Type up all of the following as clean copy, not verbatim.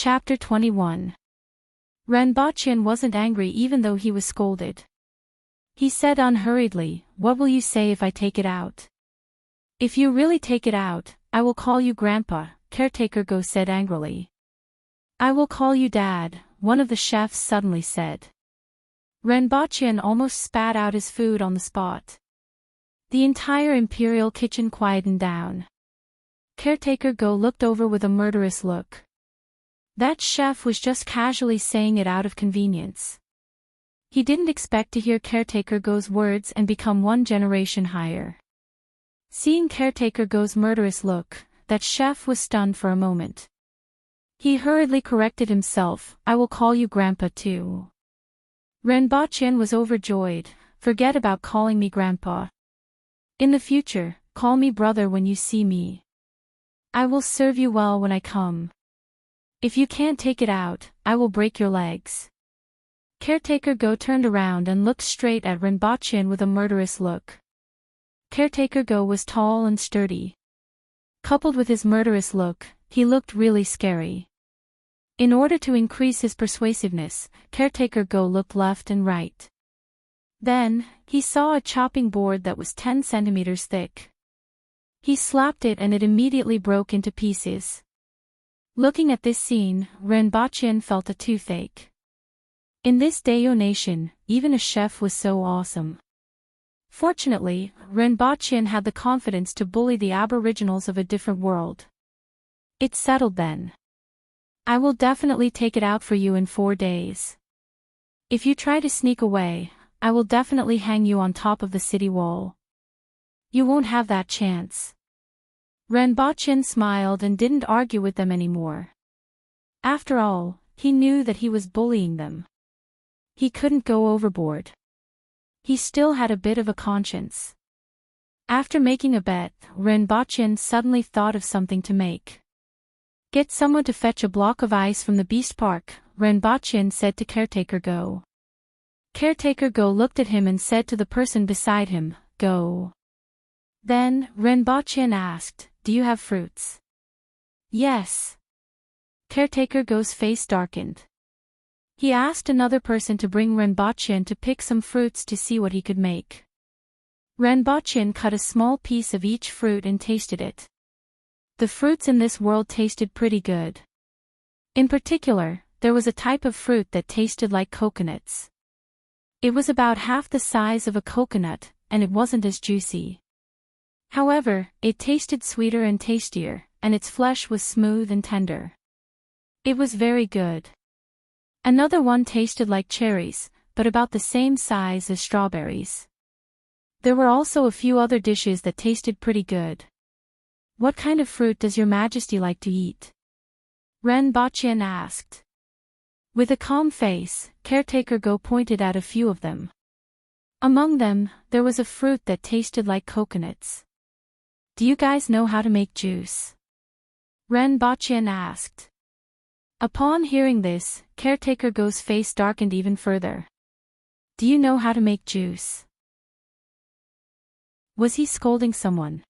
Chapter 21. Renbochin wasn't angry even though he was scolded. He said unhurriedly, "What will you say if I take it out?" "If you really take it out, I will call you Grandpa," Caretaker Go said angrily. "I will call you Dad," one of the chefs suddenly said. Renbochin almost spat out his food on the spot. The entire imperial kitchen quietened down. Caretaker Go looked over with a murderous look. That chef was just casually saying it out of convenience. He didn't expect to hear Caretaker Go's words and become one generation higher. Seeing Caretaker Go's murderous look, that chef was stunned for a moment. He hurriedly corrected himself, "I will call you Grandpa too." Renbochin was overjoyed. "Forget about calling me Grandpa. In the future, call me brother when you see me. I will serve you well when I come. If you can't take it out, I will break your legs." Caretaker Go turned around and looked straight at Renbochin with a murderous look. Caretaker Go was tall and sturdy. Coupled with his murderous look, he looked really scary. In order to increase his persuasiveness, Caretaker Go looked left and right. Then, he saw a chopping board that was 10 centimeters thick. He slapped it and it immediately broke into pieces. Looking at this scene, Renbochin felt a toothache. In this Dayo nation, even a chef was so awesome. Fortunately, Renbochin had the confidence to bully the aboriginals of a different world. "It's settled then. I will definitely take it out for you in 4 days. If you try to sneak away, I will definitely hang you on top of the city wall. You won't have that chance." Renbochin smiled and didn't argue with them anymore. After all, he knew that he was bullying them. He couldn't go overboard. He still had a bit of a conscience. After making a bet, Renbochin suddenly thought of something to make. "Get someone to fetch a block of ice from the Beast Park," Renbochin said to Caretaker Go. Caretaker Go looked at him and said to the person beside him, "Go." Then, Renbochin asked, "Do you have fruits?" "Yes." Caretaker Go's face darkened. He asked another person to bring Renbochin to pick some fruits to see what he could make. Renbochin cut a small piece of each fruit and tasted it. The fruits in this world tasted pretty good. In particular, there was a type of fruit that tasted like coconuts. It was about half the size of a coconut, and it wasn't as juicy. However, it tasted sweeter and tastier, and its flesh was smooth and tender. It was very good. Another one tasted like cherries, but about the same size as strawberries. There were also a few other dishes that tasted pretty good. "What kind of fruit does your Majesty like to eat?" Renbochin asked. With a calm face, Caretaker Go pointed at a few of them. Among them, there was a fruit that tasted like coconuts. "Do you guys know how to make juice?" Renbochin asked. Upon hearing this, Caretaker Go's face darkened even further. "Do you know how to make juice?" Was he scolding someone?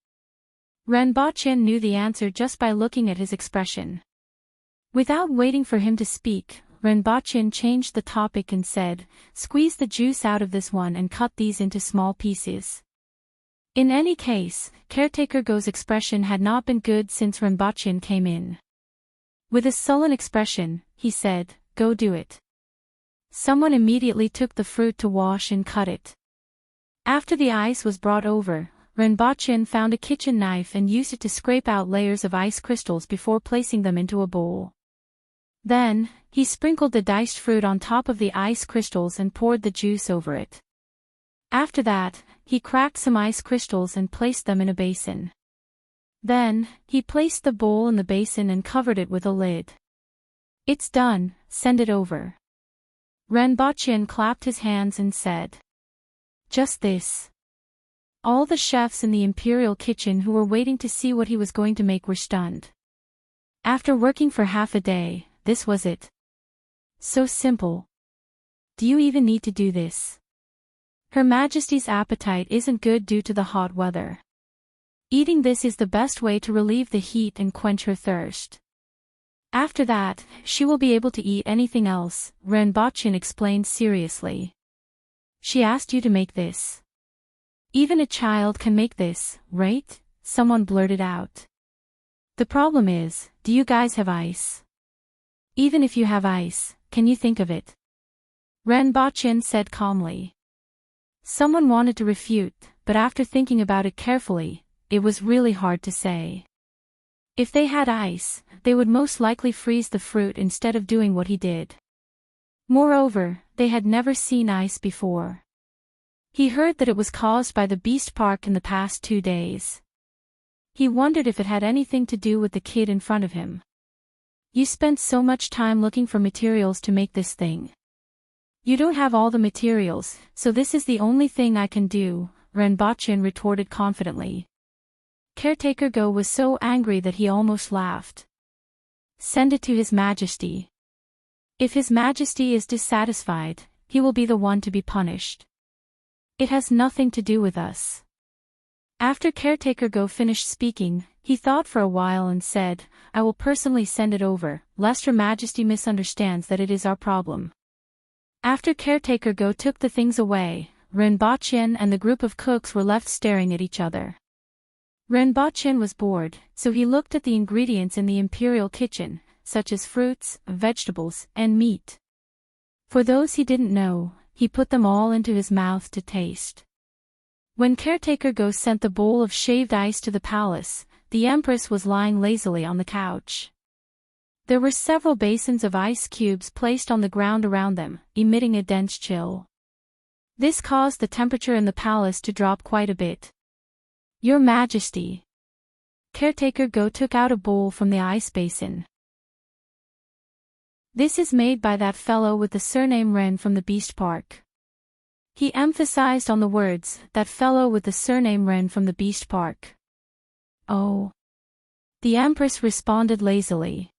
Renbochin knew the answer just by looking at his expression. Without waiting for him to speak, Renbochin changed the topic and said, "Squeeze the juice out of this one and cut these into small pieces." In any case, Caretaker Go's expression had not been good since Renbochin came in. With a sullen expression, he said, "Go do it." Someone immediately took the fruit to wash and cut it. After the ice was brought over, Renbochin found a kitchen knife and used it to scrape out layers of ice crystals before placing them into a bowl. Then, he sprinkled the diced fruit on top of the ice crystals and poured the juice over it. After that, he cracked some ice crystals and placed them in a basin. Then, he placed the bowl in the basin and covered it with a lid. "It's done, send it over." Renbochin clapped his hands and said, "Just this." All the chefs in the imperial kitchen who were waiting to see what he was going to make were stunned. After working for half a day, this was it. So simple. Do you even need to do this? Her Majesty's appetite isn't good due to the hot weather. Eating this is the best way to relieve the heat and quench her thirst. After that, she will be able to eat anything else, Renbochin explained seriously. She asked you to make this. Even a child can make this, right? Someone blurted out. The problem is, do you guys have ice? Even if you have ice, can you think of it? Renbochin said calmly. Someone wanted to refute, but after thinking about it carefully, it was really hard to say. If they had ice, they would most likely freeze the fruit instead of doing what he did. Moreover, they had never seen ice before. He heard that it was caused by the Beast Park in the past 2 days. He wondered if it had anything to do with the kid in front of him. You spent so much time looking for materials to make this thing. You don't have all the materials, so this is the only thing I can do, Renbochin retorted confidently. Caretaker Go was so angry that he almost laughed. Send it to His Majesty. If His Majesty is dissatisfied, he will be the one to be punished. It has nothing to do with us. After Caretaker Go finished speaking, he thought for a while and said, I will personally send it over, lest Her Majesty misunderstands that it is our problem. After Caretaker Go took the things away, Renbochin and the group of cooks were left staring at each other. Renbochin was bored, so he looked at the ingredients in the imperial kitchen, such as fruits, vegetables, and meat. For those he didn't know, he put them all into his mouth to taste. When Caretaker Go sent the bowl of shaved ice to the palace, the Empress was lying lazily on the couch. There were several basins of ice cubes placed on the ground around them, emitting a dense chill. This caused the temperature in the palace to drop quite a bit. Your Majesty. Caretaker Go took out a bowl from the ice basin. This is made by that fellow with the surname Ren from the Beast Park. He emphasized on the words, that fellow with the surname Ren from the Beast Park. Oh. The Empress responded lazily.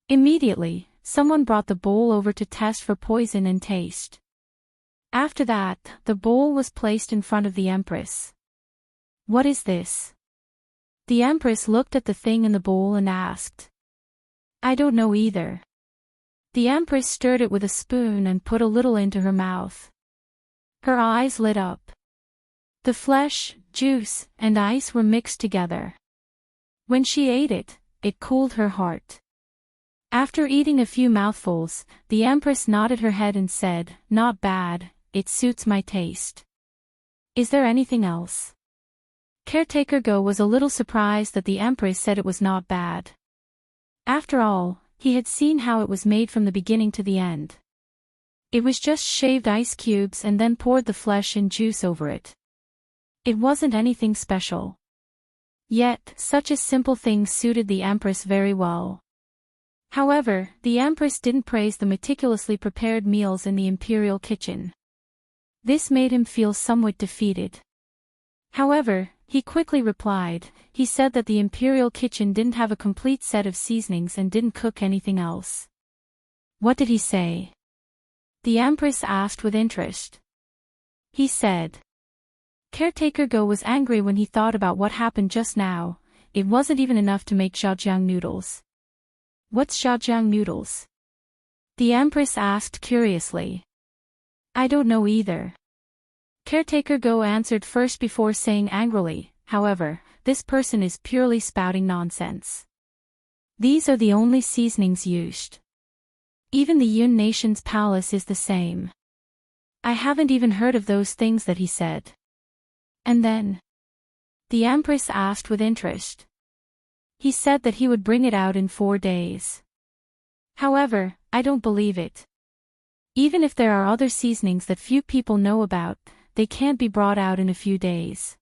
Immediately, someone brought the bowl over to test for poison and taste. After that, the bowl was placed in front of the Empress. What is this? The Empress looked at the thing in the bowl and asked. I don't know either. The Empress stirred it with a spoon and put a little into her mouth. Her eyes lit up. The flesh, juice, and ice were mixed together. When she ate it, it cooled her heart. After eating a few mouthfuls, the Empress nodded her head and said, Not bad, it suits my taste. Is there anything else? Caretaker Go was a little surprised that the Empress said it was not bad. After all, he had seen how it was made from the beginning to the end. It was just shaved ice cubes and then poured the flesh and juice over it. It wasn't anything special. Yet, such a simple thing suited the Empress very well. However, the Empress didn't praise the meticulously prepared meals in the imperial kitchen. This made him feel somewhat defeated. However, he quickly replied, he said that the imperial kitchen didn't have a complete set of seasonings and didn't cook anything else. What did he say? The Empress asked with interest. He said. Caretaker Go was angry when he thought about what happened just now. It wasn't even enough to make zhaojiang noodles. What's zhaojiang noodles? The Empress asked curiously. I don't know either. Caretaker Go answered first before saying angrily, however, this person is purely spouting nonsense. These are the only seasonings used. Even the Yun nation's palace is the same. I haven't even heard of those things that he said. And then? The Empress asked with interest. He said that he would bring it out in 4 days. However, I don't believe it. Even if there are other seasonings that few people know about, they can't be brought out in a few days.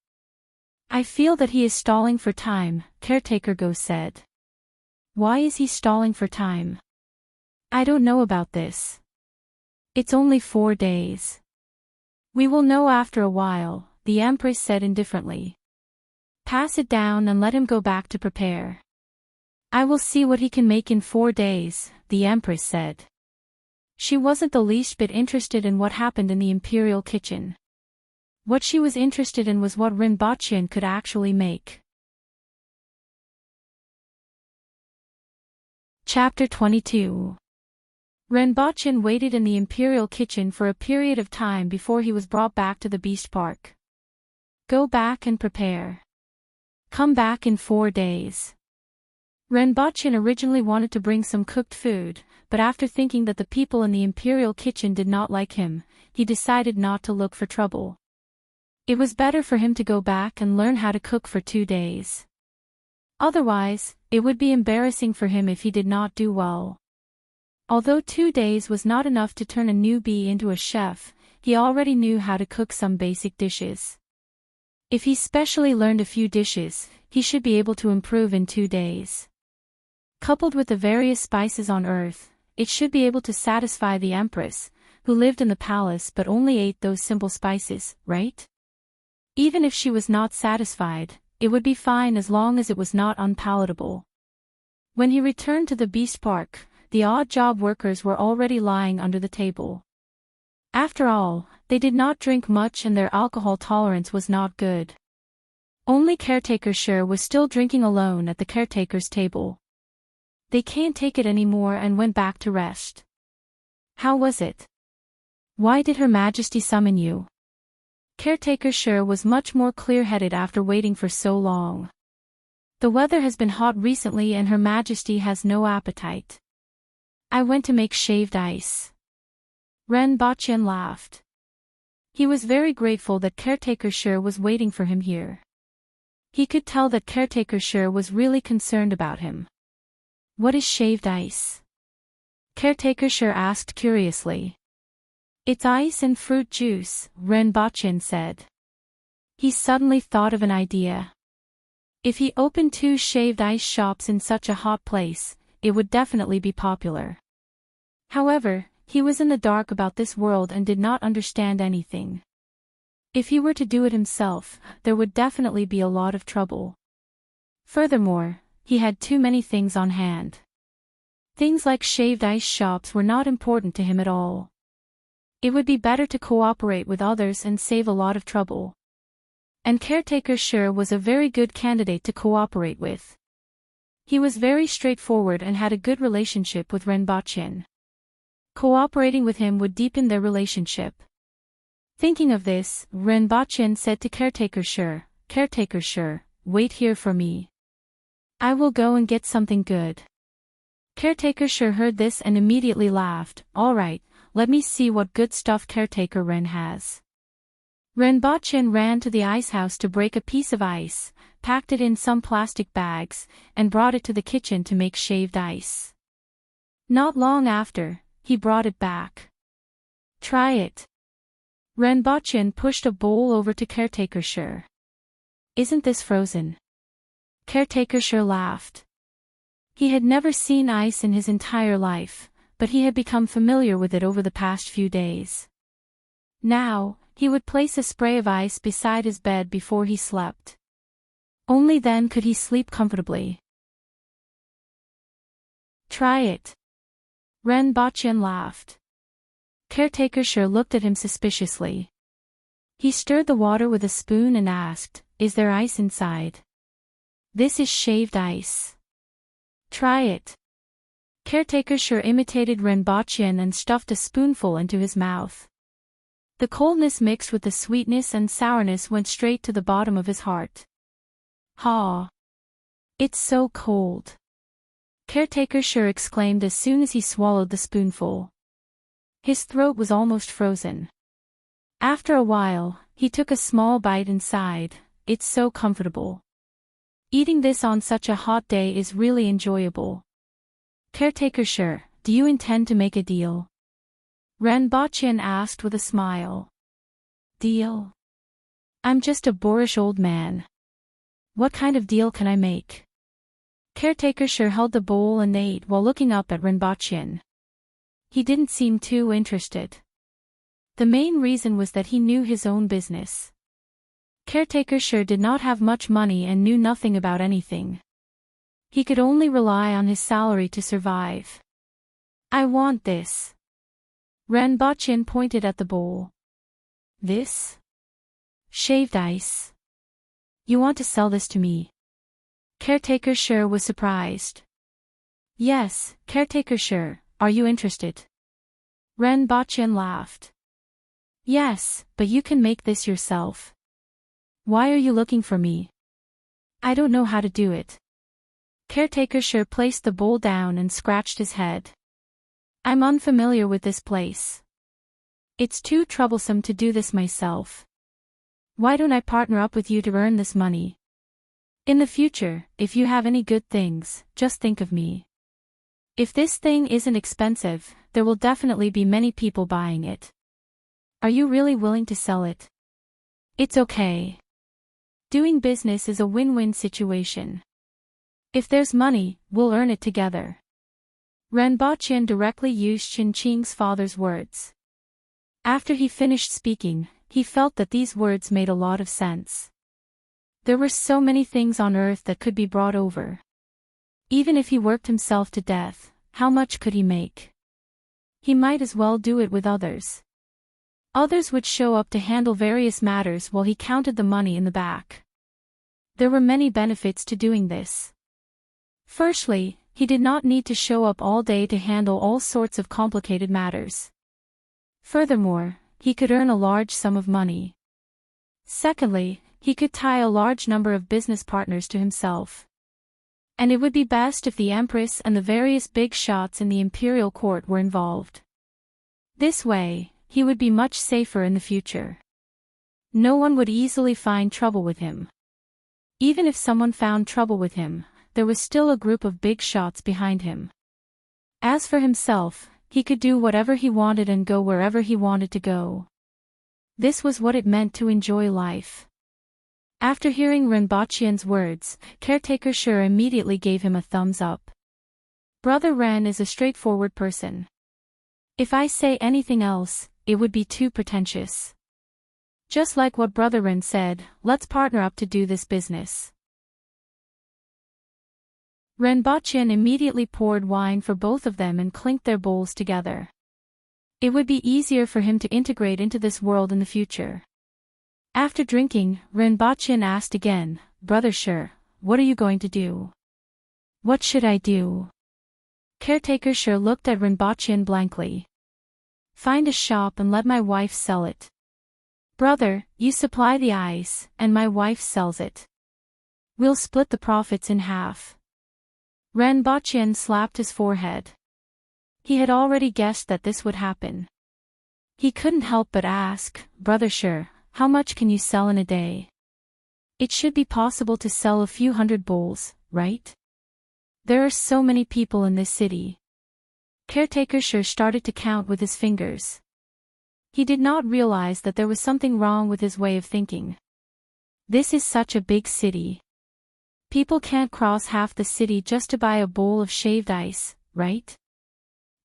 I feel that he is stalling for time, Caretaker Go said. Why is he stalling for time? I don't know about this. It's only 4 days. We will know after a while, the Empress said indifferently. Pass it down and let him go back to prepare. I will see what he can make in 4 days, the Empress said. She wasn't the least bit interested in what happened in the imperial kitchen. What she was interested in was what Renbochin could actually make. Chapter 22. Renbochin waited in the imperial kitchen for a period of time before he was brought back to the beast park. Go back and prepare. Come back in 4 days. Renbochin originally wanted to bring some cooked food, but after thinking that the people in the imperial kitchen did not like him, he decided not to look for trouble. It was better for him to go back and learn how to cook for 2 days. Otherwise, it would be embarrassing for him if he did not do well. Although 2 days was not enough to turn a newbie into a chef, he already knew how to cook some basic dishes. If he specially learned a few dishes, he should be able to improve in 2 days. Coupled with the various spices on earth, it should be able to satisfy the Empress, who lived in the palace but only ate those simple spices, right? Even if she was not satisfied, it would be fine as long as it was not unpalatable. When he returned to the beast park, the odd job workers were already lying under the table. After all, they did not drink much and their alcohol tolerance was not good. Only caretaker Sher was still drinking alone at the caretaker's table. They can't take it anymore and went back to rest. How was it? Why did Her Majesty summon you? Caretaker Sher was much more clear-headed after waiting for so long. The weather has been hot recently and Her Majesty has no appetite. I went to make shaved ice. Renbochin laughed. He was very grateful that Caretaker Sher was waiting for him here. He could tell that Caretaker Sher was really concerned about him. What is shaved ice? Caretaker Sher asked curiously. It's ice and fruit juice, Renbochin said. He suddenly thought of an idea. If he opened 2 shaved ice shops in such a hot place, it would definitely be popular. However, he was in the dark about this world and did not understand anything. If he were to do it himself, there would definitely be a lot of trouble. Furthermore, he had too many things on hand. Things like shaved ice shops were not important to him at all. It would be better to cooperate with others and save a lot of trouble. And Caretaker Sher was a very good candidate to cooperate with. He was very straightforward and had a good relationship with Renbochin. Cooperating with him would deepen their relationship. Thinking of this, Renbochin said to Caretaker Sher, wait here for me. I will go and get something good. Caretaker Sher heard this and immediately laughed. All right, let me see what good stuff Caretaker Ren has. Renbochin ran to the ice house to break a piece of ice, packed it in some plastic bags, and brought it to the kitchen to make shaved ice. Not long after, he brought it back. Try it. Renbochin pushed a bowl over to Caretaker Sher. Isn't this frozen? Caretaker Sher laughed. He had never seen ice in his entire life, but he had become familiar with it over the past few days. Now, he would place a spray of ice beside his bed before he slept. Only then could he sleep comfortably. Try it. Renbochin laughed. Caretaker Sher looked at him suspiciously. He stirred the water with a spoon and asked, Is there ice inside? This is shaved ice. Try it. Caretaker Sher imitated Renbochin and stuffed a spoonful into his mouth. The coldness mixed with the sweetness and sourness went straight to the bottom of his heart. Ha! It's so cold. Caretaker Sher exclaimed as soon as he swallowed the spoonful. His throat was almost frozen. After a while, he took a small bite and sighed. It's so comfortable. Eating this on such a hot day is really enjoyable. Caretaker Sher, do you intend to make a deal? Renbochin asked with a smile. Deal? I'm just a boorish old man. What kind of deal can I make? Caretaker Sher held the bowl and ate while looking up at Renbochin. He didn't seem too interested. The main reason was that he knew his own business. Caretaker Sher did not have much money and knew nothing about anything. He could only rely on his salary to survive. I want this. Renbochin pointed at the bowl. This? Shaved ice. You want to sell this to me? Caretaker Sher was surprised. Yes, caretaker sure, are you interested? Renbochin laughed. Yes, but you can make this yourself. Why are you looking for me? I don't know how to do it. Caretaker sure placed the bowl down and scratched his head. I'm unfamiliar with this place. It's too troublesome to do this myself. Why don't I partner up with you to earn this money? In the future, if you have any good things, just think of me. If this thing isn't expensive, there will definitely be many people buying it. Are you really willing to sell it? It's okay. Doing business is a win-win situation. If there's money, we'll earn it together. Renbochin directly used Qing's father's words. After he finished speaking, he felt that these words made a lot of sense. There were so many things on earth that could be brought over. Even if he worked himself to death, how much could he make? He might as well do it with others. Others would show up to handle various matters while he counted the money in the back. There were many benefits to doing this. Firstly, he did not need to show up all day to handle all sorts of complicated matters. Furthermore, he could earn a large sum of money. Secondly, he could tie a large number of business partners to himself. And it would be best if the Empress and the various big shots in the imperial court were involved. This way, he would be much safer in the future. No one would easily find trouble with him. Even if someone found trouble with him, there was still a group of big shots behind him. As for himself, he could do whatever he wanted and go wherever he wanted to go. This was what it meant to enjoy life. After hearing Renbochin's words, caretaker Sure immediately gave him a thumbs up. Brother Ren is a straightforward person. If I say anything else, it would be too pretentious. Just like what Brother Ren said, let's partner up to do this business. Renbochin immediately poured wine for both of them and clinked their bowls together. It would be easier for him to integrate into this world in the future. After drinking, Renbochin asked again, Brother Sure, what are you going to do? What should I do? Caretaker Sure looked at Renbochin blankly. Find a shop and let my wife sell it. Brother, you supply the ice, and my wife sells it. We'll split the profits in half. Renbochin slapped his forehead. He had already guessed that this would happen. He couldn't help but ask, Brother Sure, how much can you sell in a day? It should be possible to sell a few hundred bowls, right? There are so many people in this city. Caretaker Sure started to count with his fingers. He did not realize that there was something wrong with his way of thinking. This is such a big city. People can't cross half the city just to buy a bowl of shaved ice, right?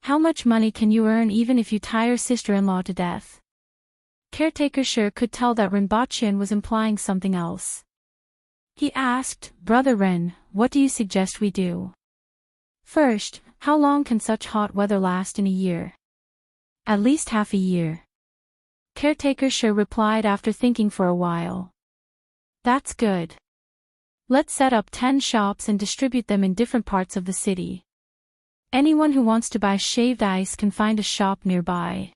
How much money can you earn even if you tie your sister-in-law to death? Caretaker Sure could tell that Renbochin was implying something else. He asked, Brother Ren, what do you suggest we do? First, how long can such hot weather last in a year? At least half a year. Caretaker Sure replied after thinking for a while. That's good. Let's set up 10 shops and distribute them in different parts of the city. Anyone who wants to buy shaved ice can find a shop nearby.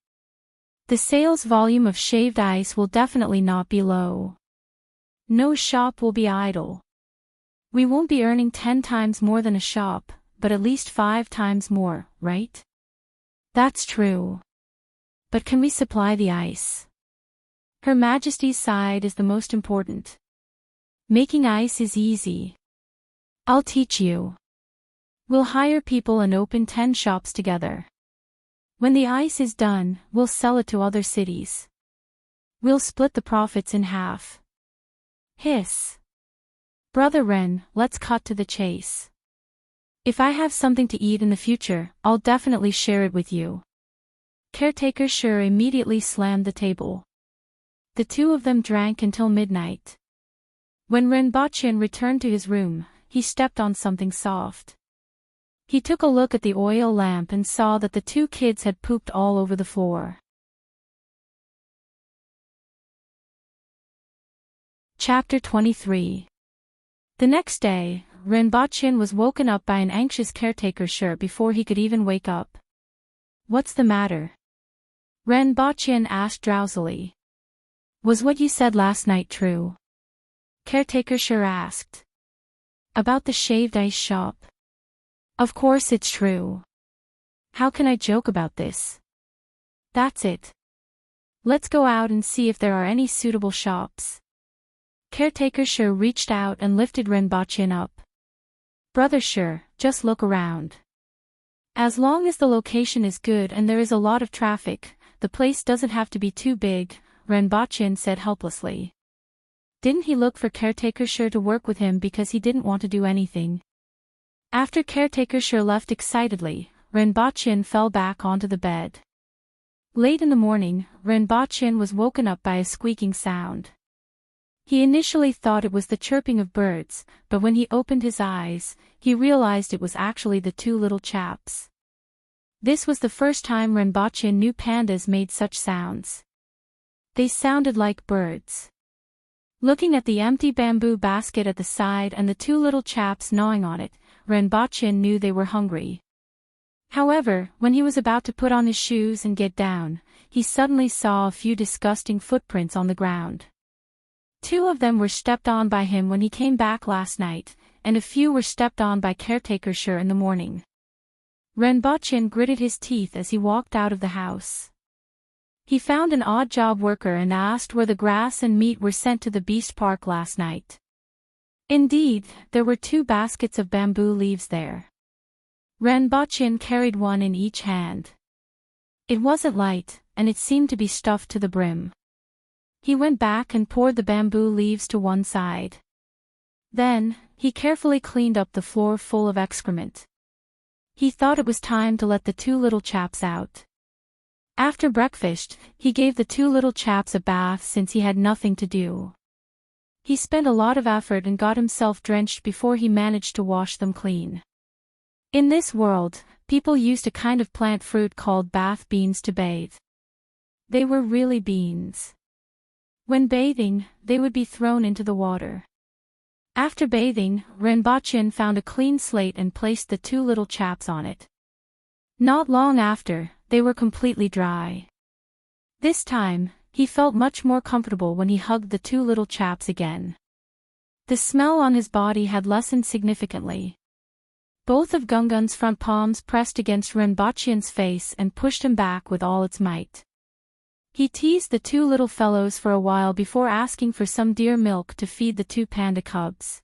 The sales volume of shaved ice will definitely not be low. No shop will be idle. We won't be earning 10 times more than a shop, but at least 5 times more, right? That's true. But can we supply the ice? Her Majesty's side is the most important. Making ice is easy. I'll teach you. We'll hire people and open 10 shops together. When the ice is done, we'll sell it to other cities. We'll split the profits in half. Hiss. Brother Ren, let's cut to the chase. If I have something to eat in the future, I'll definitely share it with you. Caretaker Sure immediately slammed the table. The two of them drank until midnight. When Renbochin returned to his room, he stepped on something soft. He took a look at the oil lamp and saw that the two kids had pooped all over the floor. Chapter 23. The next day, Renbochin was woken up by an anxious caretaker before he could even wake up. "What's the matter?" Renbochin asked drowsily. "Was what you said last night true?" Caretaker asked. "About the shaved ice shop?" "Of course it's true. How can I joke about this?" "That's it. Let's go out and see if there are any suitable shops." Caretaker reached out and lifted Renbochin up. "Brother just look around. As long as the location is good and there is a lot of traffic, the place doesn't have to be too big," Renbochin said helplessly. Didn't he look for Caretaker to work with him because he didn't want to do anything? After Caretaker left excitedly, Renbochin fell back onto the bed. Late in the morning, Renbochin was woken up by a squeaking sound. He initially thought it was the chirping of birds, but when he opened his eyes, he realized it was actually the two little chaps. This was the first time Renbochin knew pandas made such sounds. They sounded like birds. Looking at the empty bamboo basket at the side and the two little chaps gnawing on it, Renbochin knew they were hungry. However, when he was about to put on his shoes and get down, he suddenly saw a few disgusting footprints on the ground. 2 of them were stepped on by him when he came back last night, and a few were stepped on by Caretaker in the morning. Renbochin gritted his teeth as he walked out of the house. He found an odd job worker and asked where the grass and meat were sent to the beast park last night. Indeed, there were 2 baskets of bamboo leaves there. Renbochin carried one in each hand. It wasn't light, and it seemed to be stuffed to the brim. He went back and poured the bamboo leaves to one side. Then, he carefully cleaned up the floor full of excrement. He thought it was time to let the 2 little chaps out. After breakfast, he gave the 2 little chaps a bath since he had nothing to do. He spent a lot of effort and got himself drenched before he managed to wash them clean. In this world, people used a kind of plant fruit called bath beans to bathe. They were really beans. When bathing, they would be thrown into the water. After bathing, Renbochin found a clean slate and placed the 2 little chaps on it. Not long after, they were completely dry. This time, he felt much more comfortable when he hugged the 2 little chaps again. The smell on his body had lessened significantly. Both of Gungun's front palms pressed against Renbochin's face and pushed him back with all its might. He teased the 2 little fellows for a while before asking for some deer milk to feed the 2 panda cubs.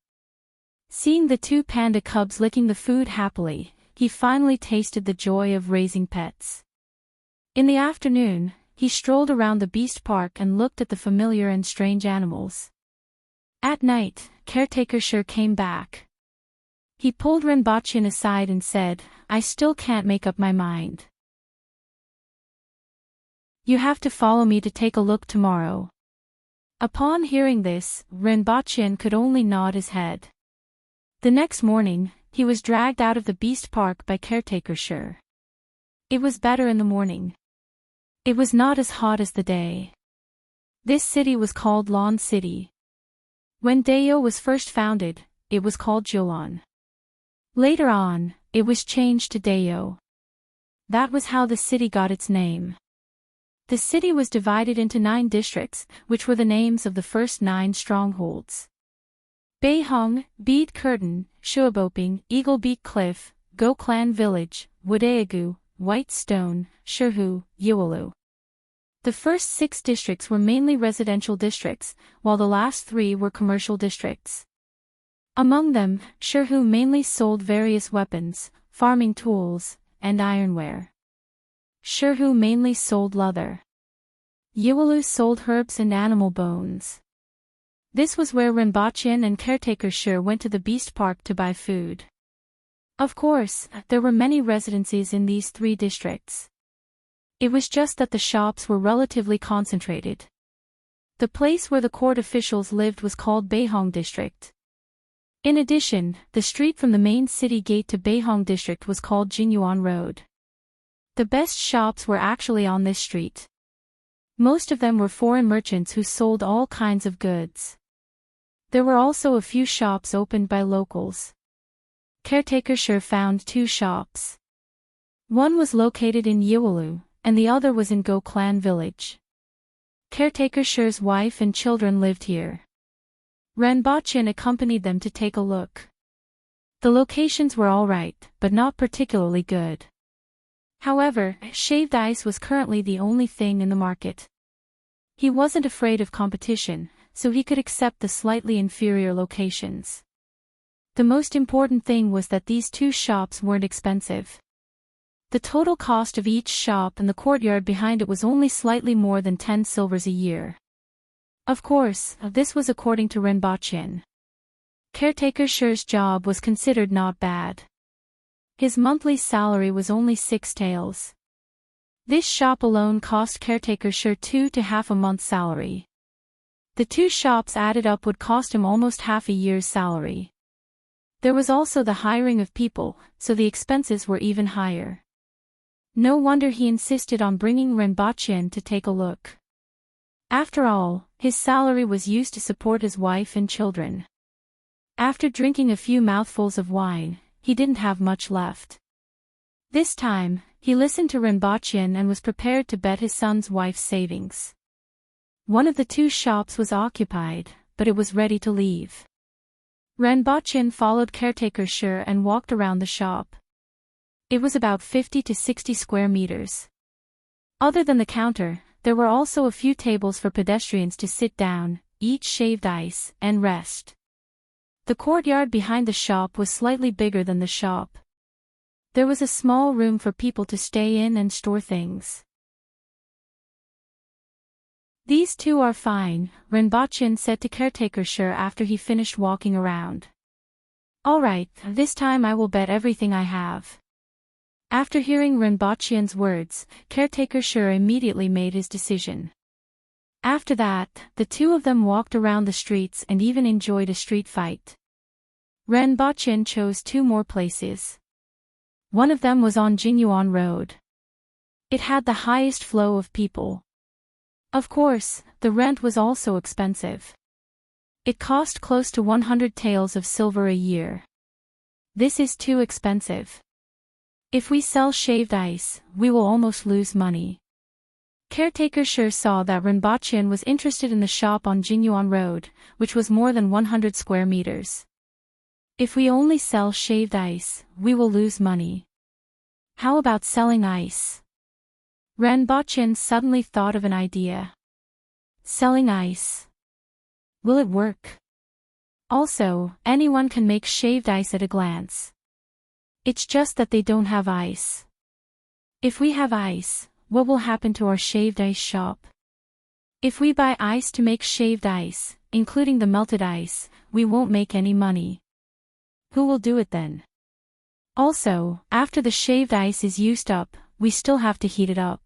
Seeing the 2 panda cubs licking the food happily, he finally tasted the joy of raising pets. In the afternoon, he strolled around the beast park and looked at the familiar and strange animals. At night, Caretaker came back. He pulled Renbochin aside and said, "I still can't make up my mind. You have to follow me to take a look tomorrow." Upon hearing this, Renbochin could only nod his head. The next morning, he was dragged out of the beast park by Caretaker. It was better in the morning. It was not as hot as the day. This city was called Lawn City. When Dayo was first founded, it was called Jolon. Later on, it was changed to Dayo. That was how the city got its name. The city was divided into 9 districts, which were the names of the first 9 strongholds. Beihong, Bead Curtain, Shuaboping, Eagle Beak Cliff, Go Clan Village, Wadaegu, White Stone, Shirhu, Yiwalu. The first 6 districts were mainly residential districts, while the last 3 were commercial districts. Among them, Shirhu mainly sold various weapons, farming tools, and ironware. Shirhu mainly sold leather. Yiwalu sold herbs and animal bones. This was where Renbochin and Caretaker went to the beast park to buy food. Of course, there were many residencies in these 3 districts. It was just that the shops were relatively concentrated. The place where the court officials lived was called Beihong District. In addition, the street from the main city gate to Beihong District was called Jinyuan Road. The best shops were actually on this street. Most of them were foreign merchants who sold all kinds of goods. There were also a few shops opened by locals. Caretaker Sure found 2 shops. One was located in Yewalu, and the other was in Go Clan village. Caretaker Sure's wife and children lived here. Ranbochin accompanied them to take a look. The locations were alright, but not particularly good. However, shaved ice was currently the only thing in the market. He wasn't afraid of competition, so he could accept the slightly inferior locations. The most important thing was that these 2 shops weren't expensive. The total cost of each shop and the courtyard behind it was only slightly more than 10 silvers a year. Of course, this was according to Renbochin. Caretaker Sure's job was considered not bad. His monthly salary was only 6 taels. This shop alone cost Caretaker Sure 2 to half a month's salary. The 2 shops added up would cost him almost half a year's salary. There was also the hiring of people, so the expenses were even higher. No wonder he insisted on bringing Renbochin to take a look. After all, his salary was used to support his wife and children. After drinking a few mouthfuls of wine, he didn't have much left. This time, he listened to Renbochin and was prepared to bet his son's wife's savings. One of the 2 shops was occupied, but it was ready to leave. Renbochin followed Caretaker Sure and walked around the shop. It was about 50 to 60 square meters. Other than the counter, there were also a few tables for pedestrians to sit down, eat shaved ice, and rest. The courtyard behind the shop was slightly bigger than the shop. There was a small room for people to stay in and store things. These 2 are fine, Renbochin said to Caretaker Sure after he finished walking around. Alright, this time I will bet everything I have. After hearing Renbochin's words, Caretaker Sure immediately made his decision. After that, the 2 of them walked around the streets and even enjoyed a street fight. Renbochin chose 2 more places. One of them was on Jinyuan Road. It had the highest flow of people. Of course, the rent was also expensive. It cost close to 100 taels of silver a year. This is too expensive. If we sell shaved ice, we will almost lose money. Caretaker Sure saw that Renbochin was interested in the shop on Jinyuan Road, which was more than 100 square meters. If we only sell shaved ice, we will lose money. How about selling ice? Renbochin suddenly thought of an idea. Selling ice. Will it work? Also, anyone can make shaved ice at a glance. It's just that they don't have ice. If we have ice, what will happen to our shaved ice shop? If we buy ice to make shaved ice, including the melted ice, we won't make any money. Who will do it then? Also, after the shaved ice is used up, we still have to heat it up.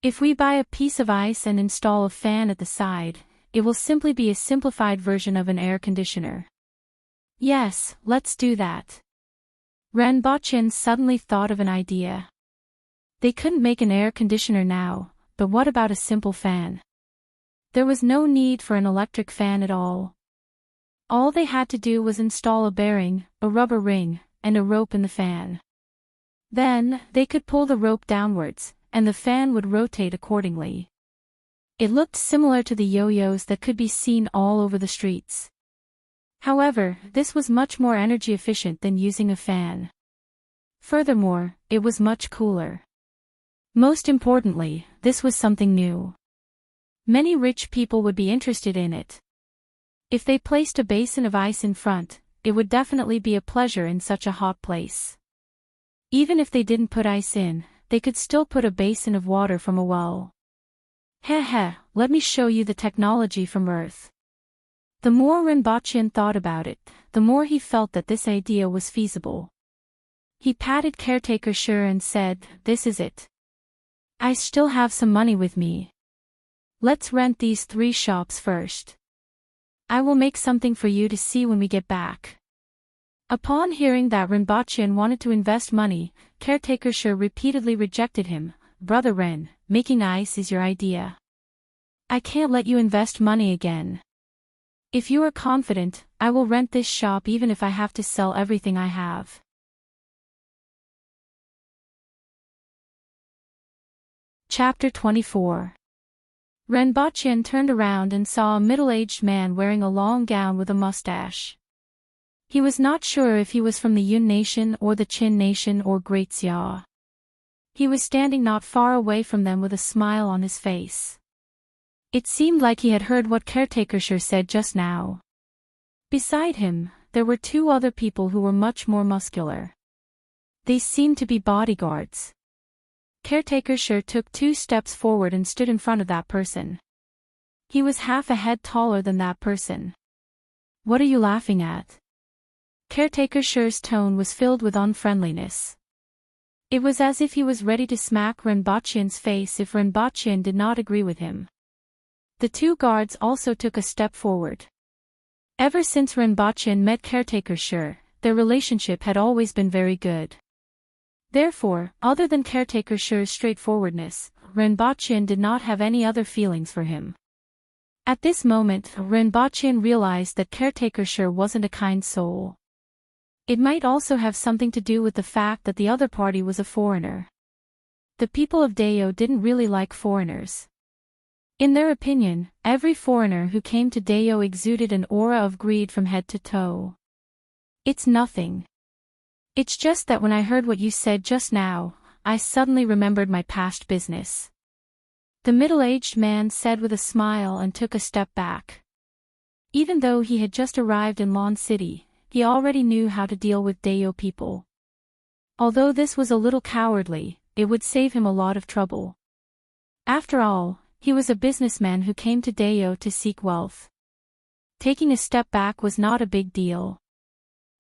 If we buy a piece of ice and install a fan at the side, it will simply be a simplified version of an air conditioner. Yes, let's do that. Renbochin suddenly thought of an idea. They couldn't make an air conditioner now, but what about a simple fan? There was no need for an electric fan at all. All they had to do was install a bearing, a rubber ring, and a rope in the fan. Then, they could pull the rope downwards, and the fan would rotate accordingly. It looked similar to the yo-yos that could be seen all over the streets. However, this was much more energy efficient than using a fan. Furthermore, it was much cooler. Most importantly, this was something new. Many rich people would be interested in it. If they placed a basin of ice in front, it would definitely be a pleasure in such a hot place. Even if they didn't put ice in, they could still put a basin of water from a well. Heh, let me show you the technology from Earth. The more Renbochin thought about it, the more he felt that this idea was feasible. He patted Caretaker Sure and said, "This is it. I still have some money with me. Let's rent these 3 shops first. I will make something for you to see when we get back." Upon hearing that Renbochin wanted to invest money, Caretaker Sure repeatedly rejected him. "Brother Ren, making ice is your idea. I can't let you invest money again. If you are confident, I will rent this shop even if I have to sell everything I have. Chapter 24. Renbachien turned around and saw a middle-aged man wearing a long gown with a mustache. He was not sure if he was from the Yun nation or the Qin nation or Great Xia. He was standing not far away from them with a smile on his face. It seemed like he had heard what Caretaker Shi said just now. Beside him, there were two other people who were much more muscular. They seemed to be bodyguards. Caretaker Shi took 2 steps forward and stood in front of that person. He was half a head taller than that person. What are you laughing at? Caretaker Shi's tone was filled with unfriendliness. It was as if he was ready to smack Renbachien's face if Renbachien did not agree with him. The 2 guards also took a step forward. Ever since Renbachien met Caretaker Shi, their relationship had always been very good. Therefore, other than Caretaker Shi's straightforwardness, Renbachien did not have any other feelings for him. At this moment, Renbachien realized that Caretaker Shi wasn't a kind soul. It might also have something to do with the fact that the other party was a foreigner. The people of Dao didn't really like foreigners. In their opinion, every foreigner who came to Dao exuded an aura of greed from head to toe. It's nothing. It's just that when I heard what you said just now, I suddenly remembered my past business. The middle-aged man said with a smile and took a step back. Even though he had just arrived in Lon City, he already knew how to deal with Dao people. Although this was a little cowardly, it would save him a lot of trouble. After all, he was a businessman who came to Dao to seek wealth. Taking a step back was not a big deal.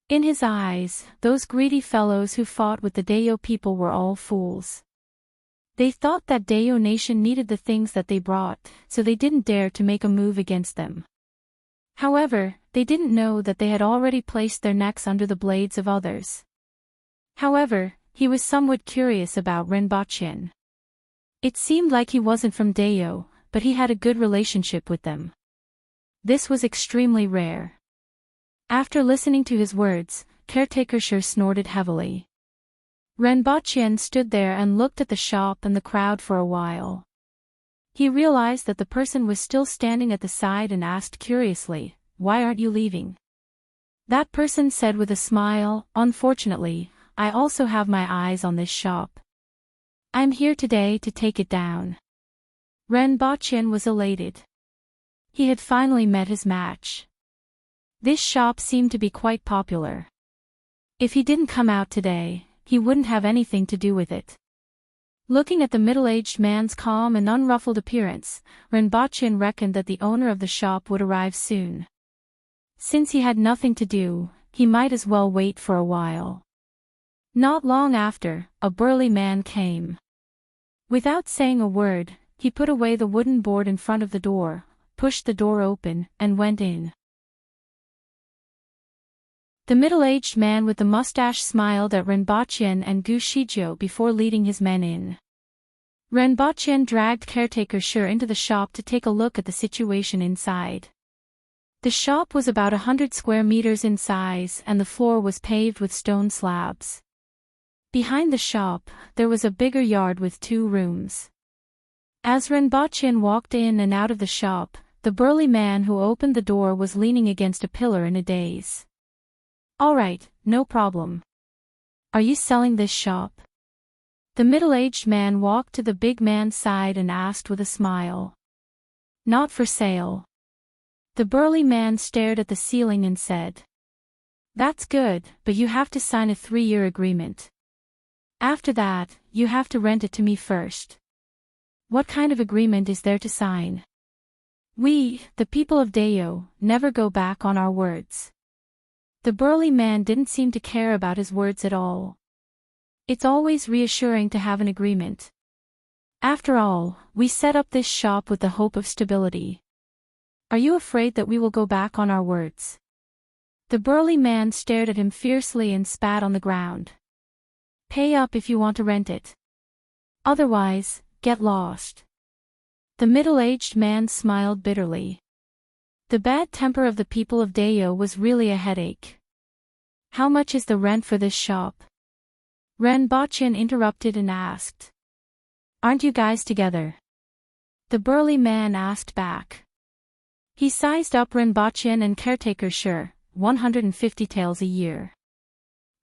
In his eyes, those greedy fellows who fought with the Dao people were all fools. They thought that Dao nation needed the things that they brought, so they didn't dare to make a move against them. However, they didn't know that they had already placed their necks under the blades of others. However, he was somewhat curious about Renbachien. It seemed like he wasn't from Dao, but he had a good relationship with them. This was extremely rare. After listening to his words, Caretaker Shi snorted heavily. Renbachien stood there and looked at the shop and the crowd for a while. He realized that the person was still standing at the side and asked curiously, "Why aren't you leaving?" That person said with a smile, "Unfortunately, I also have my eyes on this shop. I'm here today to take it down." Renbachien was elated. He had finally met his match. This shop seemed to be quite popular. If he didn't come out today, he wouldn't have anything to do with it. Looking at the middle-aged man's calm and unruffled appearance, Renbachien reckoned that the owner of the shop would arrive soon. Since he had nothing to do, he might as well wait for a while. Not long after, a burly man came. Without saying a word, he put away the wooden board in front of the door, pushed the door open, and went in. The middle-aged man with the mustache smiled at Renbachien and Gu Shijiu before leading his men in. Renbachien dragged Caretaker Shi into the shop to take a look at the situation inside. The shop was about 100 square meters in size and the floor was paved with stone slabs. Behind the shop, there was a bigger yard with 2 rooms. As Renbachien walked in and out of the shop, the burly man who opened the door was leaning against a pillar in a daze. "All right, no problem. Are you selling this shop?" The middle-aged man walked to the big man's side and asked with a smile. "Not for sale." The burly man stared at the ceiling and said, "That's good, but you have to sign a 3-year agreement. After that, you have to rent it to me first." "What kind of agreement is there to sign?" "We, the people of Dao, never go back on our words." The burly man didn't seem to care about his words at all. It's always reassuring to have an agreement. After all, we set up this shop with the hope of stability. Are you afraid that we will go back on our words? The burly man stared at him fiercely and spat on the ground. "Pay up if you want to rent it. Otherwise, get lost." The middle-aged man smiled bitterly. The bad temper of the people of Dayo was really a headache. How much is the rent for this shop? Renbochin interrupted and asked. Aren't you guys together? The burly man asked back. He sized up Renbochin and caretaker sure, 150 taels a year.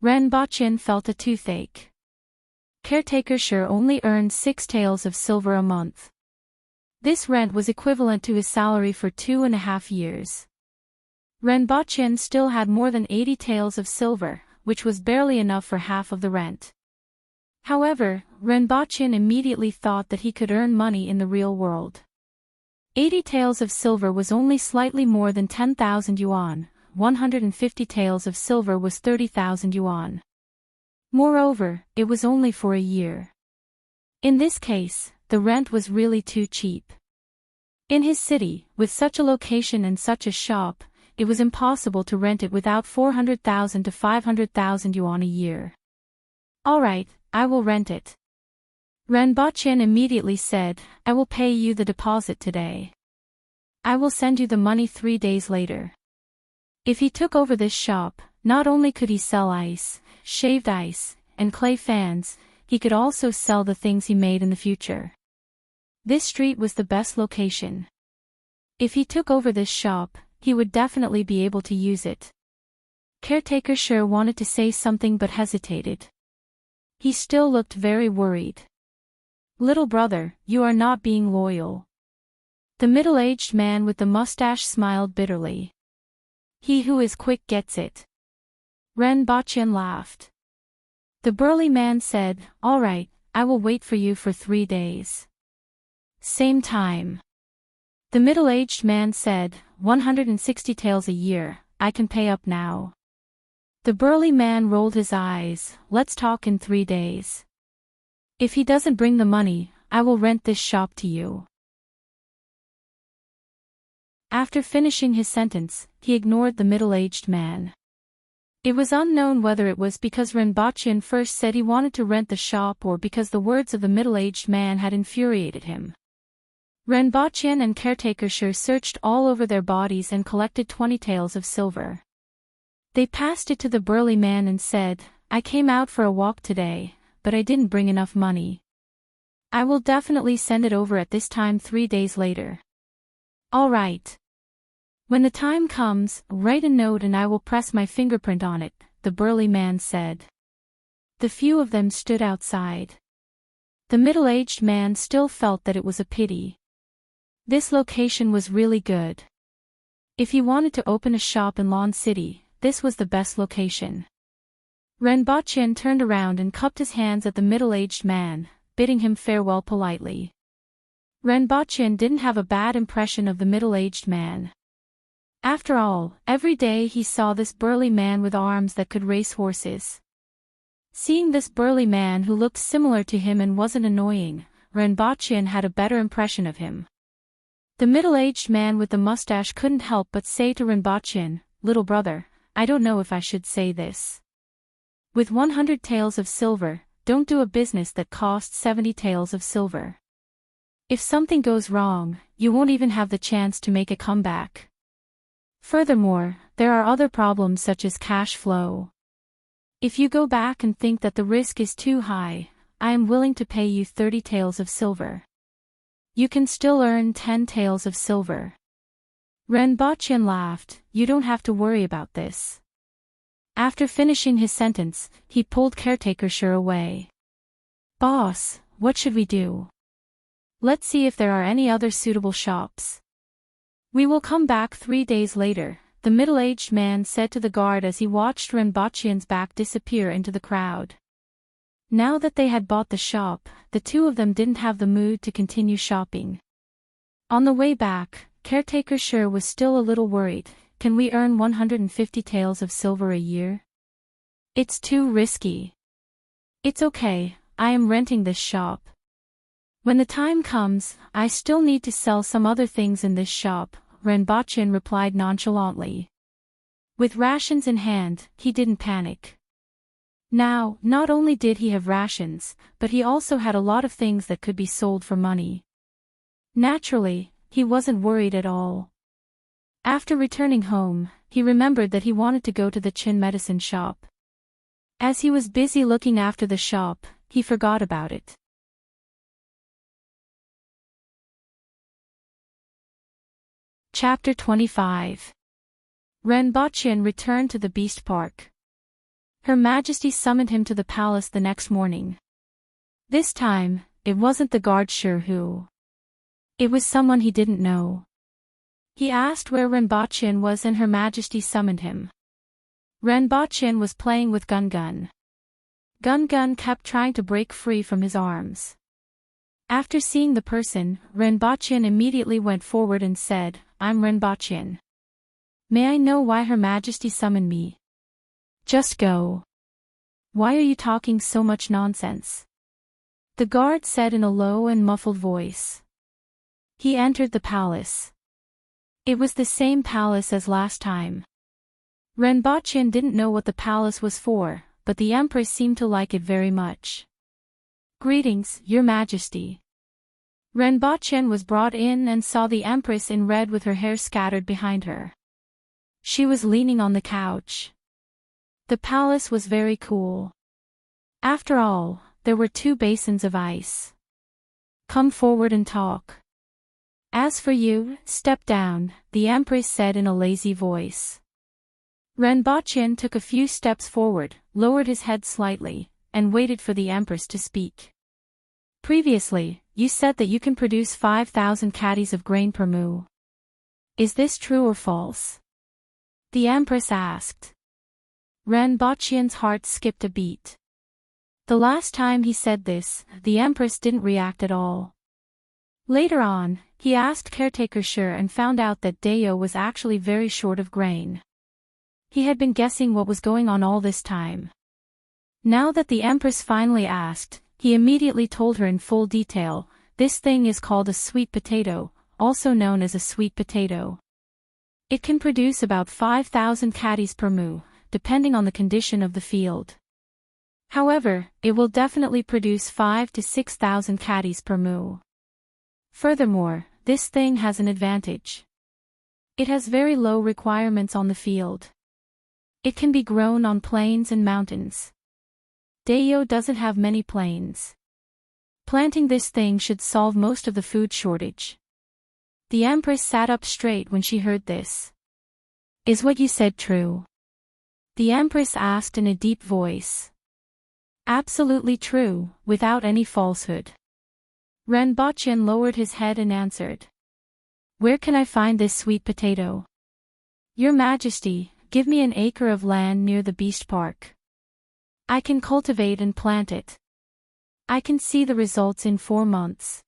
Renbochin felt a toothache. Caretaker sure only earned 6 taels of silver a month. This rent was equivalent to his salary for 2.5 years. Renbochin still had more than 80 taels of silver, which was barely enough for half of the rent. However, Renbochin immediately thought that he could earn money in the real world. 80 taels of silver was only slightly more than 10,000 yuan, 150 taels of silver was 30,000 yuan. Moreover, it was only for a year. In this case, the rent was really too cheap. In his city, with such a location and such a shop, it was impossible to rent it without 400,000 to 500,000 yuan a year. Alright, I will rent it. Renbochin immediately said, I will pay you the deposit today. I will send you the money 3 days later. If he took over this shop, not only could he sell ice, shaved ice, and clay fans, he could also sell the things he made in the future. This street was the best location. If he took over this shop, he would definitely be able to use it. Caretaker sure wanted to say something but hesitated. He still looked very worried. Little brother, you are not being loyal. The middle-aged man with the mustache smiled bitterly. He who is quick gets it. Renbochin laughed. The burly man said, all right, I will wait for you for 3 days. Same time. The middle-aged man said, 160 taels a year, I can pay up now. The burly man rolled his eyes, let's talk in 3 days. If he doesn't bring the money, I will rent this shop to you. After finishing his sentence, he ignored the middle-aged man. It was unknown whether it was because Renbochin first said he wanted to rent the shop or because the words of the middle-aged man had infuriated him. Renbochin and caretaker sure searched all over their bodies and collected 20 taels of silver. They passed it to the burly man and said, I came out for a walk today, but I didn't bring enough money. I will definitely send it over at this time 3 days later. All right. When the time comes, write a note and I will press my fingerprint on it, the burly man said. The few of them stood outside. The middle-aged man still felt that it was a pity. This location was really good. If he wanted to open a shop in Lon City, this was the best location. Renbochin turned around and cupped his hands at the middle-aged man, bidding him farewell politely. Renbochin didn't have a bad impression of the middle-aged man. After all, every day he saw this burly man with arms that could race horses. Seeing this burly man who looked similar to him and wasn't annoying, Renbochin had a better impression of him. The middle-aged man with the mustache couldn't help but say to Renbochin, little brother, I don't know if I should say this. With 100 taels of silver, don't do a business that costs 70 taels of silver. If something goes wrong, you won't even have the chance to make a comeback. Furthermore, there are other problems such as cash flow. If you go back and think that the risk is too high, I am willing to pay you 30 taels of silver. You can still earn 10 taels of silver. Renbochin laughed, you don't have to worry about this. After finishing his sentence, he pulled caretaker sure away. Boss, what should we do? Let's see if there are any other suitable shops. We will come back 3 days later, the middle-aged man said to the guard as he watched Renbochin's back disappear into the crowd. Now that they had bought the shop, the two of them didn't have the mood to continue shopping. On the way back, caretaker sure was still a little worried. Can we earn 150 taels of silver a year? It's too risky. It's okay, I am renting this shop. When the time comes, I still need to sell some other things in this shop, Renbochin replied nonchalantly. With rations in hand, he didn't panic. Now, not only did he have rations, but he also had a lot of things that could be sold for money. Naturally, he wasn't worried at all. After returning home, he remembered that he wanted to go to the Chin medicine shop. As he was busy looking after the shop, he forgot about it. Chapter 25. Renbochin returned to the Beast Park. Her Majesty summoned him to the palace the next morning. This time, it wasn't the guard sure who. It was someone he didn't know. He asked where Renbochin was and Her Majesty summoned him. Renbochin was playing with Gun-Gun. Gun-Gun kept trying to break free from his arms. After seeing the person, Renbochin immediately went forward and said, "I'm Renbochin. May I know why Her Majesty summoned me?" "Just go. Why are you talking so much nonsense?" the guard said in a low and muffled voice. He entered the palace. It was the same palace as last time. Renbochin didn't know what the palace was for, but the Empress seemed to like it very much. "Greetings, Your Majesty." Renbochin was brought in and saw the Empress in red with her hair scattered behind her. She was leaning on the couch. The palace was very cool. After all, there were 2 basins of ice. "Come forward and talk." "As for you, step down," the Empress said in a lazy voice. Renbochin took a few steps forward, lowered his head slightly, and waited for the Empress to speak. "Previously, you said that you can produce 5,000 caddies of grain per moo. Is this true or false?" the Empress asked. Renbochin's heart skipped a beat. The last time he said this, the Empress didn't react at all. Later on, he asked Caretaker Sure and found out that Dayo was actually very short of grain. He had been guessing what was going on all this time. Now that the Empress finally asked, he immediately told her in full detail, "This thing is called a sweet potato, also known as a sweet potato. It can produce about 5,000 caddies per moo, depending on the condition of the field. However, it will definitely produce 5 to 6,000 caddies per moo. Furthermore, this thing has an advantage. It has very low requirements on the field. It can be grown on plains and mountains. Dayo doesn't have many plains. Planting this thing should solve most of the food shortage." The Empress sat up straight when she heard this. "Is what you said true?" the Empress asked in a deep voice. "Absolutely true, without any falsehood." Renbochin lowered his head and answered. "Where can I find this sweet potato?" "Your Majesty, give me an acre of land near the Beast Park. I can cultivate and plant it. I can see the results in 4 months."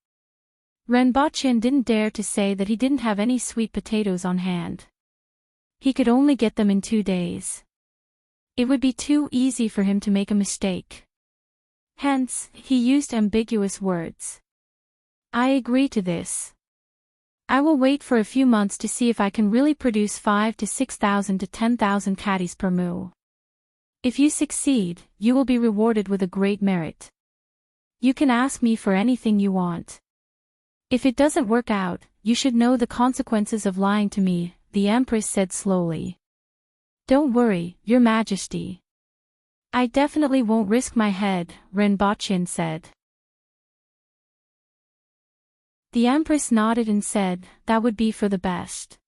Renbochin didn't dare to say that he didn't have any sweet potatoes on hand. He could only get them in 2 days. It would be too easy for him to make a mistake. Hence, he used ambiguous words. "I agree to this. I will wait for a few months to see if I can really produce 5 to 6,000 to 10,000 caddies per moo. If you succeed, you will be rewarded with a great merit. You can ask me for anything you want. If it doesn't work out, you should know the consequences of lying to me," the Empress said slowly. "Don't worry, Your Majesty. I definitely won't risk my head," Renbochin said. The Empress nodded and said, "That would be for the best."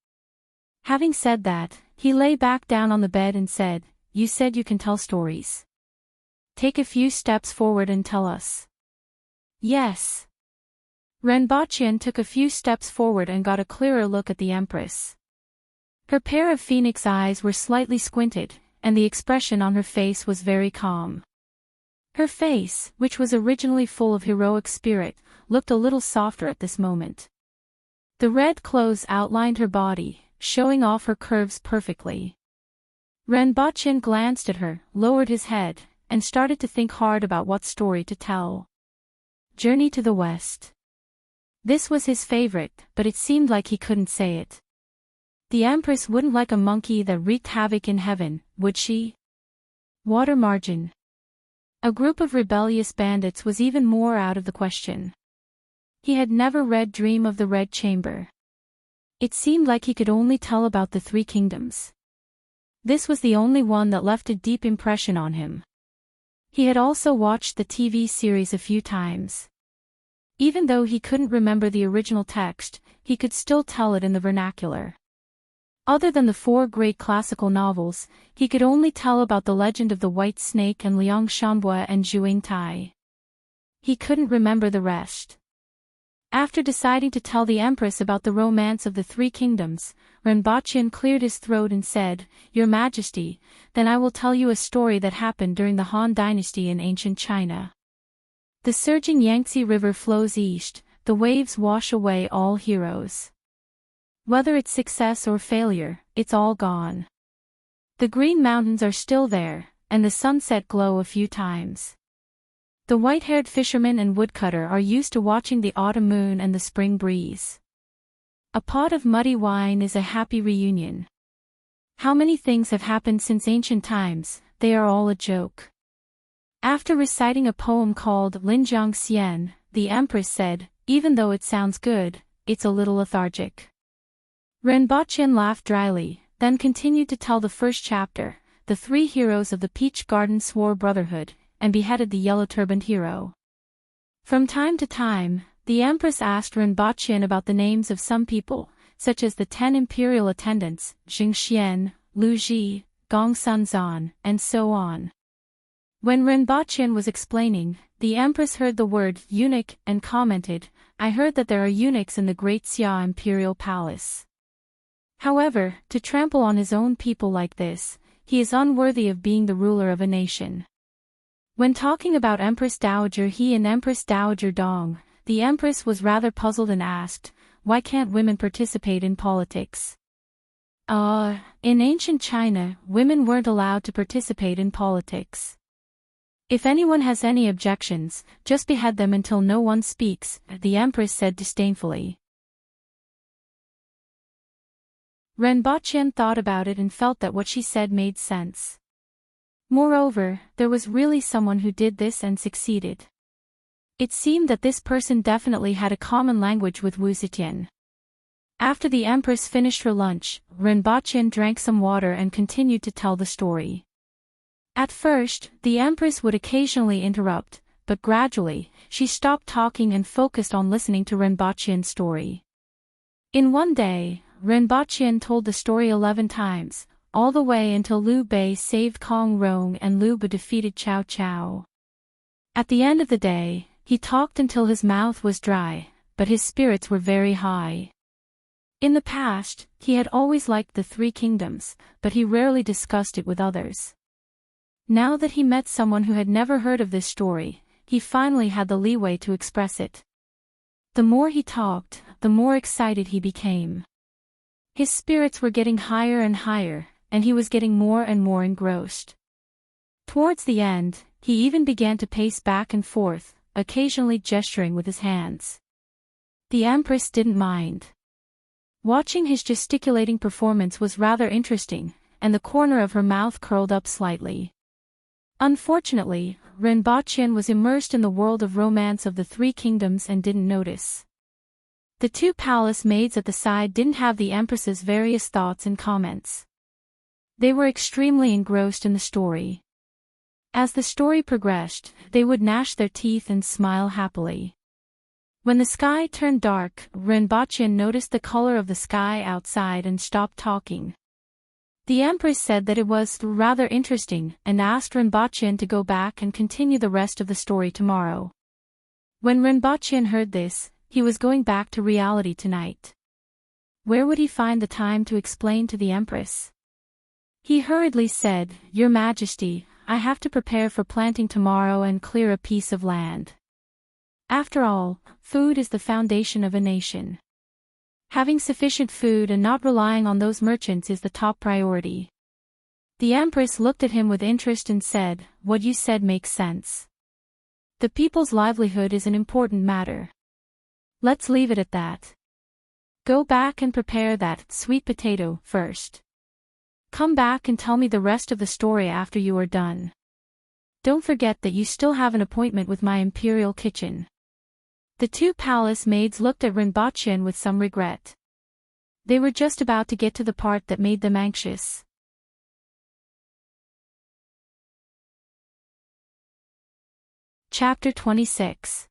Having said that, he lay back down on the bed and said, "You said you can tell stories. Take a few steps forward and tell us." "Yes." Renbochin took a few steps forward and got a clearer look at the Empress. Her pair of phoenix eyes were slightly squinted, and the expression on her face was very calm. Her face, which was originally full of heroic spirit, looked a little softer at this moment. The red clothes outlined her body, showing off her curves perfectly. Renbochin glanced at her, lowered his head, and started to think hard about what story to tell. Journey to the West. This was his favorite, but it seemed like he couldn't say it. The Empress wouldn't like a monkey that wreaked havoc in heaven, would she? Water Margin. A group of rebellious bandits was even more out of the question. He had never read Dream of the Red Chamber. It seemed like he could only tell about the three kingdoms. This was the only one that left a deep impression on him. He had also watched the TV series a few times. Even though he couldn't remember the original text, he could still tell it in the vernacular. Other than the four great classical novels, he could only tell about the legend of the White Snake and Liang Shanbue and Zhuang Tai. He couldn't remember the rest. After deciding to tell the Empress about the romance of the three kingdoms, Renbaqian cleared his throat and said, "Your Majesty, then I will tell you a story that happened during the Han Dynasty in ancient China. The surging Yangtze River flows east, the waves wash away all heroes. Whether it's success or failure, it's all gone. The green mountains are still there, and the sunset glow a few times. The white-haired fisherman and woodcutter are used to watching the autumn moon and the spring breeze. A pot of muddy wine is a happy reunion. How many things have happened since ancient times, they are all a joke." After reciting a poem called Linjiang Xian, the Empress said, "Even though it sounds good, it's a little lethargic." Renbaqian laughed dryly, then continued to tell the first chapter. The three heroes of the Peach Garden swore brotherhood, and beheaded the yellow-turbaned hero. From time to time, the Empress asked Renbaqian about the names of some people, such as the 10 imperial attendants, Jing Xian, Lu Ji, Gong Sun Zan, and so on. When Renbaqian was explaining, the Empress heard the word eunuch and commented, "I heard that there are eunuchs in the Great Xia imperial palace. However, to trample on his own people like this, he is unworthy of being the ruler of a nation." When talking about Empress Dowager He and Empress Dowager Dong, the Empress was rather puzzled and asked, "Why can't women participate in politics?" In ancient China, women weren't allowed to participate in politics. "If anyone has any objections, just behead them until no one speaks," the Empress said disdainfully. Renbaqian thought about it and felt that what she said made sense. Moreover, there was really someone who did this and succeeded. It seemed that this person definitely had a common language with Wu Zetian. After the Empress finished her lunch, Renbaqian drank some water and continued to tell the story. At first, the Empress would occasionally interrupt, but gradually, she stopped talking and focused on listening to Renbaqian's story. In one day, Renbaqian told the story 11 times, all the way until Liu Bei saved Kong Rong and Liu Bei defeated Cao Cao. At the end of the day, he talked until his mouth was dry, but his spirits were very high. In the past, he had always liked the three kingdoms, but he rarely discussed it with others. Now that he met someone who had never heard of this story, he finally had the leeway to express it. The more he talked, the more excited he became. His spirits were getting higher and higher, and he was getting more and more engrossed. Towards the end, he even began to pace back and forth, occasionally gesturing with his hands. The Empress didn't mind. Watching his gesticulating performance was rather interesting, and the corner of her mouth curled up slightly. Unfortunately, Renbaqian was immersed in the world of romance of the three kingdoms and didn't notice. The two palace maids at the side didn't have the Empress's various thoughts and comments. They were extremely engrossed in the story. As the story progressed, they would gnash their teeth and smile happily. When the sky turned dark, Renbaqian noticed the color of the sky outside and stopped talking. The Empress said that it was rather interesting and asked Renbaqian to go back and continue the rest of the story tomorrow. When Renbaqian heard this, he was going back to reality tonight. Where would he find the time to explain to the Empress? He hurriedly said, "Your Majesty, I have to prepare for planting tomorrow and clear a piece of land. After all, food is the foundation of a nation. Having sufficient food and not relying on those merchants is the top priority." The Empress looked at him with interest and said, "What you said makes sense. The people's livelihood is an important matter. Let's leave it at that. Go back and prepare that sweet potato first. Come back and tell me the rest of the story after you are done. Don't forget that you still have an appointment with my imperial kitchen." The two palace maids looked at Renbaqian with some regret. They were just about to get to the part that made them anxious. Chapter 26.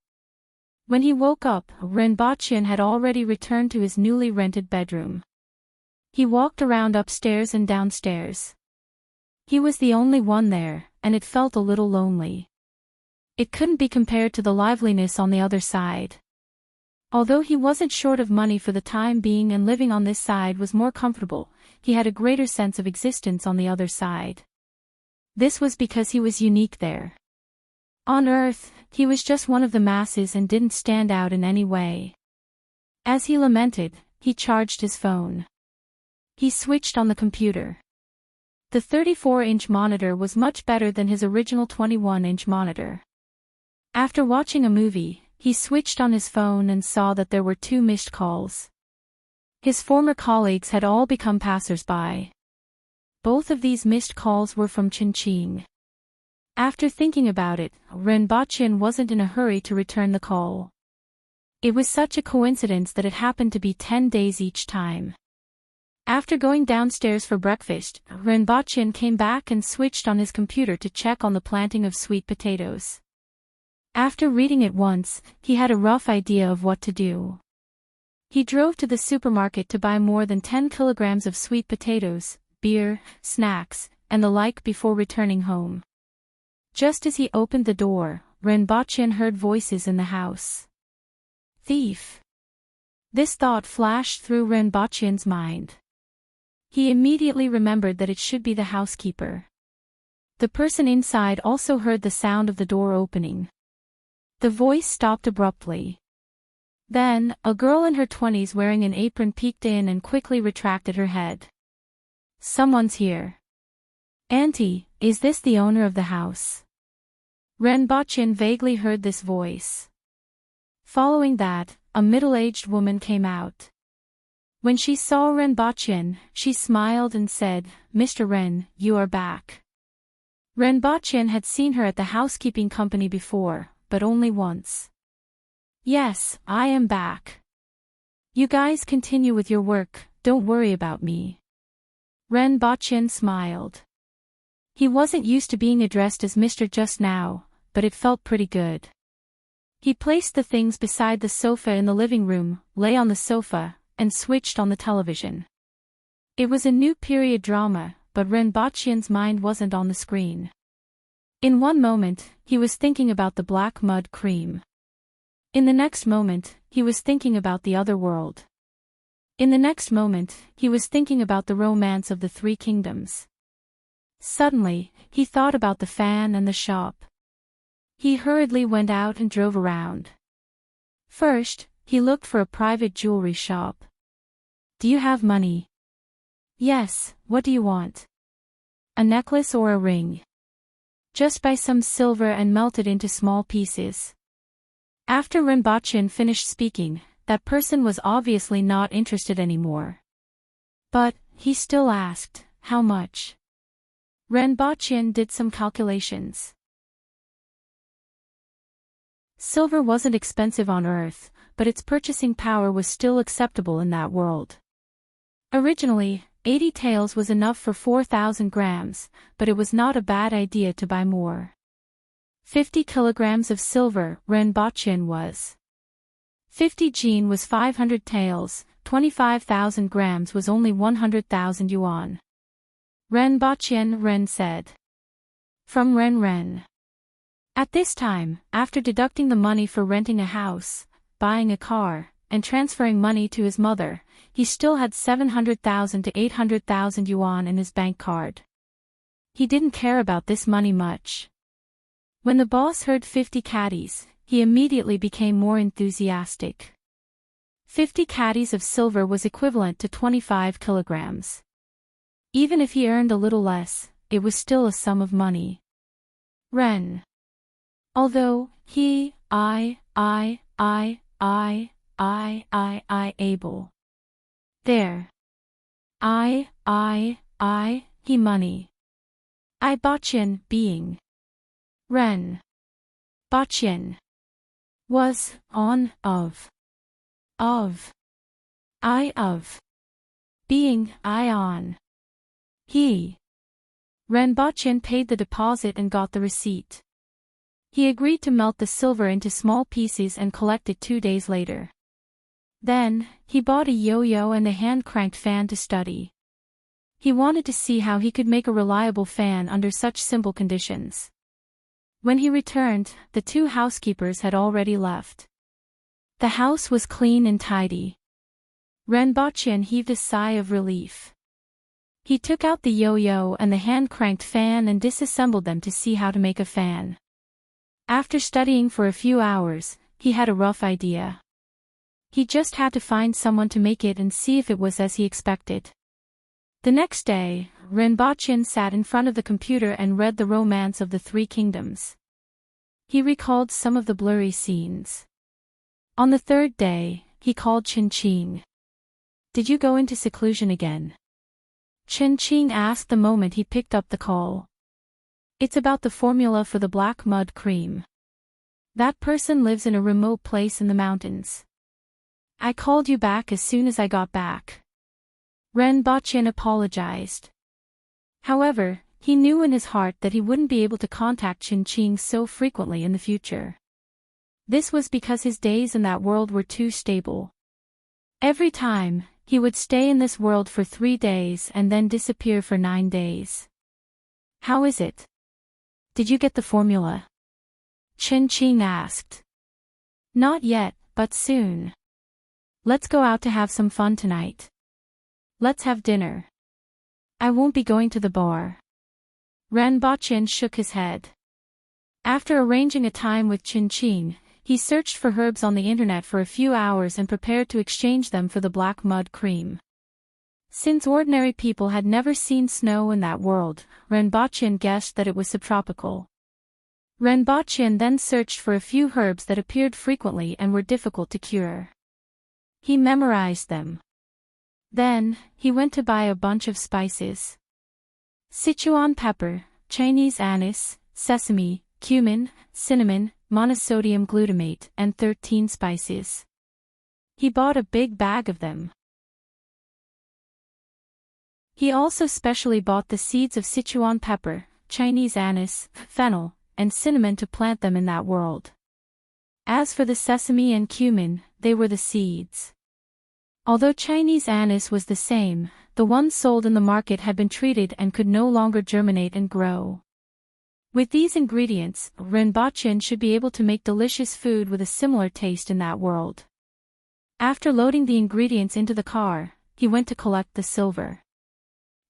When he woke up, Renbochin had already returned to his newly rented bedroom. He walked around upstairs and downstairs. He was the only one there, and it felt a little lonely. It couldn't be compared to the liveliness on the other side. Although he wasn't short of money for the time being and living on this side was more comfortable, he had a greater sense of existence on the other side. This was because he was unique there. On Earth, he was just one of the masses and didn't stand out in any way. As he lamented, he charged his phone. He switched on the computer. The 34-inch monitor was much better than his original 21-inch monitor. After watching a movie, he switched on his phone and saw that there were 2 missed calls. His former colleagues had all become passers-by. Both of these missed calls were from Ching. After thinking about it, Renbochin wasn't in a hurry to return the call. It was such a coincidence that it happened to be 10 days each time. After going downstairs for breakfast, Renbochin came back and switched on his computer to check on the planting of sweet potatoes. After reading it once, he had a rough idea of what to do. He drove to the supermarket to buy more than 10 kilograms of sweet potatoes, beer, snacks, and the like before returning home. Just as he opened the door, Renbochin heard voices in the house. Thief! This thought flashed through Renbochin's mind. He immediately remembered that it should be the housekeeper. The person inside also heard the sound of the door opening. The voice stopped abruptly. Then, a girl in her 20s wearing an apron peeked in and quickly retracted her head. Someone's here. Auntie, is this the owner of the house? Renbochin vaguely heard this voice. Following that, a middle-aged woman came out. When she saw Renbochin, she smiled and said, Mr. Ren, you are back. Renbochin had seen her at the housekeeping company before, but only once. Yes, I am back. You guys continue with your work, don't worry about me. Renbochin smiled. He wasn't used to being addressed as Mr. just now, but it felt pretty good. He placed the things beside the sofa in the living room, lay on the sofa, and switched on the television. It was a new period drama, but Renbochin's mind wasn't on the screen. In one moment, he was thinking about the black mud cream. In the next moment, he was thinking about the other world. In the next moment, he was thinking about the romance of the 3 kingdoms. Suddenly, he thought about the fan and the shop. He hurriedly went out and drove around. First, he looked for a private jewelry shop. Do you have money? Yes, what do you want? A necklace or a ring? Just buy some silver and melt it into small pieces. After Renbochin finished speaking, that person was obviously not interested anymore. But, he still asked, how much? Renbochin did some calculations. Silver wasn't expensive on Earth, but its purchasing power was still acceptable in that world. Originally, 80 taels was enough for 4,000 grams, but it was not a bad idea to buy more. 50 kilograms of silver, Renbochin was. 50 jin was 500 taels, 25,000 grams was only 100,000 yuan. Renbochin, Ren said. From Ren. At this time, after deducting the money for renting a house, buying a car, and transferring money to his mother, he still had 700,000 to 800,000 yuan in his bank card. He didn't care about this money much. When the boss heard 50 caddies, he immediately became more enthusiastic. 50 caddies of silver was equivalent to 25 kilograms. Even if he earned a little less, it was still a sum of money. Ren. Although, able. There. He money. Bochin, being. Ren. Bochin. Was, on, of. Being Ion. He. Renbochin paid the deposit and got the receipt. He agreed to melt the silver into small pieces and collect it 2 days later. Then, he bought a yo-yo and a hand-cranked fan to study. He wanted to see how he could make a reliable fan under such simple conditions. When he returned, the 2 housekeepers had already left. The house was clean and tidy. Renbochin heaved a sigh of relief. He took out the yo-yo and the hand-cranked fan and disassembled them to see how to make a fan. After studying for a few hours, he had a rough idea. He just had to find someone to make it and see if it was as he expected. The next day, Renbochin sat in front of the computer and read The Romance of the Three Kingdoms. He recalled some of the blurry scenes. On the 3rd day, he called Qin. "Did you go into seclusion again?" Qin asked the moment he picked up the call. "It's about the formula for the black mud cream. That person lives in a remote place in the mountains. I called you back as soon as I got back." Renbochin apologized. However, he knew in his heart that he wouldn't be able to contact Qin so frequently in the future. This was because his days in that world were too stable. Every time, he would stay in this world for 3 days and then disappear for 9 days. "How is it? Did you get the formula?" Qin asked. "Not yet, but soon. Let's go out to have some fun tonight. Let's have dinner." "I won't be going to the bar." Renbochin shook his head. After arranging a time with Qin, he searched for herbs on the internet for a few hours and prepared to exchange them for the black mud cream. Since ordinary people had never seen snow in that world, Renbochin guessed that it was subtropical. Renbochin then searched for a few herbs that appeared frequently and were difficult to cure. He memorized them. Then, he went to buy a bunch of spices. Sichuan pepper, Chinese anise, sesame, cumin, cinnamon, monosodium glutamate, and 13 spices. He bought a big bag of them. He also specially bought the seeds of Sichuan pepper, Chinese anise, fennel, and cinnamon to plant them in that world. As for the sesame and cumin, they were the seeds. Although Chinese anise was the same, the ones sold in the market had been treated and could no longer germinate and grow. With these ingredients, Renbochin should be able to make delicious food with a similar taste in that world. After loading the ingredients into the car, he went to collect the silver.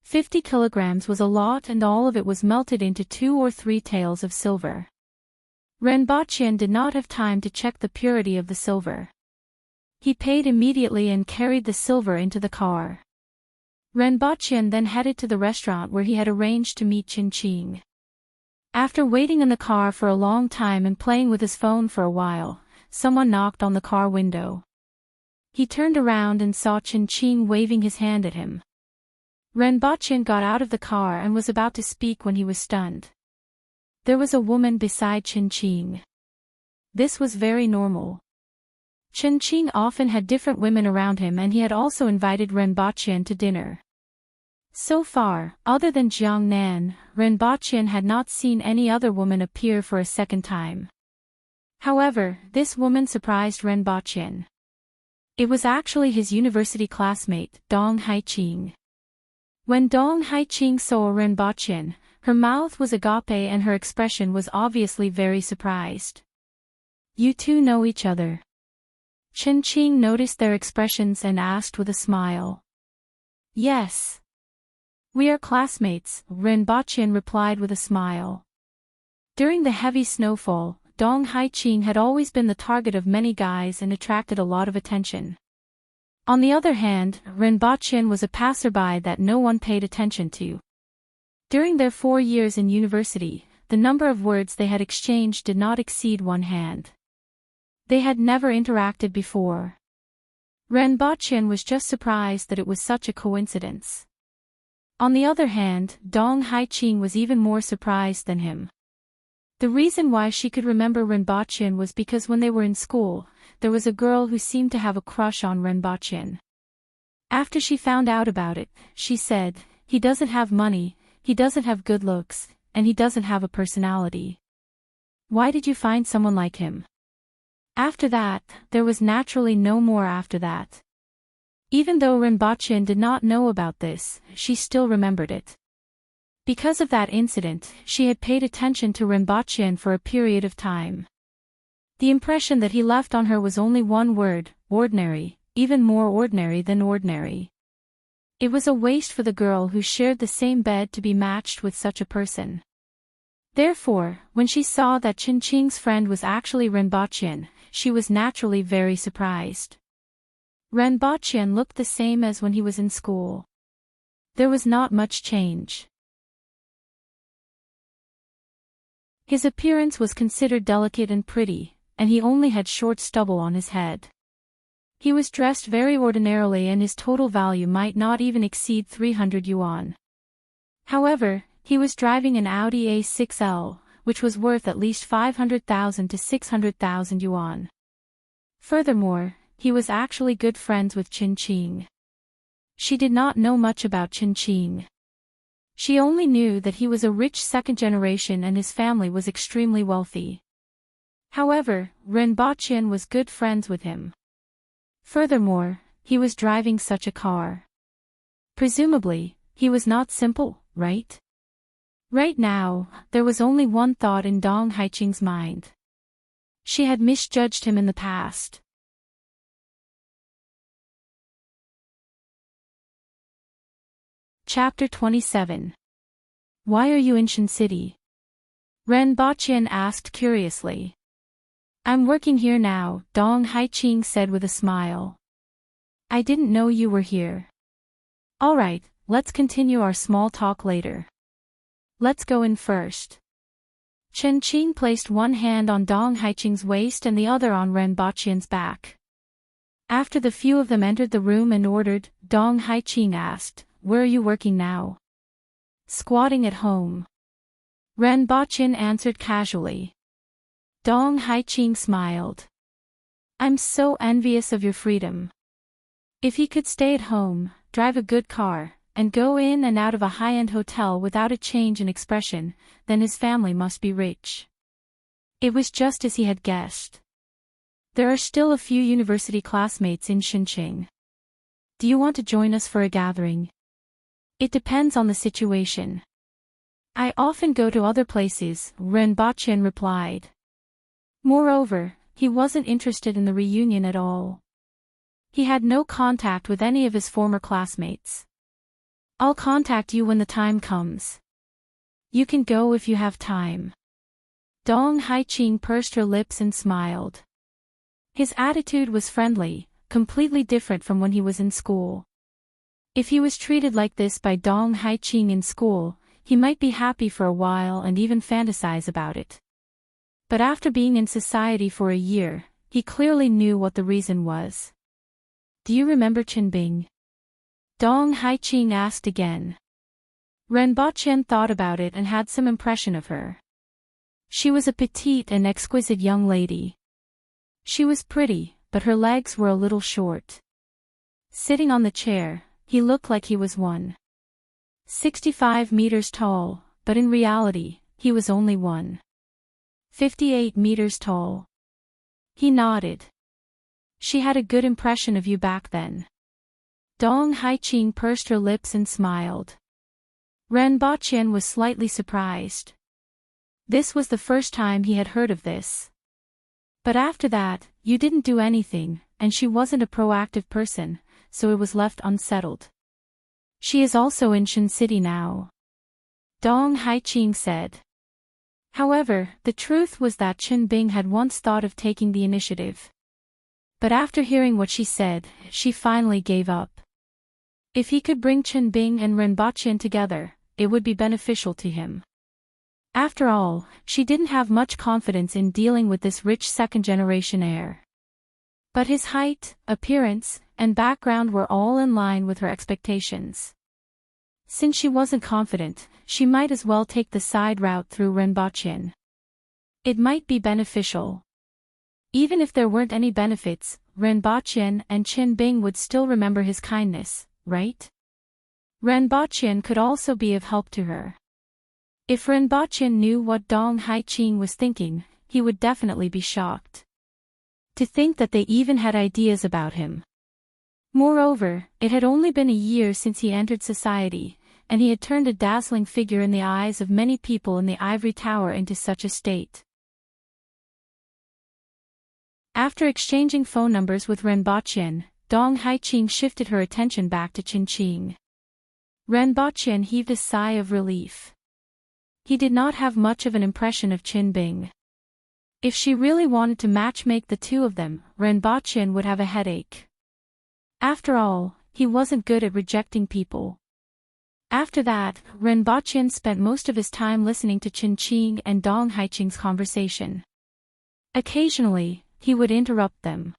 50 kilograms was a lot and all of it was melted into 2 or 3 taels of silver. Renbochin did not have time to check the purity of the silver. He paid immediately and carried the silver into the car. Renbochin then headed to the restaurant where he had arranged to meet Qin. After waiting in the car for a long time and playing with his phone for a while, someone knocked on the car window. He turned around and saw Qin waving his hand at him. Renbochin got out of the car and was about to speak when he was stunned. There was a woman beside Qin. This was very normal. Qin often had different women around him and he had also invited Renbochin to dinner. So far, other than Jiang Nan, Renbochin had not seen any other woman appear for a second time. However, this woman surprised Renbochin. It was actually his university classmate, Dong Haiqing. When Dong Haiqing saw Renbochin, her mouth was agape and her expression was obviously very surprised. "You two know each other?" Qin noticed their expressions and asked with a smile. "Yes. We are classmates," Renbochin replied with a smile. During the heavy snowfall, Dong Haiqing had always been the target of many guys and attracted a lot of attention. On the other hand, Renbochin was a passerby that no one paid attention to. During their 4 years in university, the number of words they had exchanged did not exceed 1 hand. They had never interacted before. Renbochin was just surprised that it was such a coincidence. On the other hand, Dong Haiqing was even more surprised than him. The reason why she could remember Renbochin was because when they were in school, there was a girl who seemed to have a crush on Renbochin. After she found out about it, she said, "He doesn't have money, he doesn't have good looks, and he doesn't have a personality. Why did you find someone like him?" After that, there was naturally no more after that. Even though Rinpoche did not know about this, she still remembered it. Because of that incident, she had paid attention to Rinpoche for a period of time. The impression that he left on her was only one word: ordinary, even more ordinary than ordinary. It was a waste for the girl who shared the same bed to be matched with such a person. Therefore, when she saw that Chin Ching's friend was actually Rinpoche, she was naturally very surprised. Rinpoche looked the same as when he was in school. There was not much change. His appearance was considered delicate and pretty, and he only had short stubble on his head. He was dressed very ordinarily and his total value might not even exceed 300 yuan. However, he was driving an Audi A6L, which was worth at least 500,000 to 600,000 yuan. Furthermore, he was actually good friends with Chin Ching. She did not know much about Chin Ching. She only knew that he was a rich second generation and his family was extremely wealthy. However, Rinpoche was good friends with him. Furthermore, he was driving such a car. Presumably, he was not simple, right? Right now, there was only one thought in Dong Haiqing's mind. She had misjudged him in the past. Chapter 27. Why are you in Shin City? Rinpoche asked curiously. I'm working here now, Dong Haiqing said with a smile. I didn't know you were here. Alright, let's continue our small talk later. Let's go in first. Chen Qing placed one hand on Dong Haiqing's waist and the other on Rinpoche's back. After the few of them entered the room and ordered, Dong Haiqing asked, Where are you working now? Squatting at home. Rinpoche answered casually. Dong Haiqing smiled. I'm so envious of your freedom. If he could stay at home, drive a good car, and go in and out of a high-end hotel without a change in expression, then his family must be rich. It was just as he had guessed. There are still a few university classmates in Xinqing. Do you want to join us for a gathering? It depends on the situation. I often go to other places, Rinpoche replied. Moreover, he wasn't interested in the reunion at all. He had no contact with any of his former classmates. I'll contact you when the time comes. You can go if you have time. Dong Haiqing pursed her lips and smiled. His attitude was friendly, completely different from when he was in school. If he was treated like this by Dong Haiqing in school, he might be happy for a while and even fantasize about it. But after being in society for a year, he clearly knew what the reason was. Do you remember Chen Bing? Dong Haiqing asked again. Rinpoche thought about it and had some impression of her. She was a petite and exquisite young lady. She was pretty, but her legs were a little short. Sitting on the chair, he looked like he was 1.65 meters tall, but in reality, he was only 1.58 meters tall. He nodded. She had a good impression of you back then. Dong Haiqing pursed her lips and smiled. Rinpoche was slightly surprised. This was the first time he had heard of this. But after that, you didn't do anything, and she wasn't a proactive person, so it was left unsettled. She is also in Shin City now. Dong Haiqing said. However, the truth was that Chen Bing had once thought of taking the initiative. But after hearing what she said, she finally gave up. If he could bring Chen Bing and Rinpoche together, it would be beneficial to him. After all, she didn't have much confidence in dealing with this rich second-generation heir. But his height, appearance, and background were all in line with her expectations. Since she wasn't confident, she might as well take the side route through Rinpoche. It might be beneficial. Even if there weren't any benefits, Renbachien and Qin Bing would still remember his kindness, right? Renbachien could also be of help to her. If Renbachien knew what Dong Haiqing was thinking, he would definitely be shocked. To think that they even had ideas about him. Moreover, it had only been a year since he entered society, and he had turned a dazzling figure in the eyes of many people in the ivory tower into such a state. After exchanging phone numbers with Renbachien, Dong Haiqing shifted her attention back to Qinqing. Renbachien heaved a sigh of relief. He did not have much of an impression of Qin Bing. If she really wanted to matchmake the two of them, Renbachien would have a headache. After all, he wasn't good at rejecting people. After that, Renbachien spent most of his time listening to Qinqing and Dong Haiqing's conversation. Occasionally, he would interrupt them.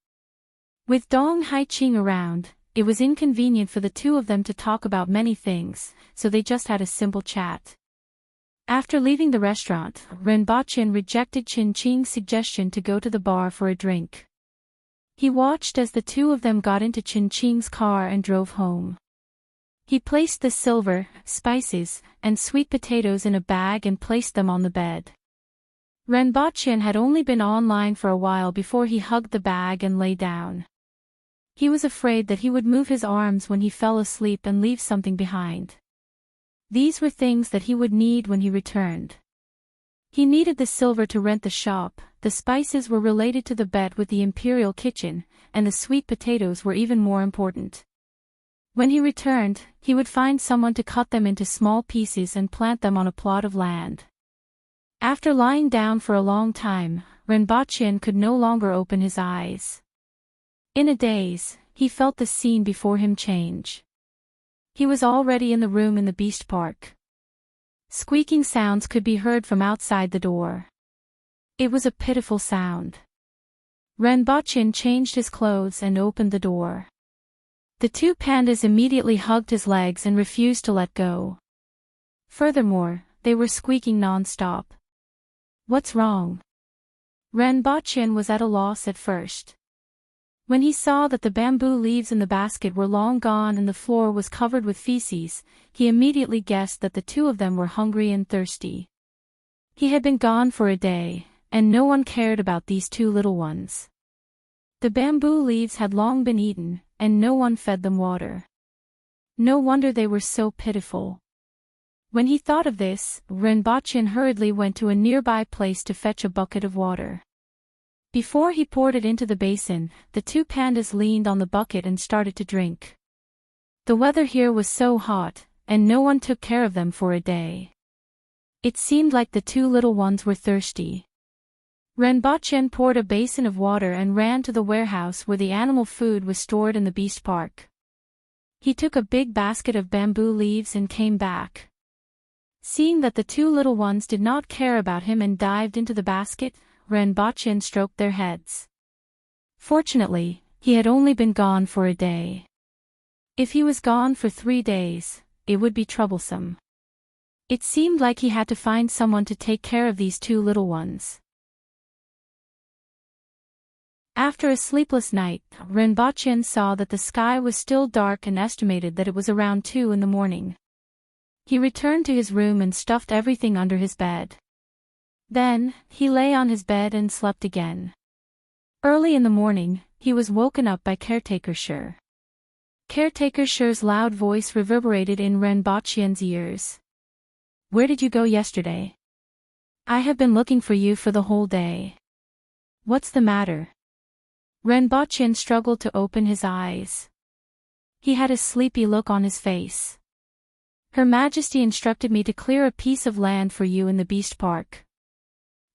With Dong Haiqing around, it was inconvenient for the two of them to talk about many things, so they just had a simple chat. After leaving the restaurant, Renbachien rejected Qinqing's suggestion to go to the bar for a drink. He watched as the two of them got into Qinqing's car and drove home. He placed the silver, spices, and sweet potatoes in a bag and placed them on the bed. Renbachien had only been online for a while before he hugged the bag and lay down. He was afraid that he would move his arms when he fell asleep and leave something behind. These were things that he would need when he returned. He needed the silver to rent the shop, the spices were related to the bet with the imperial kitchen, and the sweet potatoes were even more important. When he returned, he would find someone to cut them into small pieces and plant them on a plot of land. After lying down for a long time, Renbachien could no longer open his eyes. In a daze, he felt the scene before him change. He was already in the room in the beast park. Squeaking sounds could be heard from outside the door. It was a pitiful sound. Renbachien changed his clothes and opened the door. The two pandas immediately hugged his legs and refused to let go. Furthermore, they were squeaking non-stop. What's wrong? Renbachien was at a loss at first. When he saw that the bamboo leaves in the basket were long gone and the floor was covered with feces, he immediately guessed that the two of them were hungry and thirsty. He had been gone for a day, and no one cared about these two little ones. The bamboo leaves had long been eaten, and no one fed them water. No wonder they were so pitiful. When he thought of this, Renbachien hurriedly went to a nearby place to fetch a bucket of water. Before he poured it into the basin, the two pandas leaned on the bucket and started to drink. The weather here was so hot, and no one took care of them for a day. It seemed like the two little ones were thirsty. Renbachien poured a basin of water and ran to the warehouse where the animal food was stored in the beast park. He took a big basket of bamboo leaves and came back. Seeing that the two little ones did not care about him and dived into the basket, Renbachien stroked their heads. Fortunately, he had only been gone for a day. If he was gone for 3 days, it would be troublesome. It seemed like he had to find someone to take care of these two little ones. After a sleepless night, Renbachien saw that the sky was still dark and estimated that it was around 2 in the morning. He returned to his room and stuffed everything under his bed. Then, he lay on his bed and slept again. Early in the morning, he was woken up by Caretaker Shi. Caretaker Shi's loud voice reverberated in Renbachien's ears. Where did you go yesterday? I have been looking for you for the whole day. What's the matter? Renbachien struggled to open his eyes. He had a sleepy look on his face. Her Majesty instructed me to clear a piece of land for you in the beast park.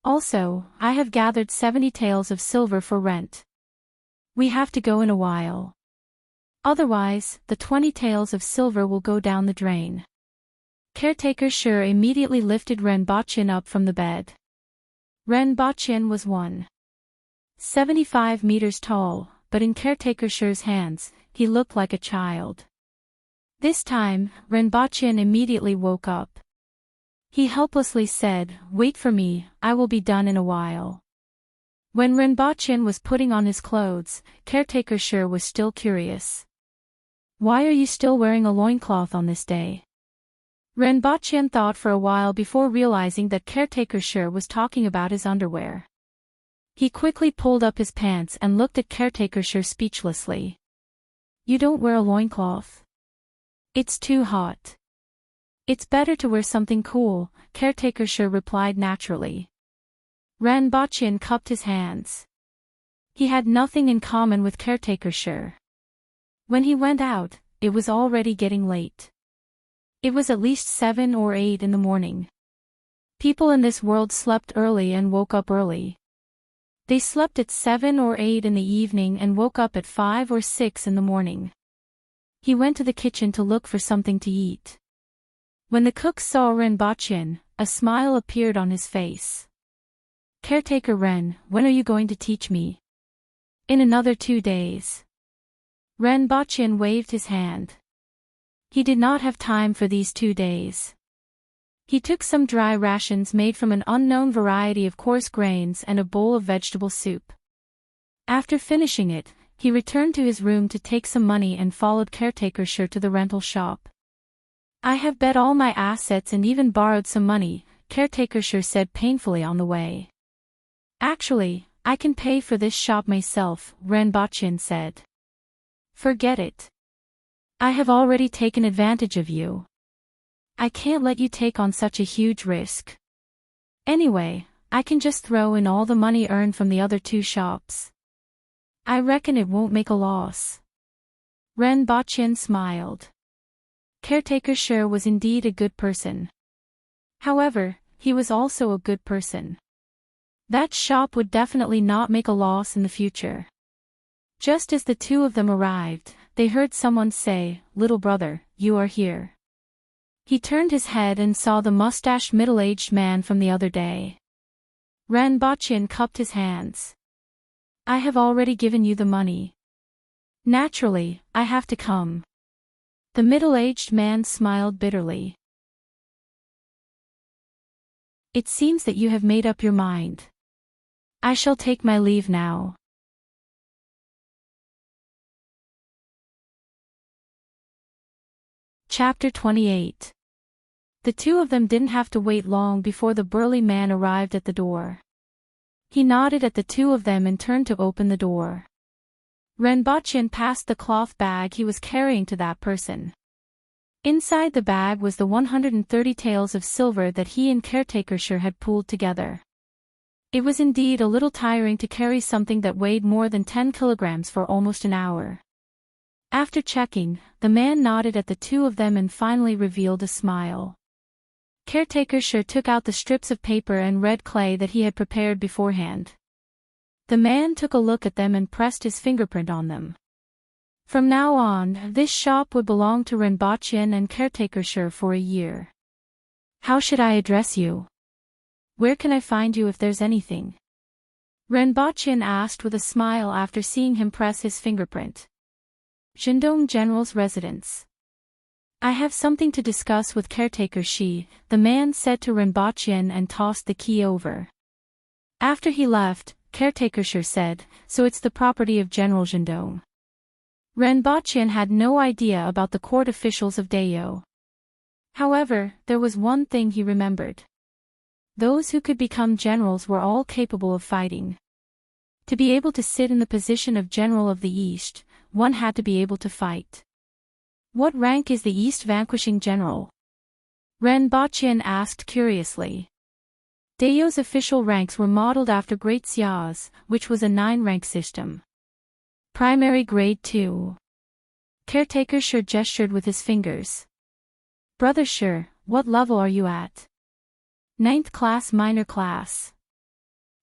Also, I have gathered 70 taels of silver for rent. We have to go in a while. Otherwise, the 20 taels of silver will go down the drain. Caretaker Shi immediately lifted Renbachien up from the bed. Renbachien was 1.75 meters tall, but in Caretaker Shi's hands, he looked like a child. This time, Renbachien immediately woke up. He helplessly said, Wait for me, I will be done in a while. When Renbochin was putting on his clothes, caretaker Shi was still curious. Why are you still wearing a loincloth on this day? Renbochin thought for a while before realizing that caretaker Shi was talking about his underwear. He quickly pulled up his pants and looked at caretaker Shi speechlessly. You don't wear a loincloth? It's too hot. It's better to wear something cool, caretaker Shi replied naturally. Renbochin cupped his hands. He had nothing in common with caretaker Shi. When he went out, it was already getting late. It was at least 7 or 8 in the morning. People in this world slept early and woke up early. They slept at 7 or 8 in the evening and woke up at 5 or 6 in the morning. He went to the kitchen to look for something to eat. When the cook saw Renbochin, a smile appeared on his face. Caretaker Ren, when are you going to teach me? In another 2 days. Renbochin waved his hand. He did not have time for these 2 days. He took some dry rations made from an unknown variety of coarse grains and a bowl of vegetable soup. After finishing it, he returned to his room to take some money and followed caretaker Shi to the rental shop. I have bet all my assets and even borrowed some money, caretaker Shi said painfully on the way. Actually, I can pay for this shop myself, Renbochin said. Forget it. I have already taken advantage of you. I can't let you take on such a huge risk. Anyway, I can just throw in all the money earned from the other 2 shops. I reckon it won't make a loss. Renbochin smiled. Caretaker Shi was indeed a good person. However, he was also a good person. That shop would definitely not make a loss in the future. Just as the 2 of them arrived, they heard someone say, "Little brother, you are here." He turned his head and saw the mustached middle-aged man from the other day. Renbochin cupped his hands. I have already given you the money. Naturally, I have to come. The middle-aged man smiled bitterly. It seems that you have made up your mind. I shall take my leave now. Chapter 28. The 2 of them didn't have to wait long before the burly man arrived at the door. He nodded at the 2 of them and turned to open the door. Renbochin passed the cloth bag he was carrying to that person. Inside the bag was the 130 taels of silver that he and caretaker Shi had pooled together. It was indeed a little tiring to carry something that weighed more than 10 kilograms for almost an hour. After checking, the man nodded at the 2 of them and finally revealed a smile. Caretaker Shi took out the strips of paper and red clay that he had prepared beforehand. The man took a look at them and pressed his fingerprint on them. From now on, this shop would belong to Renbochin and caretaker Shi for a year. How should I address you? Where can I find you if there's anything? Renbochin asked with a smile after seeing him press his fingerprint. Jindong General's residence. I have something to discuss with caretaker Shi, the man said to Renbochin and tossed the key over. After he left, caretaker Shi said, so it's the property of General Jindong. Renbochin had no idea about the court officials of Dayo. However, there was one thing he remembered. Those who could become generals were all capable of fighting. To be able to sit in the position of General of the East, one had to be able to fight. What rank is the East vanquishing general? Renbochin asked curiously. Dayo's official ranks were modeled after Great Xia's, which was a 9-rank system. Primary grade 2. Caretaker Shi gestured with his fingers. Brother Shi, what level are you at? 9th class minor class.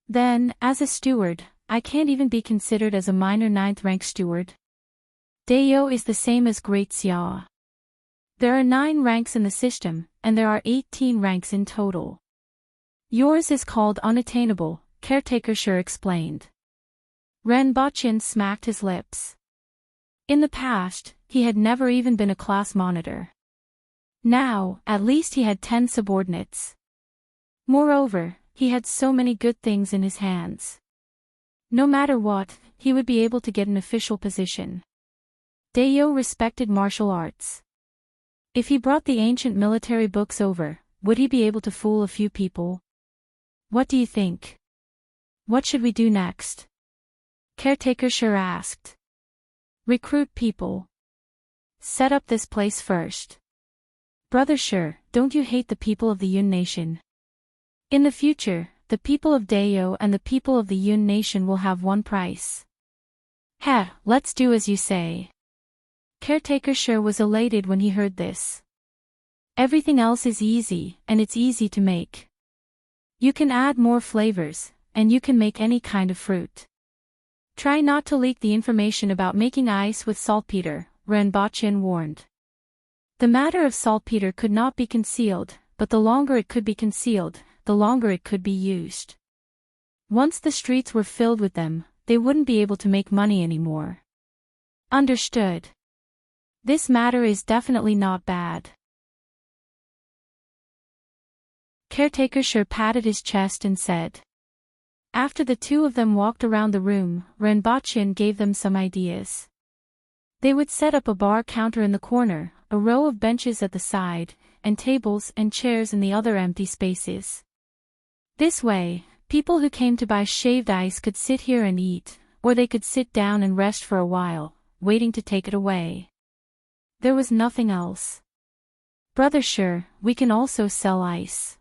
Then, as a steward, I can't even be considered as a minor 9th rank steward. Dayo is the same as Great Xia. There are 9 ranks in the system, and there are 18 ranks in total. Yours is called unattainable, caretaker Shi explained. Renbochin smacked his lips. In the past, he had never even been a class monitor. Now, at least he had 10 subordinates. Moreover, he had so many good things in his hands. No matter what, he would be able to get an official position. Dayo respected martial arts. If he brought the ancient military books over, would he be able to fool a few people? What do you think? What should we do next? Caretaker Sure asked. Recruit people. Set up this place first. Brother Sure, don't you hate the people of the Yun Nation? In the future, the people of Dayo and the people of the Yun Nation will have one price. Let's do as you say. Caretaker Sure was elated when he heard this. Everything else is easy, and it's easy to make. You can add more flavors, and you can make any kind of fruit. Try not to leak the information about making ice with saltpeter, Renbochin warned. The matter of saltpeter could not be concealed, but the longer it could be concealed, the longer it could be used. Once the streets were filled with them, they wouldn't be able to make money anymore. Understood. This matter is definitely not bad. Caretaker Sure patted his chest and said. After the two of them walked around the room, Renbochin gave them some ideas. They would set up a bar counter in the corner, a row of benches at the side, and tables and chairs in the other empty spaces. This way, people who came to buy shaved ice could sit here and eat, or they could sit down and rest for a while, waiting to take it away. There was nothing else. Brother Sure, we can also sell ice.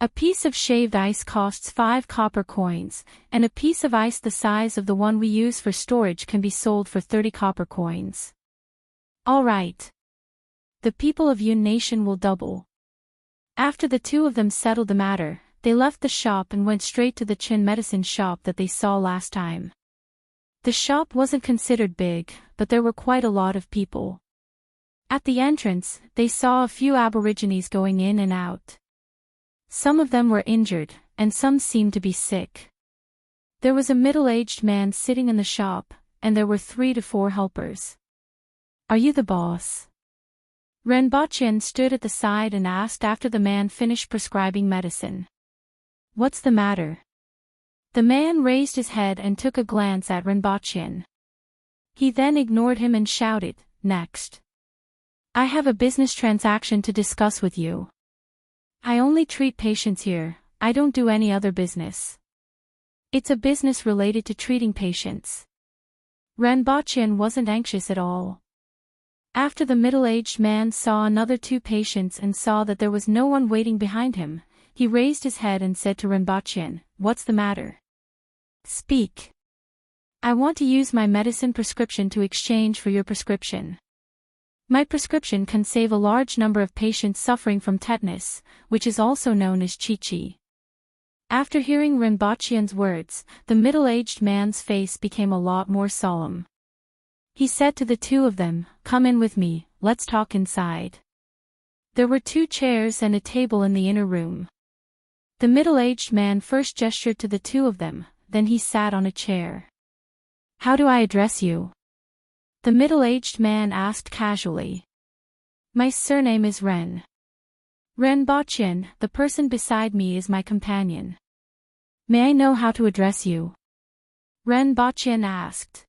A piece of shaved ice costs 5 copper coins, and a piece of ice the size of the one we use for storage can be sold for 30 copper coins. All right. The people of Yun Nation will double. After the two of them settled the matter, they left the shop and went straight to the Chin medicine shop that they saw last time. The shop wasn't considered big, but there were quite a lot of people. At the entrance, they saw a few aborigines going in and out. Some of them were injured, and some seemed to be sick. There was a middle-aged man sitting in the shop, and there were 3 to 4 helpers. Are you the boss? Renbochin stood at the side and asked after the man finished prescribing medicine. What's the matter? The man raised his head and took a glance at Renbochin. He then ignored him and shouted, Next. I have a business transaction to discuss with you. I only treat patients here, I don't do any other business. It's a business related to treating patients. Renbochin wasn't anxious at all. After the middle-aged man saw another 2 patients and saw that there was no one waiting behind him, he raised his head and said to Renbochin, What's the matter? Speak. I want to use my medicine prescription to exchange for your prescription. My prescription can save a large number of patients suffering from tetanus, which is also known as chi-chi. After hearing Renbochin's words, the middle-aged man's face became a lot more solemn. He said to the two of them, Come in with me, let's talk inside. There were 2 chairs and a table in the inner room. The middle-aged man first gestured to the 2 of them, then he sat on a chair. How do I address you? The middle-aged man asked casually. My surname is Ren. Renbochin, the person beside me is my companion. May I know how to address you? Renbochin asked.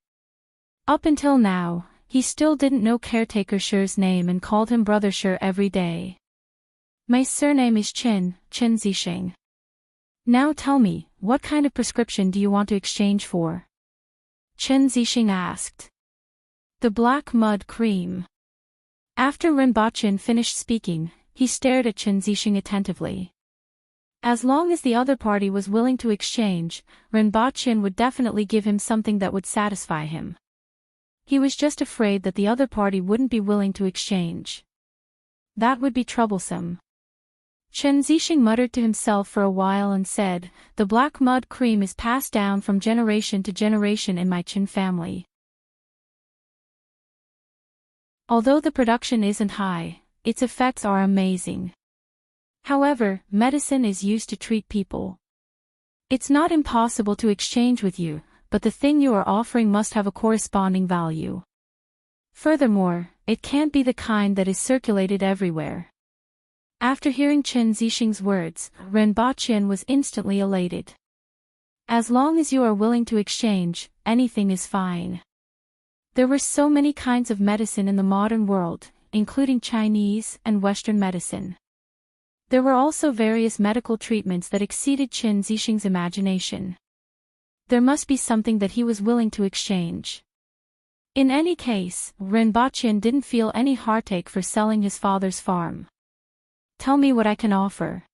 Up until now, he still didn't know Caretaker Sure's name and called him Brother Sure every day. My surname is Chen Zixing. Now tell me, what kind of prescription do you want to exchange for? Chen Zixing asked. The black mud cream. After Renbochin finished speaking, he stared at Chen Zixing attentively. As long as the other party was willing to exchange, Renbochin would definitely give him something that would satisfy him. He was just afraid that the other party wouldn't be willing to exchange. That would be troublesome. Chen Zixing muttered to himself for a while and said, The black mud cream is passed down from generation to generation in my Chen family. Although the production isn't high, its effects are amazing. However, medicine is used to treat people. It's not impossible to exchange with you, but the thing you are offering must have a corresponding value. Furthermore, it can't be the kind that is circulated everywhere. After hearing Chen Zixing's words, Renbochin was instantly elated. As long as you are willing to exchange, anything is fine. There were so many kinds of medicine in the modern world, including Chinese and Western medicine. There were also various medical treatments that exceeded Qin Zixing's imagination. There must be something that he was willing to exchange. In any case, Renbaqian didn't feel any heartache for selling his father's farm. Tell me what I can offer.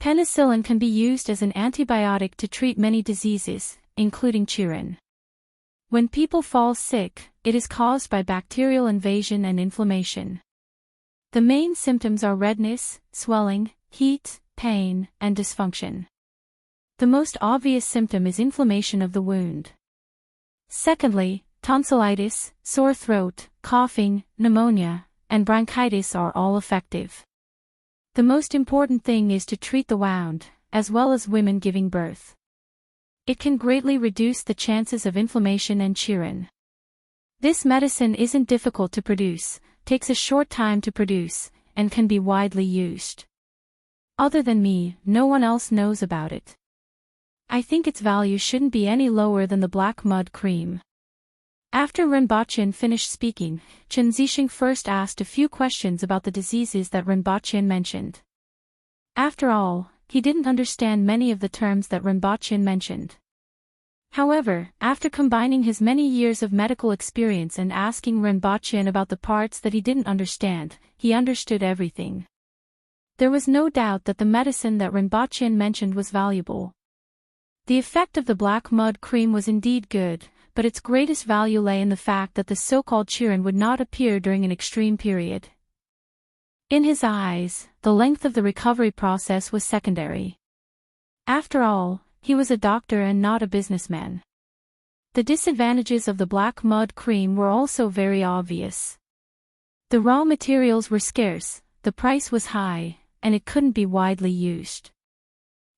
Penicillin can be used as an antibiotic to treat many diseases, including Qirun. When people fall sick, it is caused by bacterial invasion and inflammation. The main symptoms are redness, swelling, heat, pain, and dysfunction. The most obvious symptom is inflammation of the wound. Secondly, tonsillitis, sore throat, coughing, pneumonia, and bronchitis are all effective. The most important thing is to treat the wound, as well as women giving birth. It can greatly reduce the chances of inflammation and Qirun. This medicine isn't difficult to produce, takes a short time to produce, and can be widely used. Other than me, no one else knows about it. I think its value shouldn't be any lower than the black mud cream. After Renbaqian finished speaking, Qin Zixing first asked a few questions about the diseases that Renbaqian mentioned. After all, he didn't understand many of the terms that Renbaqian mentioned. However, after combining his many years of medical experience and asking Renbaqian about the parts that he didn't understand, he understood everything. There was no doubt that the medicine that Renbaqian mentioned was valuable. The effect of the black mud cream was indeed good, but its greatest value lay in the fact that the so-called Qirun would not appear during an extreme period. In his eyes, the length of the recovery process was secondary. After all, he was a doctor and not a businessman. The disadvantages of the black mud cream were also very obvious. The raw materials were scarce, the price was high, and it couldn't be widely used.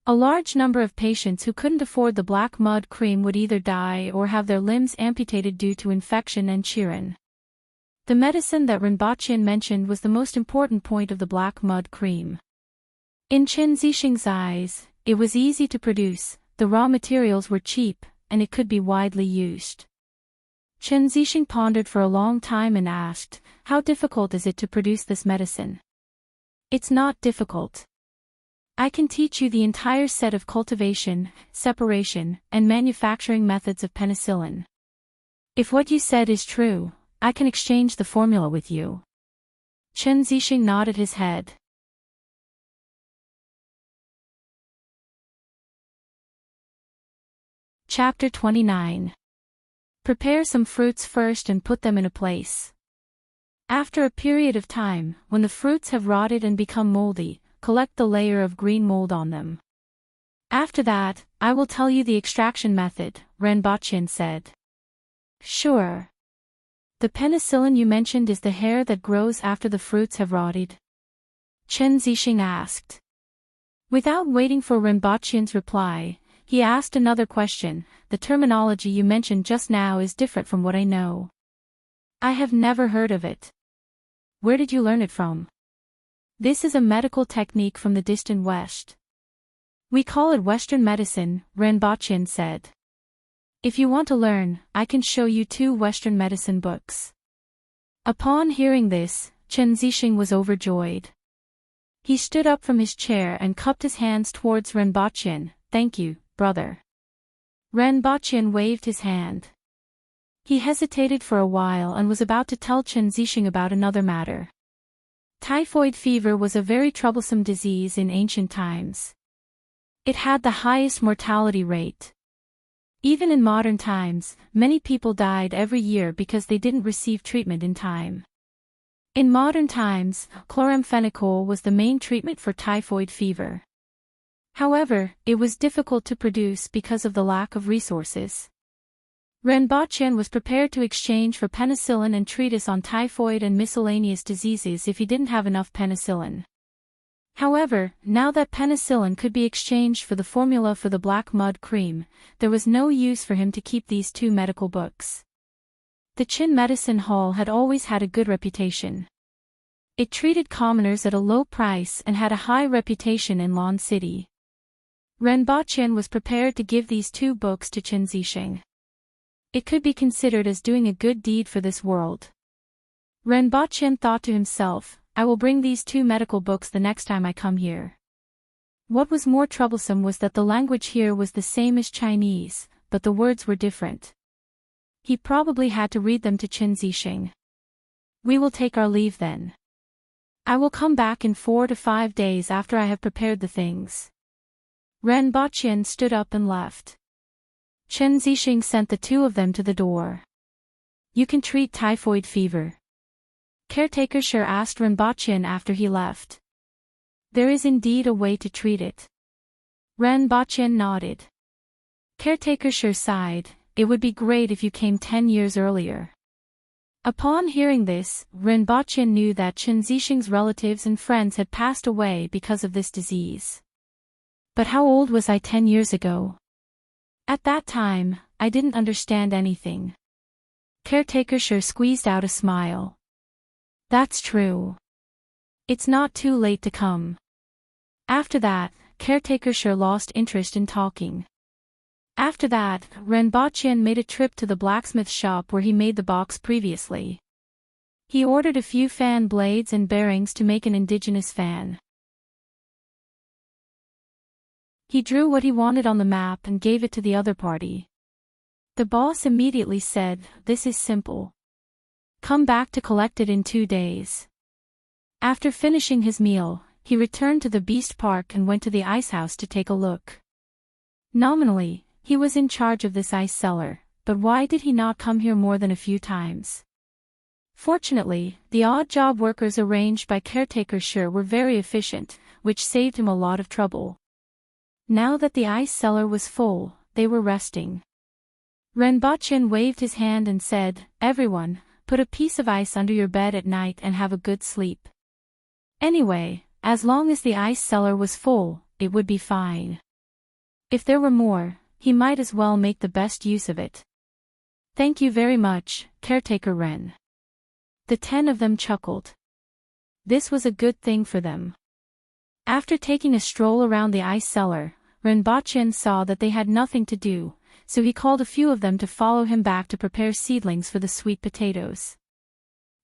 A large number of patients who couldn't afford the black mud cream would either die or have their limbs amputated due to infection and Qirun. The medicine that Renbaqian mentioned was the most important point of the black mud cream. In Qin Zixing's eyes, it was easy to produce, the raw materials were cheap, and it could be widely used. Qin Zixing pondered for a long time and asked, "How difficult is it to produce this medicine?" "It's not difficult. I can teach you the entire set of cultivation, separation, and manufacturing methods of penicillin. If what you said is true, I can exchange the formula with you." Qin Zixing nodded his head. Chapter 29. Prepare some fruits first and put them in a place. After a period of time, when the fruits have rotted and become moldy, collect the layer of green mold on them. After that, I will tell you the extraction method, Renbaqian said. Sure. The penicillin you mentioned is the hair that grows after the fruits have rotted? Qin Zixing asked. Without waiting for Renbaqian's reply, he asked another question. The terminology you mentioned just now is different from what I know. I have never heard of it. Where did you learn it from? This is a medical technique from the distant West. We call it Western medicine, Renbaqian said. If you want to learn, I can show you 2 Western medicine books. Upon hearing this, Qin Zixing was overjoyed. He stood up from his chair and cupped his hands towards Renbaqian. Thank you, brother. Renbaqian waved his hand. He hesitated for a while and was about to tell Qin Zixing about another matter. Typhoid fever was a very troublesome disease in ancient times. It had the highest mortality rate. Even in modern times, many people died every year because they didn't receive treatment in time. In modern times, chloramphenicol was the main treatment for typhoid fever. However, it was difficult to produce because of the lack of resources. Renbaqian was prepared to exchange for penicillin and treatise on typhoid and miscellaneous diseases if he didn't have enough penicillin. However, now that penicillin could be exchanged for the formula for the black mud cream, there was no use for him to keep these 2 medical books. The Qin Medicine Hall had always had a good reputation. It treated commoners at a low price and had a high reputation in Lan City. Renbao was prepared to give these 2 books to Chen Zixing. It could be considered as doing a good deed for this world. Renbao thought to himself, I will bring these 2 medical books the next time I come here. What was more troublesome was that the language here was the same as Chinese, but the words were different. He probably had to read them to Chen Zixing. We will take our leave then. I will come back in 4 to 5 days after I have prepared the things. Renbao stood up and left. Chen Zixing sent the 2 of them to the door. You can treat typhoid fever. Caretaker Shi asked Renbao after he left. There is indeed a way to treat it. Renbao nodded. Caretaker Shi sighed, it would be great if you came 10 years earlier. Upon hearing this, Renbao knew that Chen Zixing's relatives and friends had passed away because of this disease. But how old was I 10 years ago? At that time, I didn't understand anything. Caretaker Shi squeezed out a smile. That's true. It's not too late to come. After that, Caretaker Shi lost interest in talking. After that, Renbao made a trip to the blacksmith shop where he made the box previously. He ordered a few fan blades and bearings to make an indigenous fan. He drew what he wanted on the map and gave it to the other party. The boss immediately said, this is simple. Come back to collect it in 2 days. After finishing his meal, he returned to the Beast Park and went to the ice house to take a look. Nominally, he was in charge of this ice cellar, but why did he not come here more than a few times? Fortunately, the odd job workers arranged by Caretaker Shi were very efficient, which saved him a lot of trouble. Now that the ice cellar was full, they were resting. Renbao waved his hand and said, everyone, put a piece of ice under your bed at night and have a good sleep. Anyway, as long as the ice cellar was full, it would be fine. If there were more, he might as well make the best use of it. Thank you very much, Caretaker Ren. The 10 of them chuckled. This was a good thing for them. After taking a stroll around the ice cellar, Renbao saw that they had nothing to do, so he called a few of them to follow him back to prepare seedlings for the sweet potatoes.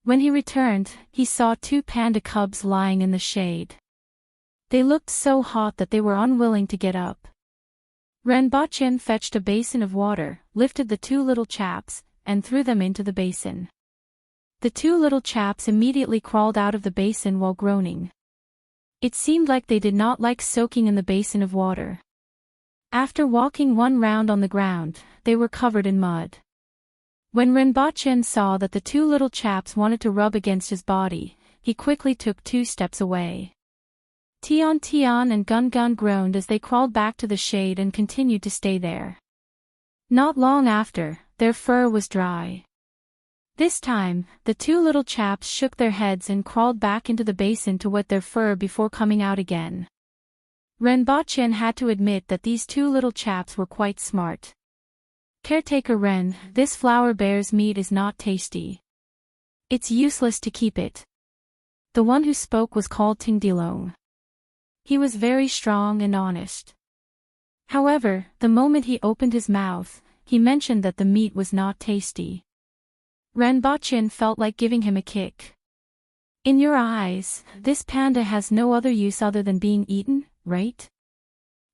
When he returned, he saw 2 panda cubs lying in the shade. They looked so hot that they were unwilling to get up. Renbao fetched a basin of water, lifted the 2 little chaps, and threw them into the basin. The 2 little chaps immediately crawled out of the basin while groaning. It seemed like they did not like soaking in the basin of water. After walking 1 round on the ground, they were covered in mud. When Renbao saw that the 2 little chaps wanted to rub against his body, he quickly took 2 steps away. Tian Tian and Gun Gun groaned as they crawled back to the shade and continued to stay there. Not long after, their fur was dry. This time, the 2 little chaps shook their heads and crawled back into the basin to wet their fur before coming out again. Renbao had to admit that these 2 little chaps were quite smart. Caretaker Ren, this flower bear's meat is not tasty. It's useless to keep it. The one who spoke was called Ting Dilong. He was very strong and honest. However, the moment he opened his mouth, he mentioned that the meat was not tasty. Renbao felt like giving him a kick. In your eyes, this panda has no other use other than being eaten, right?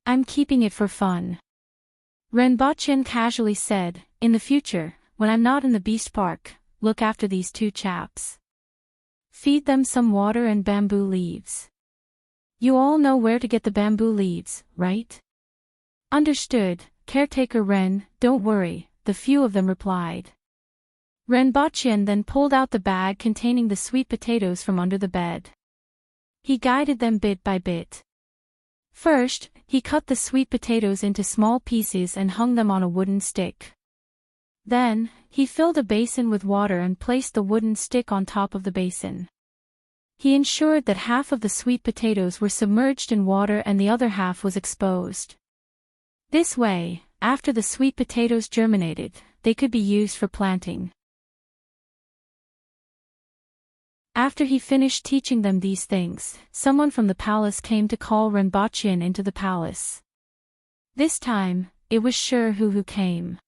I'm keeping it for fun. Renbao casually said, in the future, when I'm not in the Beast Park, look after these 2 chaps. Feed them some water and bamboo leaves. You all know where to get the bamboo leaves, right? Understood, Caretaker Ren, don't worry, the few of them replied. Renbao then pulled out the bag containing the sweet potatoes from under the bed. He guided them bit by bit. First, he cut the sweet potatoes into small pieces and hung them on a wooden stick. Then, he filled a basin with water and placed the wooden stick on top of the basin. He ensured that half of the sweet potatoes were submerged in water and the other half was exposed. This way, after the sweet potatoes germinated, they could be used for planting. After he finished teaching them these things, someone from the palace came to call Renbao into the palace. This time, it was Sure who came.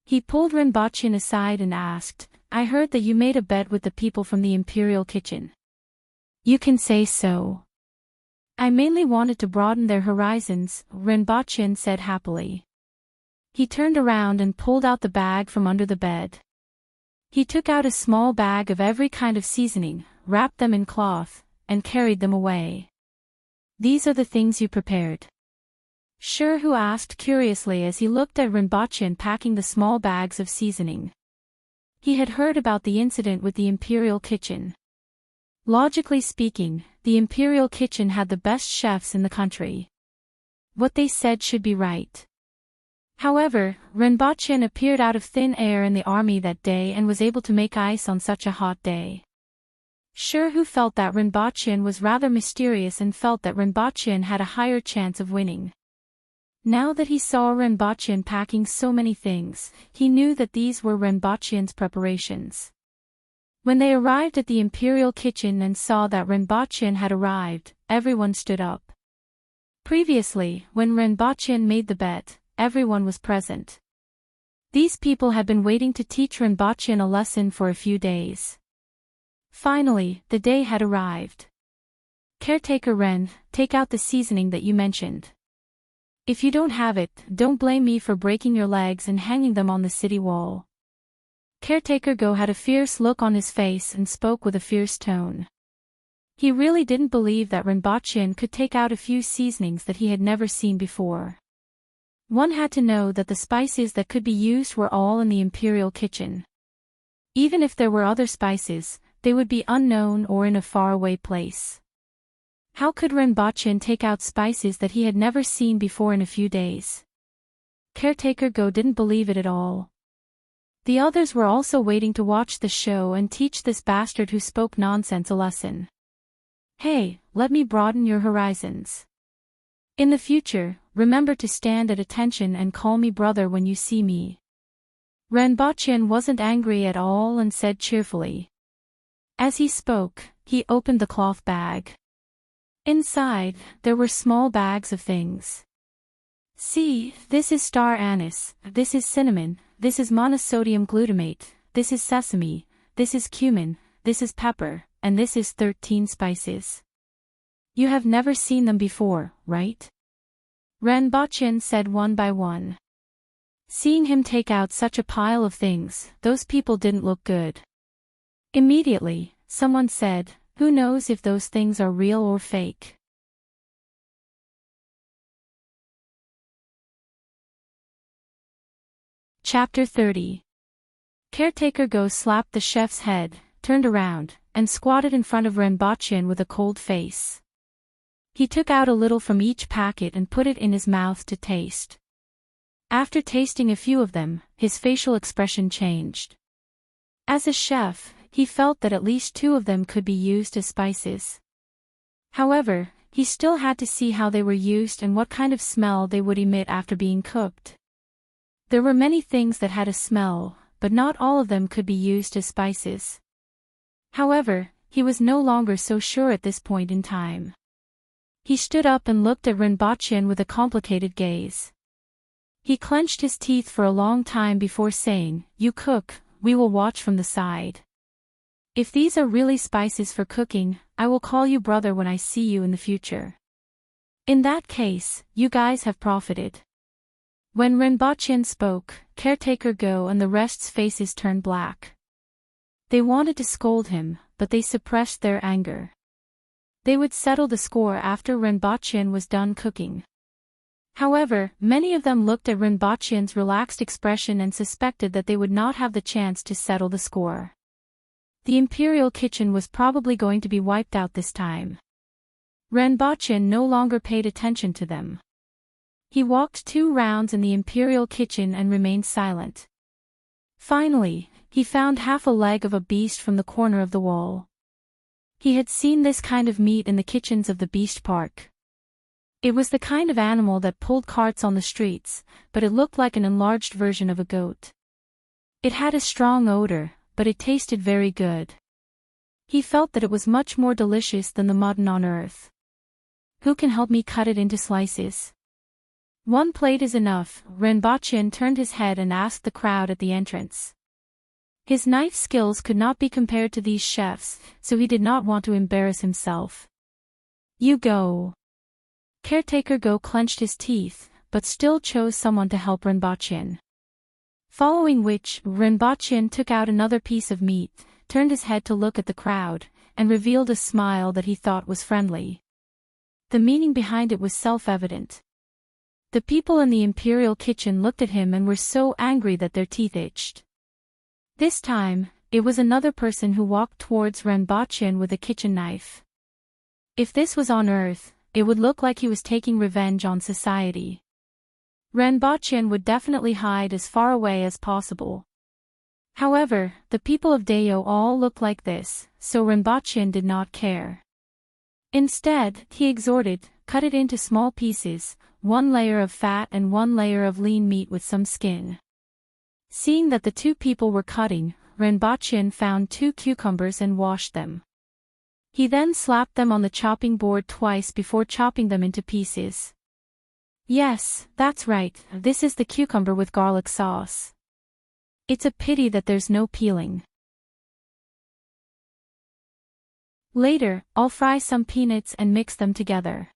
He pulled Renbochin aside and asked, I heard that you made a bet with the people from the Imperial Kitchen. You can say so. I mainly wanted to broaden their horizons, Renbochin said happily. He turned around and pulled out the bag from under the bed. He took out a small bag of every kind of seasoning, wrapped them in cloth, and carried them away. These are the things you prepared. Sure who asked curiously as he looked at Renbochin packing the small bags of seasoning. He had heard about the incident with the Imperial Kitchen. Logically speaking, the Imperial Kitchen had the best chefs in the country. What they said should be right. However, Renbochin appeared out of thin air in the army that day and was able to make ice on such a hot day. Sure who felt that Renbochin was rather mysterious and felt that Renbochin had a higher chance of winning. Now that he saw Renbochin packing so many things, he knew that these were Renbochin's preparations. When they arrived at the Imperial Kitchen and saw that Renbochin had arrived, everyone stood up. Previously, when Renbochin made the bet, everyone was present. These people had been waiting to teach Renbochin a lesson for a few days. Finally, the day had arrived. Caretaker Ren, take out the seasoning that you mentioned. If you don't have it, don't blame me for breaking your legs and hanging them on the city wall. Caretaker Go had a fierce look on his face and spoke with a fierce tone. He really didn't believe that Renbochin could take out a few seasonings that he had never seen before. One had to know that the spices that could be used were all in the Imperial Kitchen. Even if there were other spices, they would be unknown or in a faraway place. How could Renbochin take out spices that he had never seen before in a few days? Caretaker Go didn't believe it at all. The others were also waiting to watch the show and teach this bastard who spoke nonsense a lesson. Hey, let me broaden your horizons. In the future, remember to stand at attention and call me brother when you see me. Renbochin wasn't angry at all and said cheerfully. As he spoke, he opened the cloth bag. Inside, there were small bags of things. See, this is star anise, this is cinnamon, this is monosodium glutamate, this is sesame, this is cumin, this is pepper, and this is 13 spices. You have never seen them before, right? Renbochin said one by one. Seeing him take out such a pile of things, those people didn't look good. Immediately, someone said, who knows if those things are real or fake? Chapter 30. Caretaker Go slapped the chef's head, turned around, and squatted in front of Renbochin with a cold face. He took out a little from each packet and put it in his mouth to taste. After tasting a few of them, his facial expression changed. As a chef, he felt that at least 2 of them could be used as spices. However, he still had to see how they were used and what kind of smell they would emit after being cooked. There were many things that had a smell, but not all of them could be used as spices. However, he was no longer so sure at this point in time. He stood up and looked at Renbochin with a complicated gaze. He clenched his teeth for a long time before saying, "You cook, we will watch from the side. If these are really spices for cooking, I will call you brother when I see you in the future. In that case, you guys have profited." When Renbochin spoke, Caretaker Go and the rest's faces turned black. They wanted to scold him, but they suppressed their anger. They would settle the score after Renbochin was done cooking. However, many of them looked at Renbochin's relaxed expression and suspected that they would not have the chance to settle the score. The Imperial Kitchen was probably going to be wiped out this time. Renbochin no longer paid attention to them. He walked 2 rounds in the Imperial Kitchen and remained silent. Finally, he found half a leg of a beast from the corner of the wall. He had seen this kind of meat in the kitchens of the Beast Park. It was the kind of animal that pulled carts on the streets, but it looked like an enlarged version of a goat. It had a strong odor, but it tasted very good. He felt that it was much more delicious than the mutton on earth. Who can help me cut it into slices? One plate is enough. Renbochin turned his head and asked the crowd at the entrance. His knife skills could not be compared to these chefs, so he did not want to embarrass himself. You go. Caretaker Go clenched his teeth, but still chose someone to help Renbochin. Following which, Renbochin took out another piece of meat, turned his head to look at the crowd, and revealed a smile that he thought was friendly. The meaning behind it was self-evident. The people in the imperial kitchen looked at him and were so angry that their teeth itched. This time, it was another person who walked towards Renbochin with a kitchen knife. If this was on Earth, it would look like he was taking revenge on society. Renbochin would definitely hide as far away as possible. However, the people of Dayo all looked like this, so Renbochin did not care. Instead, he exhorted, cut it into small pieces, 1 layer of fat and 1 layer of lean meat with some skin. Seeing that the two people were cutting, Renbochin found 2 cucumbers and washed them. He then slapped them on the chopping board twice before chopping them into pieces. Yes, that's right, this is the cucumber with garlic sauce. It's a pity that there's no peeling. Later, I'll fry some peanuts and mix them together.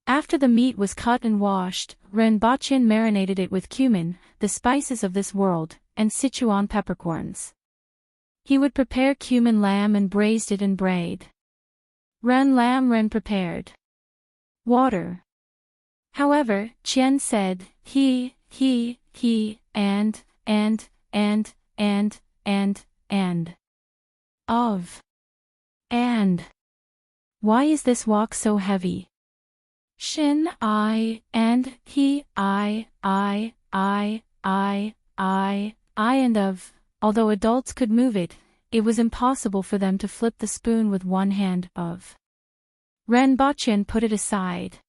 After the meat was cut and washed, Renbochin marinated it with cumin, the spices of this world, and Sichuan peppercorns. He would prepare cumin lamb and braised it in braid. Ren prepared water. However, Qian said, he, and, of. And. Why is this wok so heavy? Shin, and, he, and of. Although adults could move it, it was impossible for them to flip the spoon with one hand, of. Renbochin put it aside.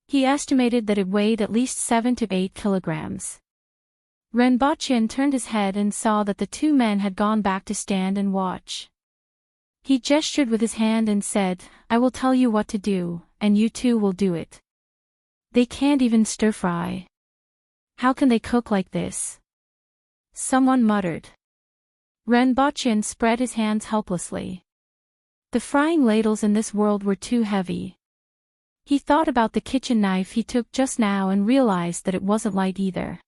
He estimated that it weighed at least 7 to 8 kilograms. Renbochin turned his head and saw that the 2 men had gone back to stand and watch. He gestured with his hand and said, I will tell you what to do, and you too will do it. They can't even stir-fry. How can they cook like this? Someone muttered. Renbochin spread his hands helplessly. The frying ladles in this world were too heavy. He thought about the kitchen knife he took just now and realized that it wasn't light either.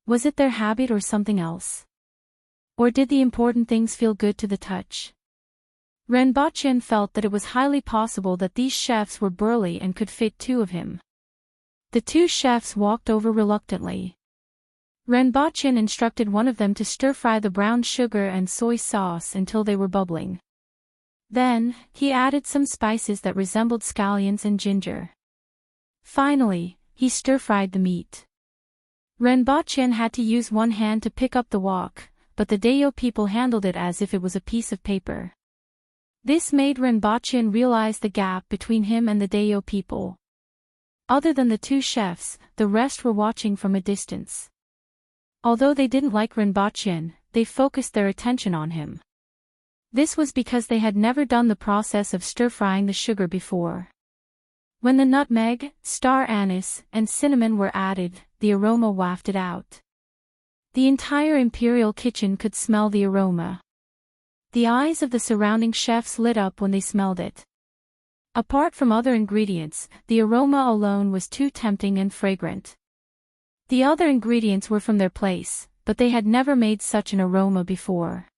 Was it their habit or something else? Or did the important things feel good to the touch? Renbochin felt that it was highly possible that these chefs were burly and could fit 2 of him. The 2 chefs walked over reluctantly. Renbochin instructed one of them to stir-fry the brown sugar and soy sauce until they were bubbling. Then, he added some spices that resembled scallions and ginger. Finally, he stir-fried the meat. Renbochin had to use one hand to pick up the wok, but the Dayo people handled it as if it was a piece of paper. This made Renbochin realize the gap between him and the Dayo people. Other than the 2 chefs, the rest were watching from a distance. Although they didn't like Renbochin, they focused their attention on him. This was because they had never done the process of stir-frying the sugar before. When the nutmeg, star anise, and cinnamon were added, the aroma wafted out. The entire imperial kitchen could smell the aroma. The eyes of the surrounding chefs lit up when they smelled it. Apart from other ingredients, the aroma alone was too tempting and fragrant. The other ingredients were from their place, but they had never made such an aroma before.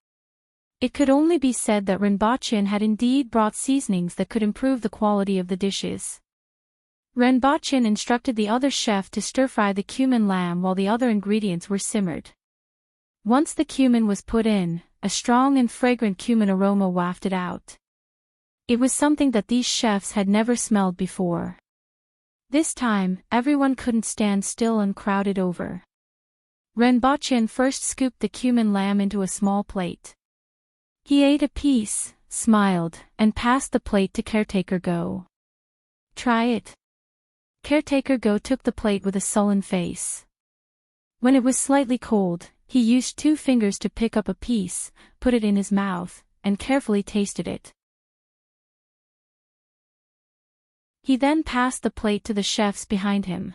It could only be said that Renbochin had indeed brought seasonings that could improve the quality of the dishes. Renbochin instructed the other chef to stir-fry the cumin lamb while the other ingredients were simmered. Once the cumin was put in, a strong and fragrant cumin aroma wafted out. It was something that these chefs had never smelled before. This time, everyone couldn't stand still and crowded over. Renbochin first scooped the cumin lamb into a small plate. He ate a piece, smiled, and passed the plate to Caretaker Go. Try it. Caretaker Go took the plate with a sullen face. When it was slightly cold, he used 2 fingers to pick up a piece, put it in his mouth, and carefully tasted it. He then passed the plate to the chefs behind him.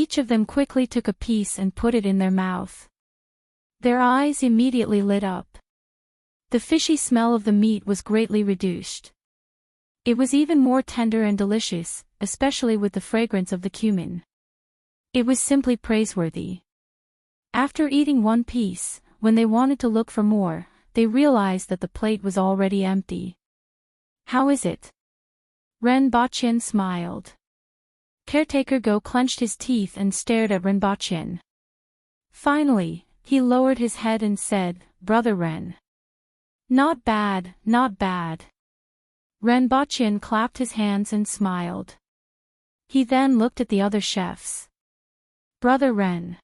Each of them quickly took a piece and put it in their mouth. Their eyes immediately lit up. The fishy smell of the meat was greatly reduced. It was even more tender and delicious, especially with the fragrance of the cumin. It was simply praiseworthy. After eating one piece, when they wanted to look for more, they realized that the plate was already empty. "How is it?" Renbochin smiled. Caretaker Go clenched his teeth and stared at Renbochin. Finally, he lowered his head and said, "Brother Ren. Not bad, not bad." Renbochin clapped his hands and smiled. He then looked at the other chefs. "Brother Ren."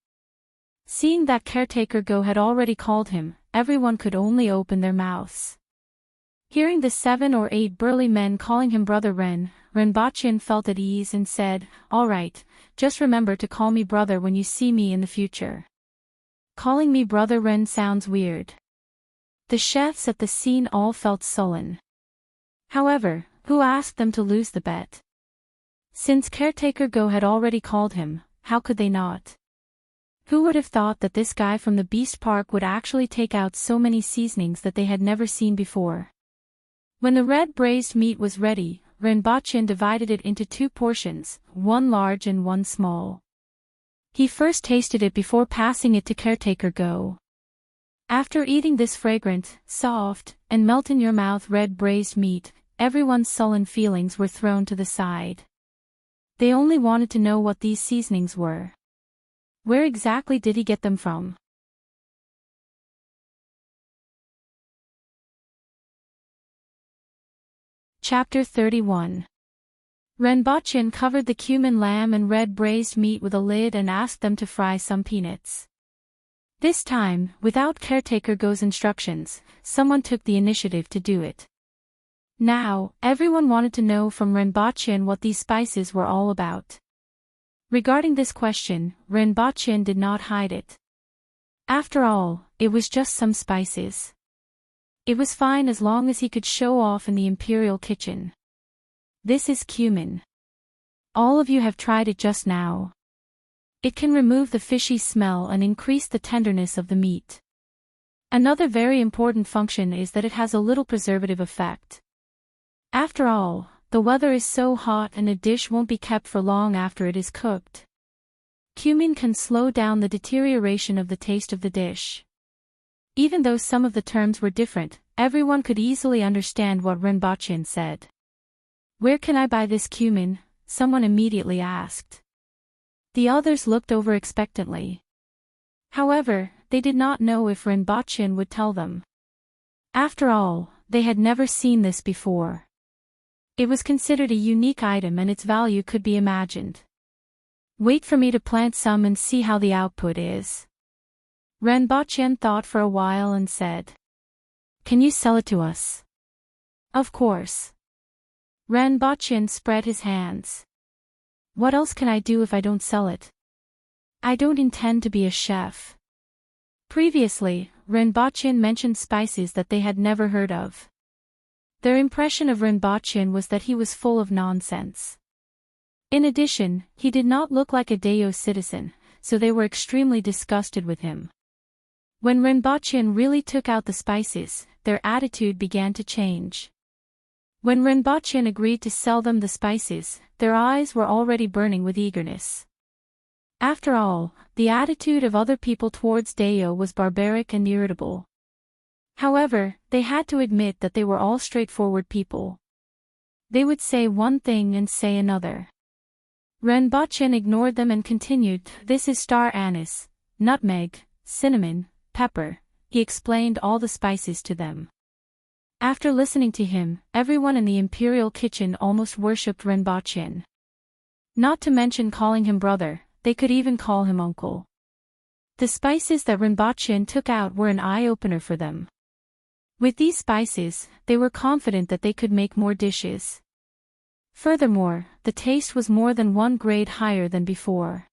Seeing that Caretaker Go had already called him, everyone could only open their mouths. Hearing the 7 or 8 burly men calling him Brother Ren, Renbochin felt at ease and said, "All right, just remember to call me brother when you see me in the future." Calling me Brother Ren sounds weird. The chefs at the scene all felt sullen. However, who asked them to lose the bet? Since Caretaker Go had already called him, how could they not? Who would have thought that this guy from the Beast Park would actually take out so many seasonings that they had never seen before? When the red braised meat was ready, Renbochin divided it into 2 portions, one large and one small. He first tasted it before passing it to Caretaker Go. After eating this fragrant, soft, and melt-in-your-mouth red braised meat, everyone's sullen feelings were thrown to the side. They only wanted to know what these seasonings were. Where exactly did he get them from? Chapter 31. Renbochin covered the cumin lamb and red braised meat with a lid and asked them to fry some peanuts. This time, without Caretaker Go's instructions, someone took the initiative to do it. Now, everyone wanted to know from Renbochin what these spices were all about. Regarding this question, Renbochin did not hide it. After all, it was just some spices. It was fine as long as he could show off in the imperial kitchen. "This is cumin. All of you have tried it just now. It can remove the fishy smell and increase the tenderness of the meat. Another very important function is that it has a little preservative effect. After all, the weather is so hot and a dish won't be kept for long after it is cooked. Cumin can slow down the deterioration of the taste of the dish." Even though some of the terms were different, everyone could easily understand what Renbochin said. "Where can I buy this cumin?" someone immediately asked. The others looked over expectantly. However, they did not know if Renbochin would tell them. After all, they had never seen this before. It was considered a unique item and its value could be imagined. "Wait for me to plant some and see how the output is." Renbochin thought for a while and said, "Can you sell it to us?" "Of course." Renbochin spread his hands. "What else can I do if I don't sell it? I don't intend to be a chef." Previously, Renbochin mentioned spices that they had never heard of. Their impression of Renbochin was that he was full of nonsense. In addition, he did not look like a Dayo citizen, so they were extremely disgusted with him. When Renbochin really took out the spices, their attitude began to change. When Renbochin agreed to sell them the spices, their eyes were already burning with eagerness. After all, the attitude of other people towards Dayo was barbaric and irritable. However, they had to admit that they were all straightforward people. They would say one thing and say another. Renbochin ignored them and continued, "This is star anise, nutmeg, cinnamon, pepper." He explained all the spices to them. After listening to him, everyone in the imperial kitchen almost worshipped Renbochin. Not to mention calling him brother, they could even call him uncle. The spices that Renbochin took out were an eye-opener for them. With these spices, they were confident that they could make more dishes. Furthermore, the taste was more than 1 grade higher than before.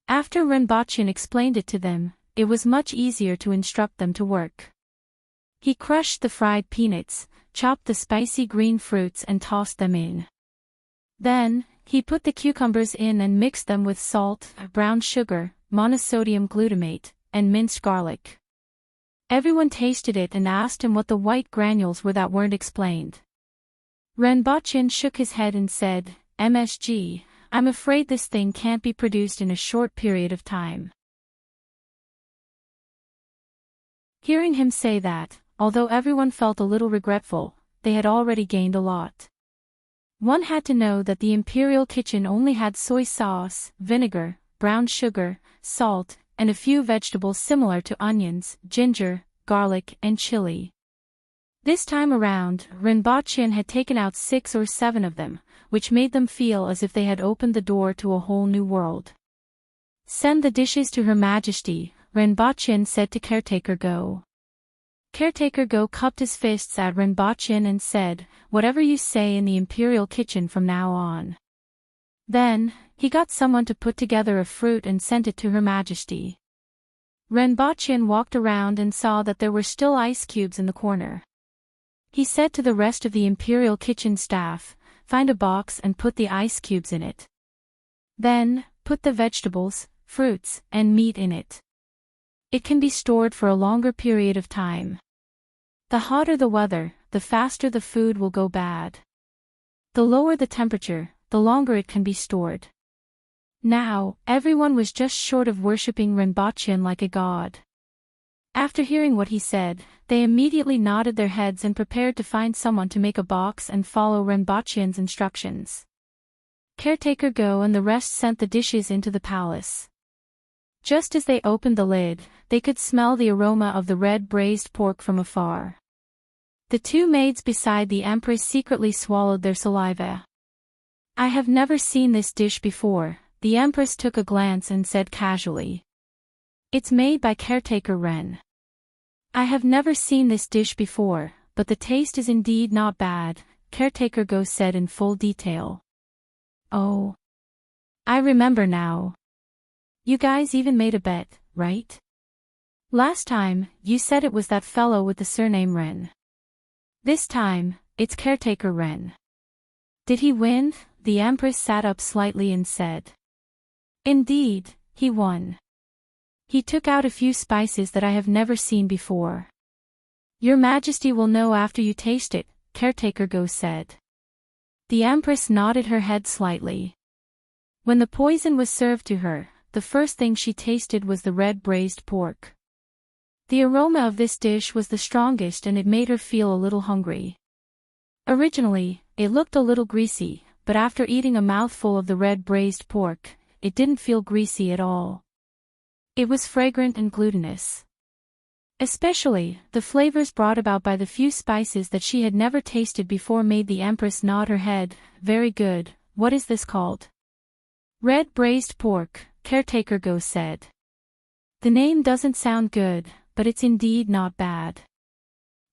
After Renbochin explained it to them, it was much easier to instruct them to work. He crushed the fried peanuts, chopped the spicy green fruits and tossed them in. Then, He put the cucumbers in and mixed them with salt, brown sugar, monosodium glutamate, and minced garlic. Everyone tasted it and asked him what the white granules were that weren't explained. Renbochin shook his head and said, "MSG, I'm afraid this thing can't be produced in a short period of time." Hearing him say that, although everyone felt a little regretful, they had already gained a lot. One had to know that the Imperial Kitchen only had soy sauce, vinegar, brown sugar, salt, and a few vegetables similar to onions, ginger, garlic, and chili. This time around, Renbochin had taken out 6 or 7 of them, which made them feel as if they had opened the door to a whole new world. "Send the dishes to Her Majesty," Renbochin said to Caretaker Go. Caretaker Go cupped his fists at Renbochin and said, "Whatever you say in the Imperial Kitchen from now on." Then, he got someone to put together a fruit and sent it to Her Majesty. Renbochin walked around and saw that there were still ice cubes in the corner. He said to the rest of the Imperial Kitchen staff, "Find a box and put the ice cubes in it. Then, put the vegetables, fruits, and meat in it. It can be stored for a longer period of time. The hotter the weather, the faster the food will go bad. The lower the temperature, the longer it can be stored." Now, everyone was just short of worshipping Renbochin like a god. After hearing what he said, they immediately nodded their heads and prepared to find someone to make a box and follow Renbochin's instructions. Caretaker Go and the rest sent the dishes into the palace. Just as they opened the lid, they could smell the aroma of the red braised pork from afar. The 2 maids beside the Empress secretly swallowed their saliva. "I have never seen this dish before," the Empress took a glance and said casually. "It's made by Caretaker Ren. I have never seen this dish before, but the taste is indeed not bad," Caretaker Go said in full detail. "Oh. I remember now. You guys even made a bet, right? Last time, you said it was that fellow with the surname Ren. This time, it's Caretaker Ren. Did he win?" The Empress sat up slightly and said. "Indeed, he won. He took out a few spices that I have never seen before. Your Majesty will know after you taste it," Caretaker Go said. The Empress nodded her head slightly. When the poison was served to her, the first thing she tasted was the red braised pork. The aroma of this dish was the strongest and it made her feel a little hungry. Originally, it looked a little greasy, but after eating a mouthful of the red braised pork, it didn't feel greasy at all. It was fragrant and glutinous. Especially, the flavors brought about by the few spices that she had never tasted before made the Empress nod her head. "Very good, what is this called?" "Red braised pork," Caretaker Go said. "The name doesn't sound good, but it's indeed not bad."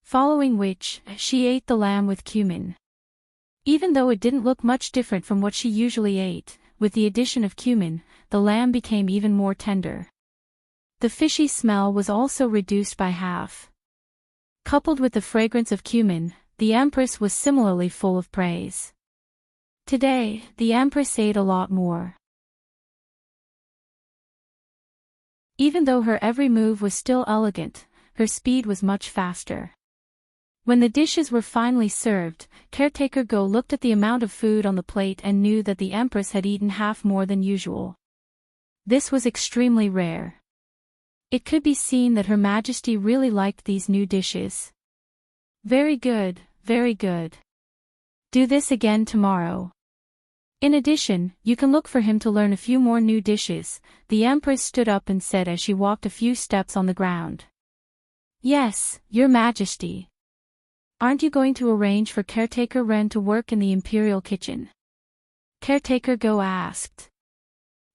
Following which, she ate the lamb with cumin. Even though it didn't look much different from what she usually ate, with the addition of cumin, the lamb became even more tender. The fishy smell was also reduced by half. Coupled with the fragrance of cumin, the Empress was similarly full of praise. Today, the Empress ate a lot more. Even though her every move was still elegant, her speed was much faster. When the dishes were finally served, Caretaker Go looked at the amount of food on the plate and knew that the Empress had eaten half more than usual. This was extremely rare. It could be seen that Her Majesty really liked these new dishes. "Very good, very good. Do this again tomorrow. In addition, you can look for him to learn a few more new dishes," the Empress stood up and said as she walked a few steps on the ground. "Yes, Your Majesty. Aren't you going to arrange for Caretaker Ren to work in the Imperial Kitchen?" Caretaker Go asked.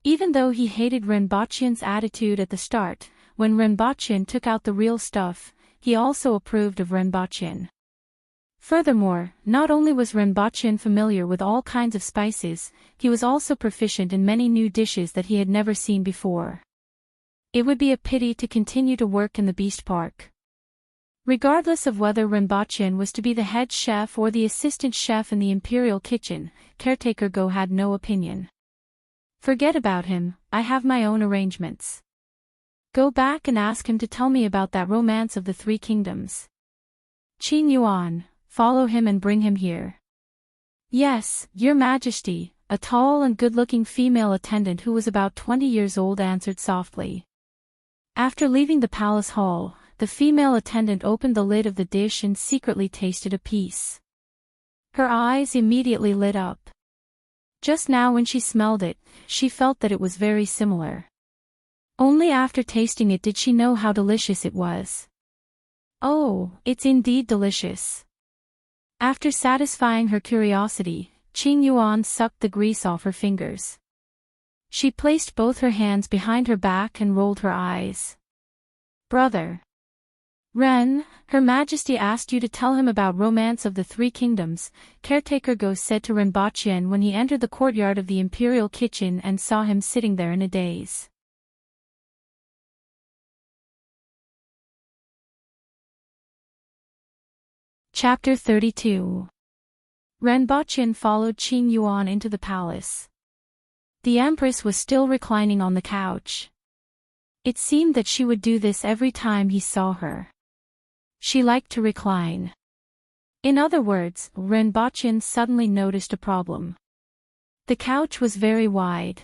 Even though he hated Renbochin's attitude at the start, when Renbochin took out the real stuff, he also approved of Renbochin. Furthermore, not only was Renbochin familiar with all kinds of spices, he was also proficient in many new dishes that he had never seen before. It would be a pity to continue to work in the Beast Park. Regardless of whether Renbochin was to be the head chef or the assistant chef in the imperial kitchen, caretaker Go had no opinion. Forget about him, I have my own arrangements. Go back and ask him to tell me about that romance of the Three Kingdoms. Qin Yuan, follow him and bring him here. Yes, Your Majesty, a tall and good-looking female attendant who was about 20 years old answered softly. After leaving the palace hall, the female attendant opened the lid of the dish and secretly tasted a piece. Her eyes immediately lit up. Just now when she smelled it, she felt that it was very similar. Only after tasting it did she know how delicious it was. Oh, it's indeed delicious. After satisfying her curiosity, Qin Yuan sucked the grease off her fingers. She placed both her hands behind her back and rolled her eyes. Brother Ren, Her Majesty asked you to tell him about Romance of the Three Kingdoms, caretaker Go said to Renbochin when he entered the courtyard of the imperial kitchen and saw him sitting there in a daze. Chapter 32. Renbochin followed Qin Yuan into the palace. The Empress was still reclining on the couch. It seemed that she would do this every time he saw her. She liked to recline. In other words, Renbochin suddenly noticed a problem. The couch was very wide.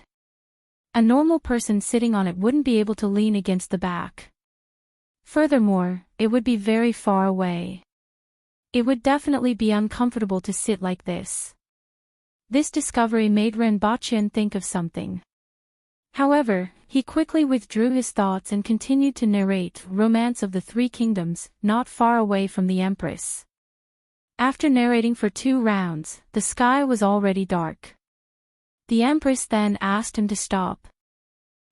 A normal person sitting on it wouldn't be able to lean against the back. Furthermore, it would be very far away. It would definitely be uncomfortable to sit like this. This discovery made Renbochin think of something. However, he quickly withdrew his thoughts and continued to narrate Romance of the Three Kingdoms, not far away from the Empress. After narrating for 2 rounds, the sky was already dark. The Empress then asked him to stop.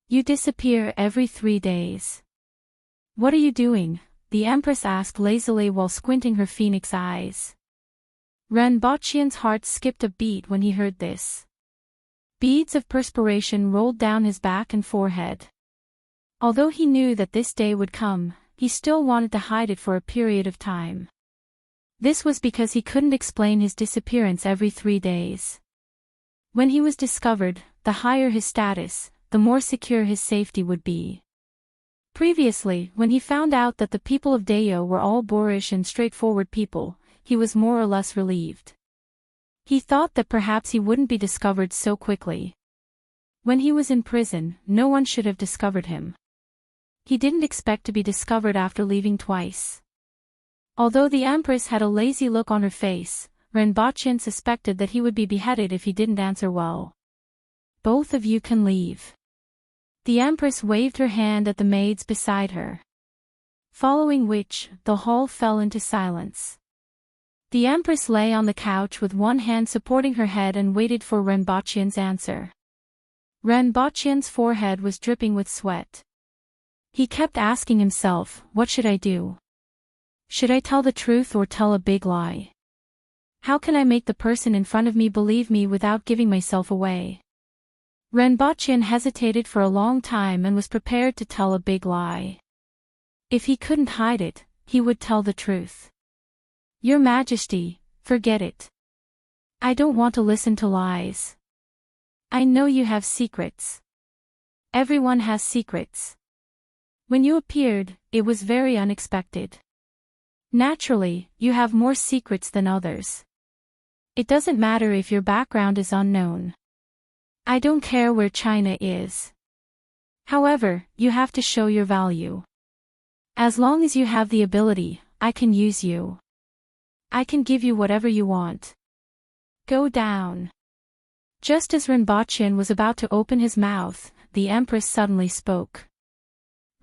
You disappear every 3 days. What are you doing? The Empress asked lazily while squinting her phoenix eyes. Renbochin's heart skipped a beat when he heard this. Beads of perspiration rolled down his back and forehead. Although he knew that this day would come, he still wanted to hide it for a period of time. This was because he couldn't explain his disappearance every 3 days. When he was discovered, the higher his status, the more secure his safety would be. Previously, when he found out that the people of Dayo were all boorish and straightforward people, he was more or less relieved. He thought that perhaps he wouldn't be discovered so quickly. When he was in prison, no one should have discovered him. He didn't expect to be discovered after leaving twice. Although the Empress had a lazy look on her face, Renbochin suspected that he would be beheaded if he didn't answer well. Both of you can leave. The Empress waved her hand at the maids beside her. Following which, the hall fell into silence. The Empress lay on the couch with one hand supporting her head and waited for Renbochin's answer. Renbochin's forehead was dripping with sweat. He kept asking himself, what should I do? Should I tell the truth or tell a big lie? How can I make the person in front of me believe me without giving myself away? Renbochin hesitated for a long time and was prepared to tell a big lie. If he couldn't hide it, he would tell the truth. Your Majesty, forget it. I don't want to listen to lies. I know you have secrets. Everyone has secrets. When you appeared, it was very unexpected. Naturally, you have more secrets than others. It doesn't matter if your background is unknown. I don't care where China is. However, you have to show your value. As long as you have the ability, I can use you. I can give you whatever you want. Go down. Just as Renbochin was about to open his mouth, the Empress suddenly spoke.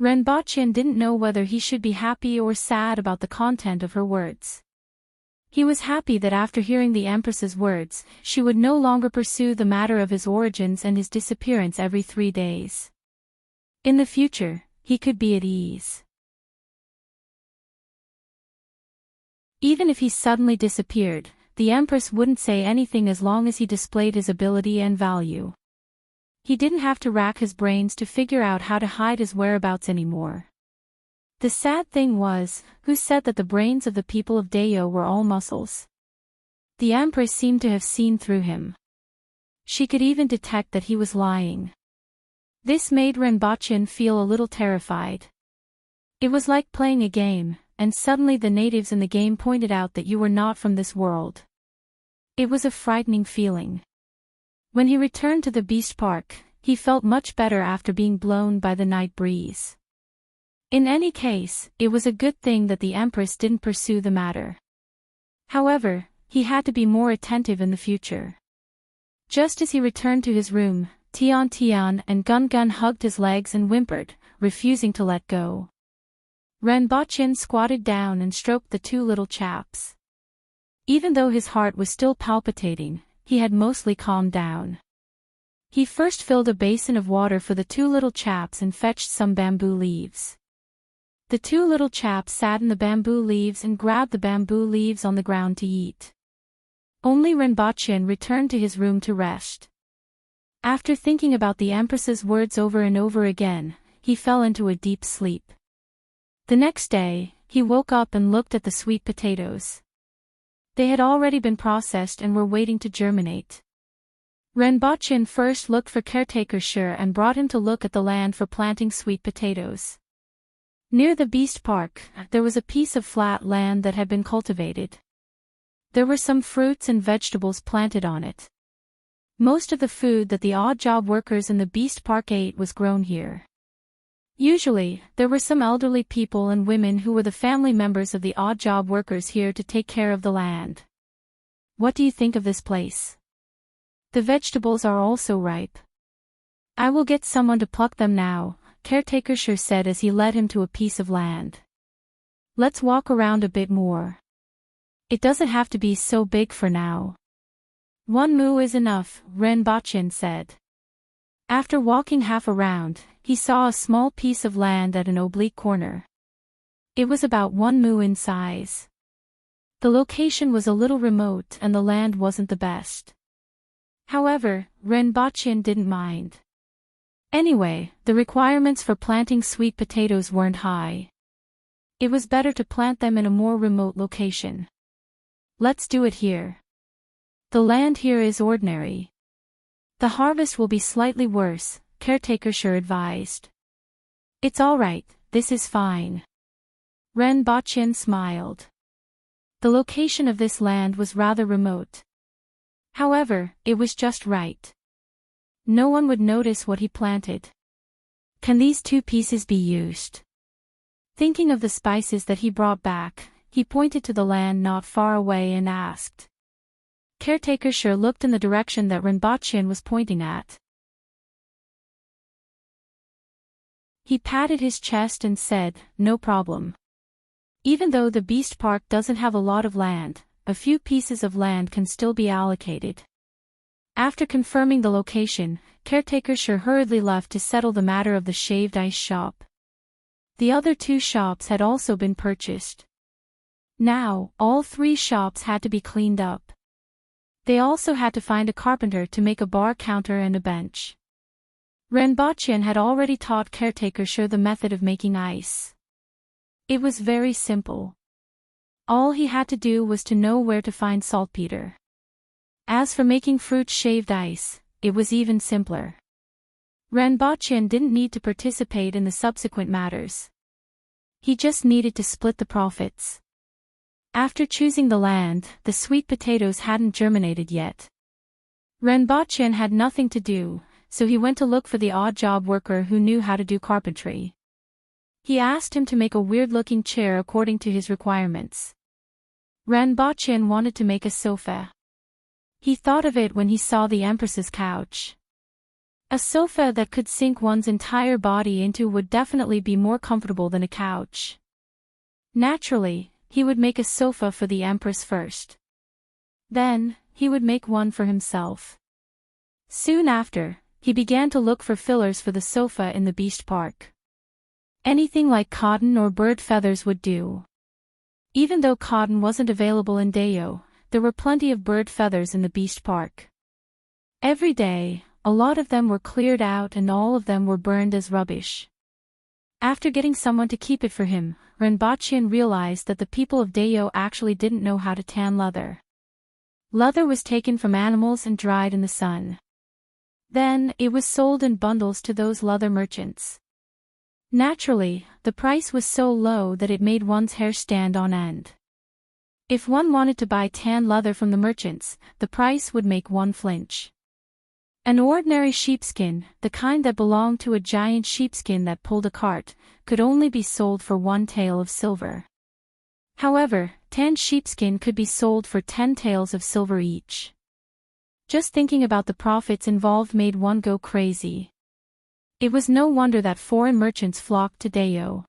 Renbochin didn't know whether he should be happy or sad about the content of her words. He was happy that after hearing the Empress's words, she would no longer pursue the matter of his origins and his disappearance every 3 days. In the future, he could be at ease. Even if he suddenly disappeared, the Empress wouldn't say anything as long as he displayed his ability and value. He didn't have to rack his brains to figure out how to hide his whereabouts anymore. The sad thing was, who said that the brains of the people of Deo were all muscles? The Empress seemed to have seen through him. She could even detect that he was lying. This made Renbochin feel a little terrified. It was like playing a game, and suddenly the natives in the game pointed out that you were not from this world. It was a frightening feeling. When he returned to the Beast Park, he felt much better after being blown by the night breeze. In any case, it was a good thing that the Empress didn't pursue the matter. However, he had to be more attentive in the future. Just as he returned to his room, Tian Tian and Gun Gun hugged his legs and whimpered, refusing to let go. Renbochin squatted down and stroked the two little chaps. Even though his heart was still palpitating, he had mostly calmed down. He first filled a basin of water for the two little chaps and fetched some bamboo leaves. The two little chaps sat in the bamboo leaves and grabbed the bamboo leaves on the ground to eat. Only Renbochin returned to his room to rest. After thinking about the Empress's words over and over again, he fell into a deep sleep. The next day, he woke up and looked at the sweet potatoes. They had already been processed and were waiting to germinate. Renbochin first looked for caretaker Sher and brought him to look at the land for planting sweet potatoes. Near the Beast Park, there was a piece of flat land that had been cultivated. There were some fruits and vegetables planted on it. Most of the food that the odd job workers in the Beast Park ate was grown here. Usually, there were some elderly people and women who were the family members of the odd job workers here to take care of the land. What do you think of this place? The vegetables are also ripe. I will get someone to pluck them now, caretaker Sher said as he led him to a piece of land. Let's walk around a bit more. It doesn't have to be so big for now. One moo is enough, Renbochin said. After walking half around, he saw a small piece of land at an oblique corner. It was about 1 moo in size. The location was a little remote and the land wasn't the best. However, Renbochin didn't mind. Anyway, the requirements for planting sweet potatoes weren't high. It was better to plant them in a more remote location. Let's do it here. The land here is ordinary. The harvest will be slightly worse, caretaker Sher advised. It's all right, this is fine. Renbochin smiled. The location of this land was rather remote. However, it was just right. No one would notice what he planted. Can these two pieces be used? Thinking of the spices that he brought back, he pointed to the land not far away and asked. Caretaker Sher looked in the direction that Renbochin was pointing at. He patted his chest and said, no problem. Even though the Beast Park doesn't have a lot of land, a few pieces of land can still be allocated. After confirming the location, caretaker Sher hurriedly left to settle the matter of the shaved ice shop. The other 2 shops had also been purchased. Now, all 3 shops had to be cleaned up. They also had to find a carpenter to make a bar counter and a bench. Renbochin had already taught caretaker Sher the method of making ice. It was very simple. All he had to do was to know where to find saltpeter. As for making fruit shaved ice, it was even simpler. Renbochin didn't need to participate in the subsequent matters. He just needed to split the profits. After choosing the land, the sweet potatoes hadn't germinated yet. Renbochin had nothing to do, so he went to look for the odd job worker who knew how to do carpentry. He asked him to make a weird-looking chair according to his requirements. Renbochin wanted to make a sofa. He thought of it when he saw the Empress's couch. A sofa that could sink one's entire body into would definitely be more comfortable than a couch. Naturally, he would make a sofa for the Empress first. Then, he would make one for himself. Soon after, he began to look for fillers for the sofa in the Beast Park. Anything like cotton or bird feathers would do. Even though cotton wasn't available in Deo, there were plenty of bird feathers in the Beast Park. Every day, a lot of them were cleared out and all of them were burned as rubbish. After getting someone to keep it for him, Renbachian realized that the people of Dayo actually didn't know how to tan leather. Leather was taken from animals and dried in the sun. Then, it was sold in bundles to those leather merchants. Naturally, the price was so low that it made one's hair stand on end. If one wanted to buy tan leather from the merchants, the price would make one flinch. An ordinary sheepskin, the kind that belonged to a giant sheepskin that pulled a cart, could only be sold for 1 tael of silver. However, tanned sheepskin could be sold for 10 taels of silver each. Just thinking about the profits involved made one go crazy. It was no wonder that foreign merchants flocked to Dayo.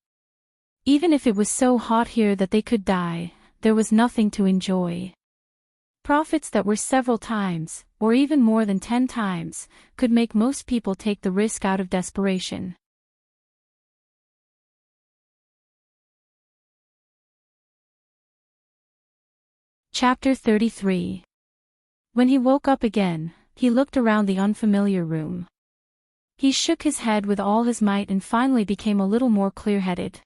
Even if it was so hot here that they could die, there was nothing to enjoy. Profits that were several times, or even more than 10 times, could make most people take the risk out of desperation. Chapter 33. When he woke up again, he looked around the unfamiliar room. He shook his head with all his might and finally became a little more clear-headed.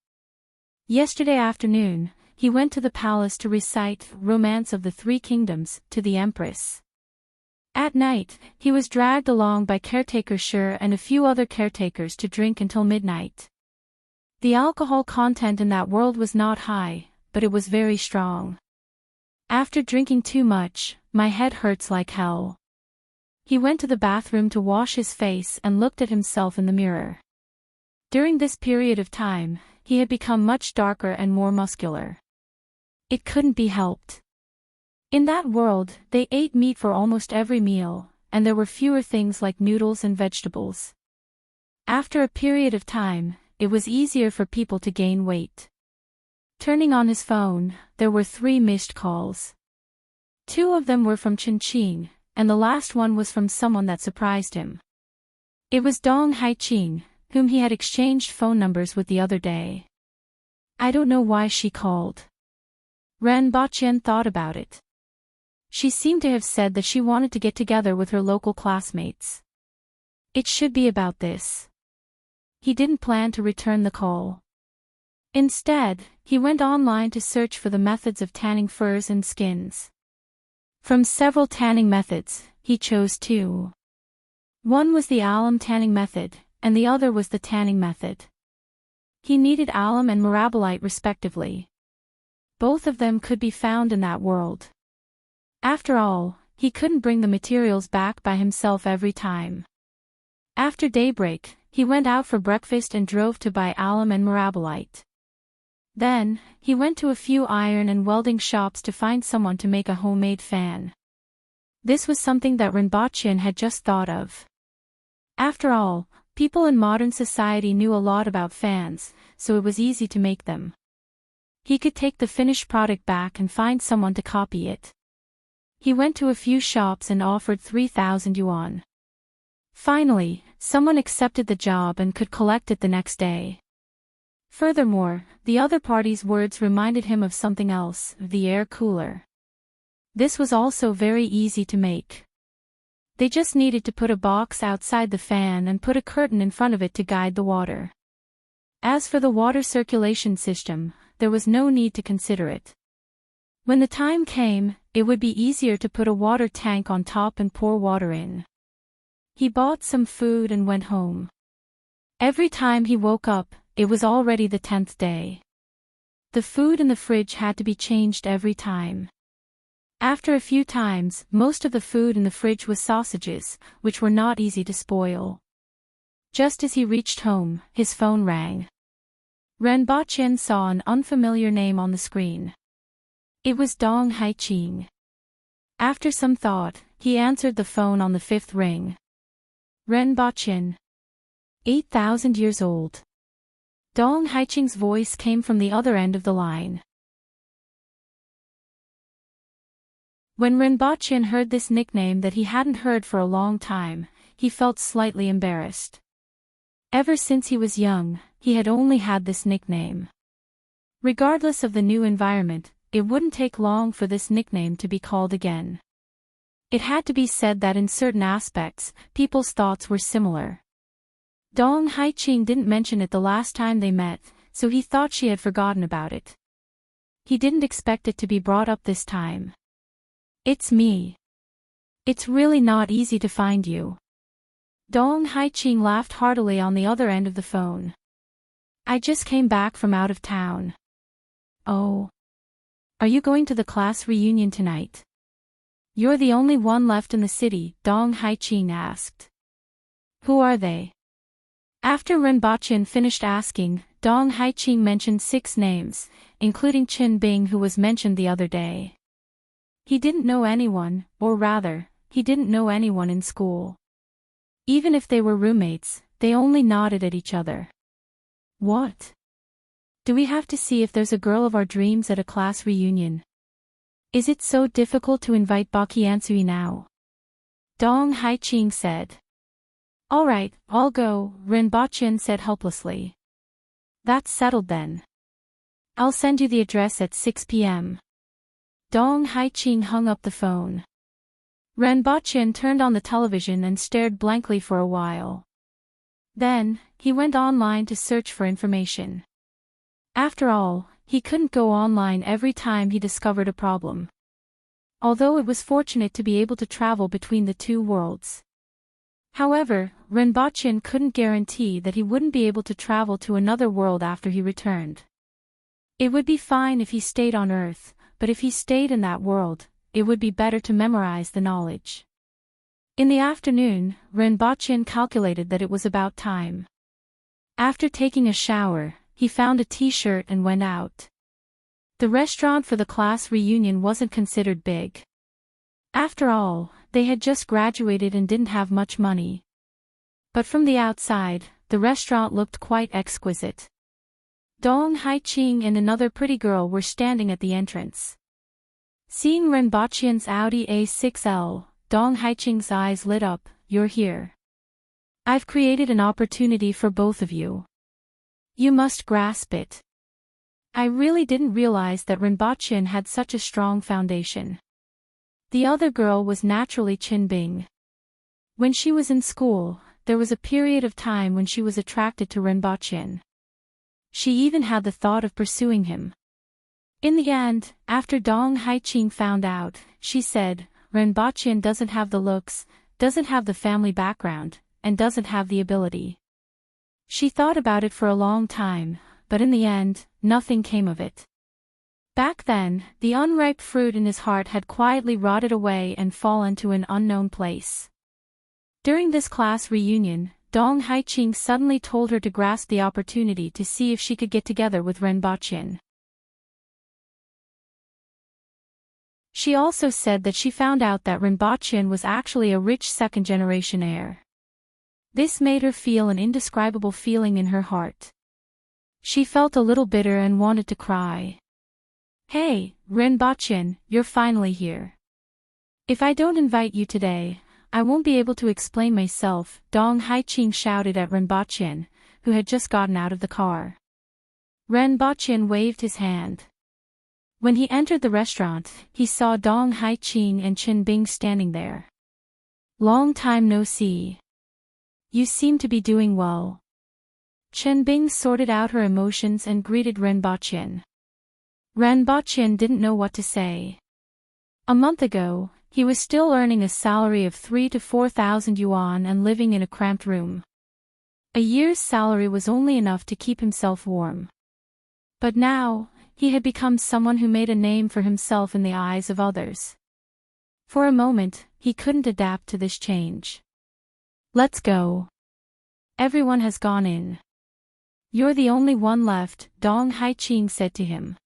Yesterday afternoon, he went to the palace to recite Romance of the Three Kingdoms to the Empress. At night, he was dragged along by caretaker Shur and a few other caretakers to drink until midnight. The alcohol content in that world was not high, but it was very strong. After drinking too much, my head hurts like hell. He went to the bathroom to wash his face and looked at himself in the mirror. During this period of time, he had become much darker and more muscular. It couldn't be helped. In that world, they ate meat for almost every meal, and there were fewer things like noodles and vegetables. After a period of time, it was easier for people to gain weight. Turning on his phone, there were 3 missed calls. 2 of them were from Ching, and the last one was from someone that surprised him. It was Dong Haiqing, whom he had exchanged phone numbers with the other day. I don't know why she called. Renbachian thought about it. She seemed to have said that she wanted to get together with her local classmates. It should be about this. He didn't plan to return the call. Instead, he went online to search for the methods of tanning furs and skins. From several tanning methods, he chose 2. One was the alum tanning method, and the other was the tanning method. He needed alum and mirabolite respectively. Both of them could be found in that world. After all, he couldn't bring the materials back by himself every time. After daybreak, he went out for breakfast and drove to buy alum and mirabolite. Then, he went to a few iron and welding shops to find someone to make a homemade fan. This was something that Renbachian had just thought of. After all, people in modern society knew a lot about fans, so it was easy to make them. He could take the finished product back and find someone to copy it. He went to a few shops and offered 3,000 yuan. Finally, someone accepted the job and could collect it the next day. Furthermore, the other party's words reminded him of something else, the air cooler. This was also very easy to make. They just needed to put a box outside the fan and put a curtain in front of it to guide the water. As for the water circulation system, there was no need to consider it. When the time came, it would be easier to put a water tank on top and pour water in. He bought some food and went home. Every time he woke up, it was already the 10th day. The food in the fridge had to be changed every time. After a few times, most of the food in the fridge was sausages, which were not easy to spoil. Just as he reached home, his phone rang. Renbachian saw an unfamiliar name on the screen. It was Dong Haiqing. After some thought, he answered the phone on the 5th ring. Renbachian. 8,000 years old. Dong Haiqing's voice came from the other end of the line. When Renbachian heard this nickname that he hadn't heard for a long time, he felt slightly embarrassed. Ever since he was young, he had only had this nickname. Regardless of the new environment, it wouldn't take long for this nickname to be called again. It had to be said that in certain aspects, people's thoughts were similar. Dong Haiqing didn't mention it the last time they met, so he thought she had forgotten about it. He didn't expect it to be brought up this time. It's me. It's really not easy to find you. Dong Haiqing laughed heartily on the other end of the phone. I just came back from out of town. Oh. Are you going to the class reunion tonight? You're the only one left in the city, Dong Haiqing asked. Who are they? After Renbachyan finished asking, Dong Haiqing mentioned 6 names, including Qin Bing, who was mentioned the other day. He didn't know anyone, or rather, he didn't know anyone in school. Even if they were roommates, they only nodded at each other. What? Do we have to see if there's a girl of our dreams at a class reunion? Is it so difficult to invite Bakiansui now? Dong Haiqing said. Alright, I'll go, Renbachyan said helplessly. That's settled then. I'll send you the address at 6 p.m. Dong Haiqing hung up the phone. Renbachyan turned on the television and stared blankly for a while. Then, he went online to search for information. After all, he couldn't go online every time he discovered a problem. Although it was fortunate to be able to travel between the 2 worlds. However, Renbachyan couldn't guarantee that he wouldn't be able to travel to another world after he returned. It would be fine if he stayed on Earth, but if he stayed in that world, it would be better to memorize the knowledge. In the afternoon, Renbachyan calculated that it was about time. After taking a shower, he found a t-shirt and went out. The restaurant for the class reunion wasn't considered big. After all, they had just graduated and didn't have much money. But from the outside, the restaurant looked quite exquisite. Dong Haiqing and another pretty girl were standing at the entrance. Seeing Renbachyan's Audi A6L, Dong Haiqing's eyes lit up. You're here. I've created an opportunity for both of you. You must grasp it. I really didn't realize that Renbachyan had such a strong foundation. The other girl was naturally Qin Bing. When she was in school, there was a period of time when she was attracted to Renbachyan. She even had the thought of pursuing him. In the end, after Dong Haiqing found out, she said, Renbachyan doesn't have the looks, doesn't have the family background, and doesn't have the ability. She thought about it for a long time, but in the end, nothing came of it. Back then, the unripe fruit in his heart had quietly rotted away and fallen to an unknown place. During this class reunion, Dong Haiqing suddenly told her to grasp the opportunity to see if she could get together with Renbachyan. She also said that she found out that Renbachyan was actually a rich second-generation heir. This made her feel an indescribable feeling in her heart. She felt a little bitter and wanted to cry. Hey, Renbachyan, you're finally here. If I don't invite you today, I won't be able to explain myself, Dong Haiqing shouted at Renbachyan, who had just gotten out of the car. Renbachyan waved his hand. When he entered the restaurant, he saw Dong Haiqing and Qin Bing standing there. Long time no see. You seem to be doing well. Qin Bing sorted out her emotions and greeted Renbachyan. Renbachyan didn't know what to say. A month ago, he was still earning a salary of 3,000 to 4,000 yuan and living in a cramped room. A year's salary was only enough to keep himself warm. But now, he had become someone who made a name for himself in the eyes of others. For a moment, he couldn't adapt to this change. Let's go. Everyone has gone in. You're the only one left, Dong Haiqing said to him.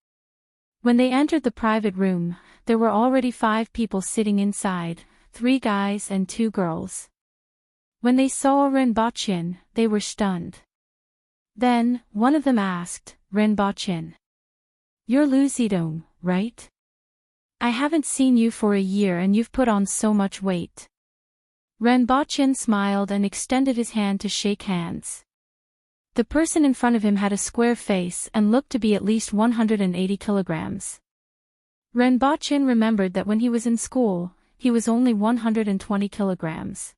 When they entered the private room, there were already 5 people sitting inside, 3 guys and 2 girls. When they saw Renbachyan, they were stunned. Then, one of them asked, Renbachyan. You're Lu Zidong, right? I haven't seen you for a year and you've put on so much weight. Renbachyan smiled and extended his hand to shake hands. The person in front of him had a square face and looked to be at least 180 kilograms. Renbachyan remembered that when he was in school, he was only 120 kilograms.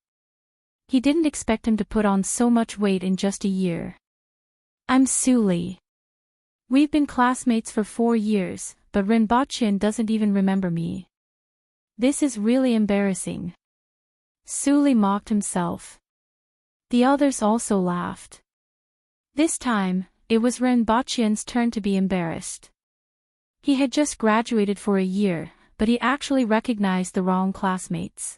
He didn't expect him to put on so much weight in just a year. I'm Suli. We've been classmates for 4 years, but Rinpoche doesn't even remember me. This is really embarrassing. Suli mocked himself. The others also laughed. This time, it was Rinpoche's turn to be embarrassed. He had just graduated for a year, but he actually recognized the wrong classmates.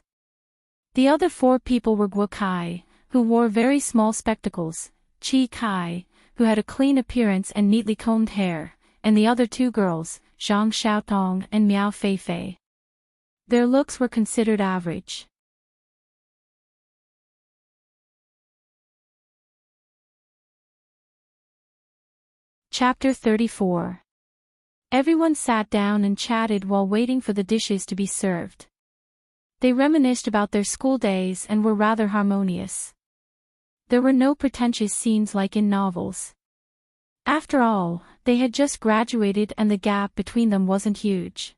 The other 4 people were Guo Kai, who wore very small spectacles, Chi Kai, who had a clean appearance and neatly combed hair, and the other 2 girls, Zhang Xiaotong and Miao Feifei. Their looks were considered average. Chapter 34. Everyone sat down and chatted while waiting for the dishes to be served. They reminisced about their school days and were rather harmonious. There were no pretentious scenes like in novels. After all, they had just graduated and the gap between them wasn't huge.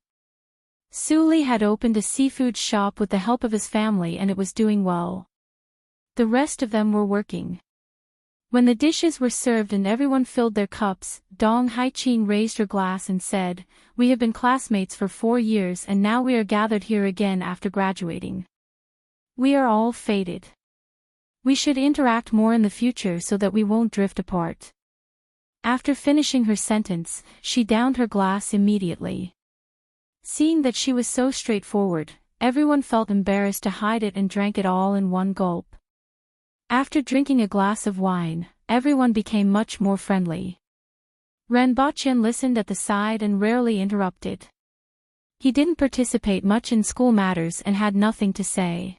Suli had opened a seafood shop with the help of his family and it was doing well. The rest of them were working. When the dishes were served and everyone filled their cups, Dong Haiqing raised her glass and said, "We have been classmates for 4 years and now we are gathered here again after graduating. We are all fated. We should interact more in the future so that we won't drift apart." After finishing her sentence, she downed her glass immediately. Seeing that she was so straightforward, everyone felt embarrassed to hide it and drank it all in one gulp. After drinking a glass of wine, everyone became much more friendly. Rinpoche listened at the side and rarely interrupted. He didn't participate much in school matters and had nothing to say.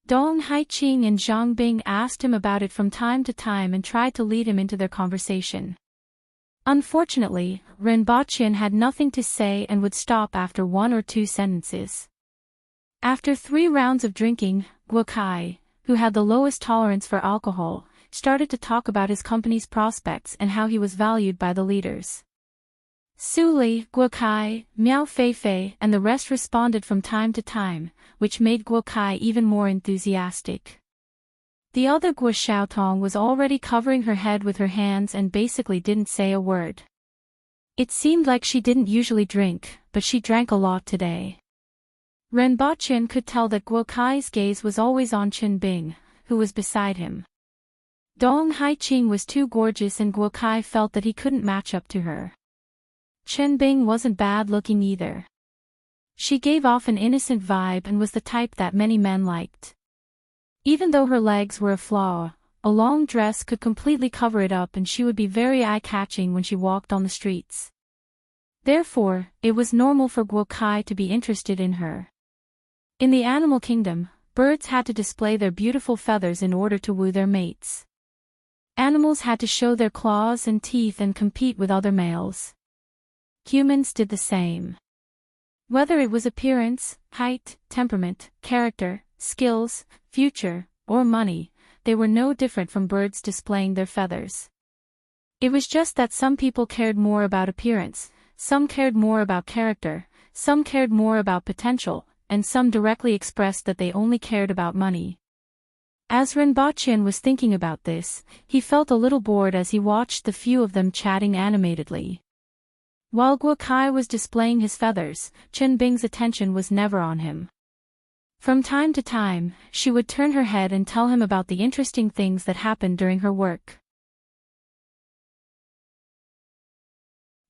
Dong Haiqing and Zhang Bing asked him about it from time to time and tried to lead him into their conversation. Unfortunately, Rinpoche had nothing to say and would stop after 1 or 2 sentences. After 3 rounds of drinking, Guo Kai, who had the lowest tolerance for alcohol, started to talk about his company's prospects and how he was valued by the leaders. Suli, Guo Kai, Miao Feifei and the rest responded from time to time, which made Guo Kai even more enthusiastic. The other Guo Xiaotong was already covering her head with her hands and basically didn't say a word. It seemed like she didn't usually drink, but she drank a lot today. Rinpoche could tell that Guo Kai's gaze was always on Chen Bing, who was beside him. Dong Haiqing was too gorgeous and Guo Kai felt that he couldn't match up to her. Chen Bing wasn't bad looking either. She gave off an innocent vibe and was the type that many men liked. Even though her legs were a flaw, a long dress could completely cover it up and she would be very eye-catching when she walked on the streets. Therefore, it was normal for Guo Kai to be interested in her. In the animal kingdom, birds had to display their beautiful feathers in order to woo their mates. Animals had to show their claws and teeth and compete with other males. Humans did the same. Whether it was appearance, height, temperament, character, skills, future, or money, they were no different from birds displaying their feathers. It was just that some people cared more about appearance, some cared more about character, some cared more about potential, and some directly expressed that they only cared about money. As Rinpoche was thinking about this, he felt a little bored as he watched the few of them chatting animatedly. While Guo Kai was displaying his feathers, Chen Bing's attention was never on him. From time to time, she would turn her head and tell him about the interesting things that happened during her work.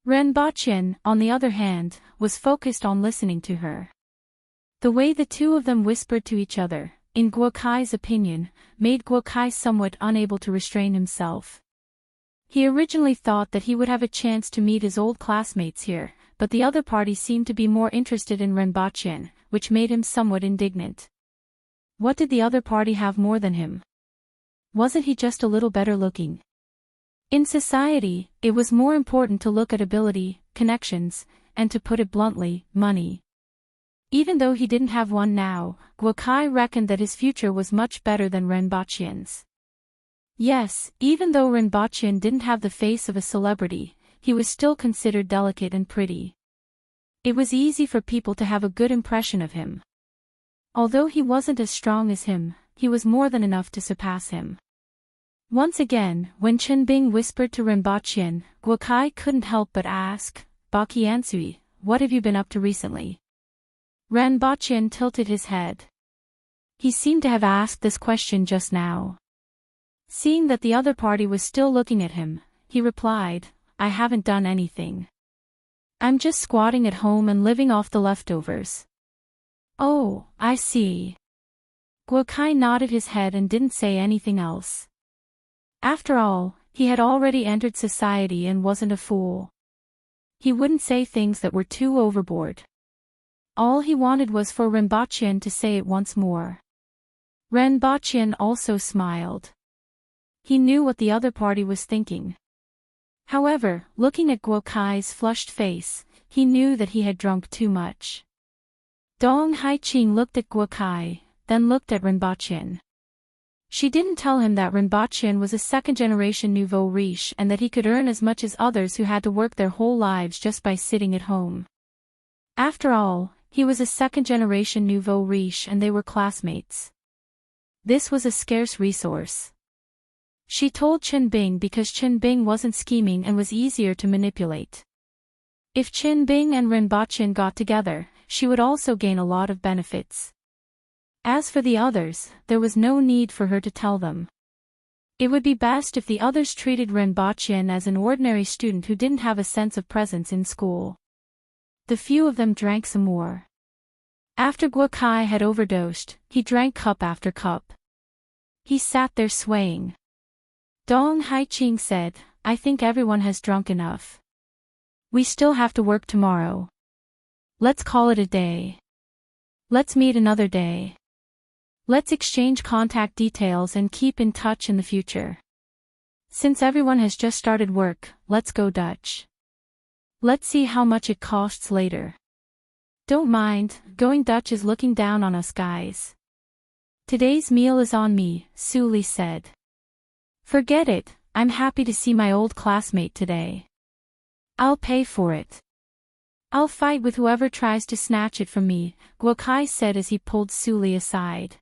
Rinpoche, on the other hand, was focused on listening to her. The way the 2 of them whispered to each other, in Guo Kai's opinion, made Guo Kai somewhat unable to restrain himself. He originally thought that he would have a chance to meet his old classmates here, but the other party seemed to be more interested in Rinpoche, which made him somewhat indignant. What did the other party have more than him? Wasn't he just a little better looking? In society, it was more important to look at ability, connections, and to put it bluntly, money. Even though he didn't have one now, Guo Kai reckoned that his future was much better than Rinpoche's. Yes, even though Rinpoche didn't have the face of a celebrity, he was still considered delicate and pretty. It was easy for people to have a good impression of him. Although he wasn't as strong as him, he was more than enough to surpass him. Once again, when Chen Bing whispered to Rinpoche, Guo Kai couldn't help but ask, "Ba Qiansui, what have you been up to recently?" Rinpoche tilted his head. He seemed to have asked this question just now. Seeing that the other party was still looking at him, he replied, "I haven't done anything. I'm just squatting at home and living off the leftovers." "Oh, I see." Guo Kai nodded his head and didn't say anything else. After all, he had already entered society and wasn't a fool. He wouldn't say things that were too overboard. All he wanted was for Rinpoche to say it once more. Rinpoche also smiled. He knew what the other party was thinking. However, looking at Guo Kai's flushed face, he knew that he had drunk too much. Dong Haiqing looked at Guo Kai, then looked at Rinpoche. She didn't tell him that Rinpoche was a second-generation nouveau riche and that he could earn as much as others who had to work their whole lives just by sitting at home. After all, he was a second-generation nouveau riche and they were classmates. This was a scarce resource. She told Chen Bing because Chen Bing wasn't scheming and was easier to manipulate. If Chen Bing and Rinpoche got together, she would also gain a lot of benefits. As for the others, there was no need for her to tell them. It would be best if the others treated Rinpoche as an ordinary student who didn't have a sense of presence in school. The few of them drank some more. After Guo Kai had overdosed, he drank cup after cup. He sat there swaying. Dong Haiqing said, "I think everyone has drunk enough. We still have to work tomorrow. Let's call it a day. Let's meet another day. Let's exchange contact details and keep in touch in the future. Since everyone has just started work, let's go Dutch. Let's see how much it costs later. Don't mind, going Dutch is looking down on us guys. Today's meal is on me," Su Li said. "Forget it, I'm happy to see my old classmate today. I'll pay for it. I'll fight with whoever tries to snatch it from me," Guo Kai said as he pulled Su Li aside.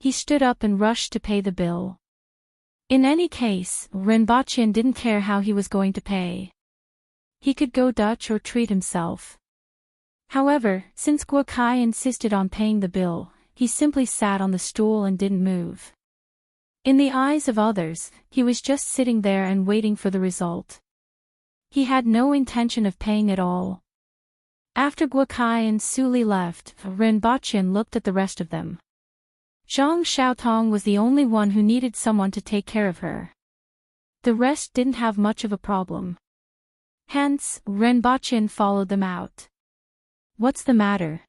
He stood up and rushed to pay the bill. In any case, Rinpoche didn't care how he was going to pay. He could go Dutch or treat himself. However, since Guo Kai insisted on paying the bill, he simply sat on the stool and didn't move. In the eyes of others, he was just sitting there and waiting for the result. He had no intention of paying at all. After Guo Kai and Su Li left, Rinpoche looked at the rest of them. Zhang Xiaotong was the only one who needed someone to take care of her. The rest didn't have much of a problem. Hence, Rinpoche followed them out. "What's the matter?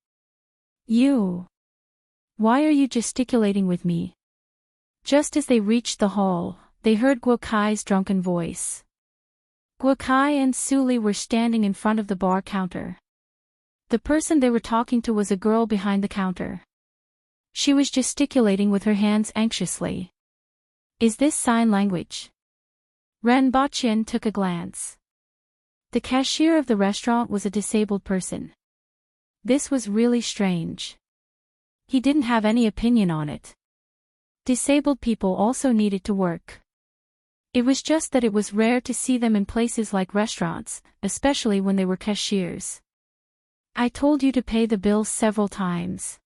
You. Why are you gesticulating with me?" Just as they reached the hall, they heard Guo Kai's drunken voice. Guo Kai and Su Li were standing in front of the bar counter. The person they were talking to was a girl behind the counter. She was gesticulating with her hands anxiously. "Is this sign language?" Rinpoche took a glance. The cashier of the restaurant was a disabled person. This was really strange. He didn't have any opinion on it. Disabled people also needed to work. It was just that it was rare to see them in places like restaurants, especially when they were cashiers. "I told you to pay the bill several times.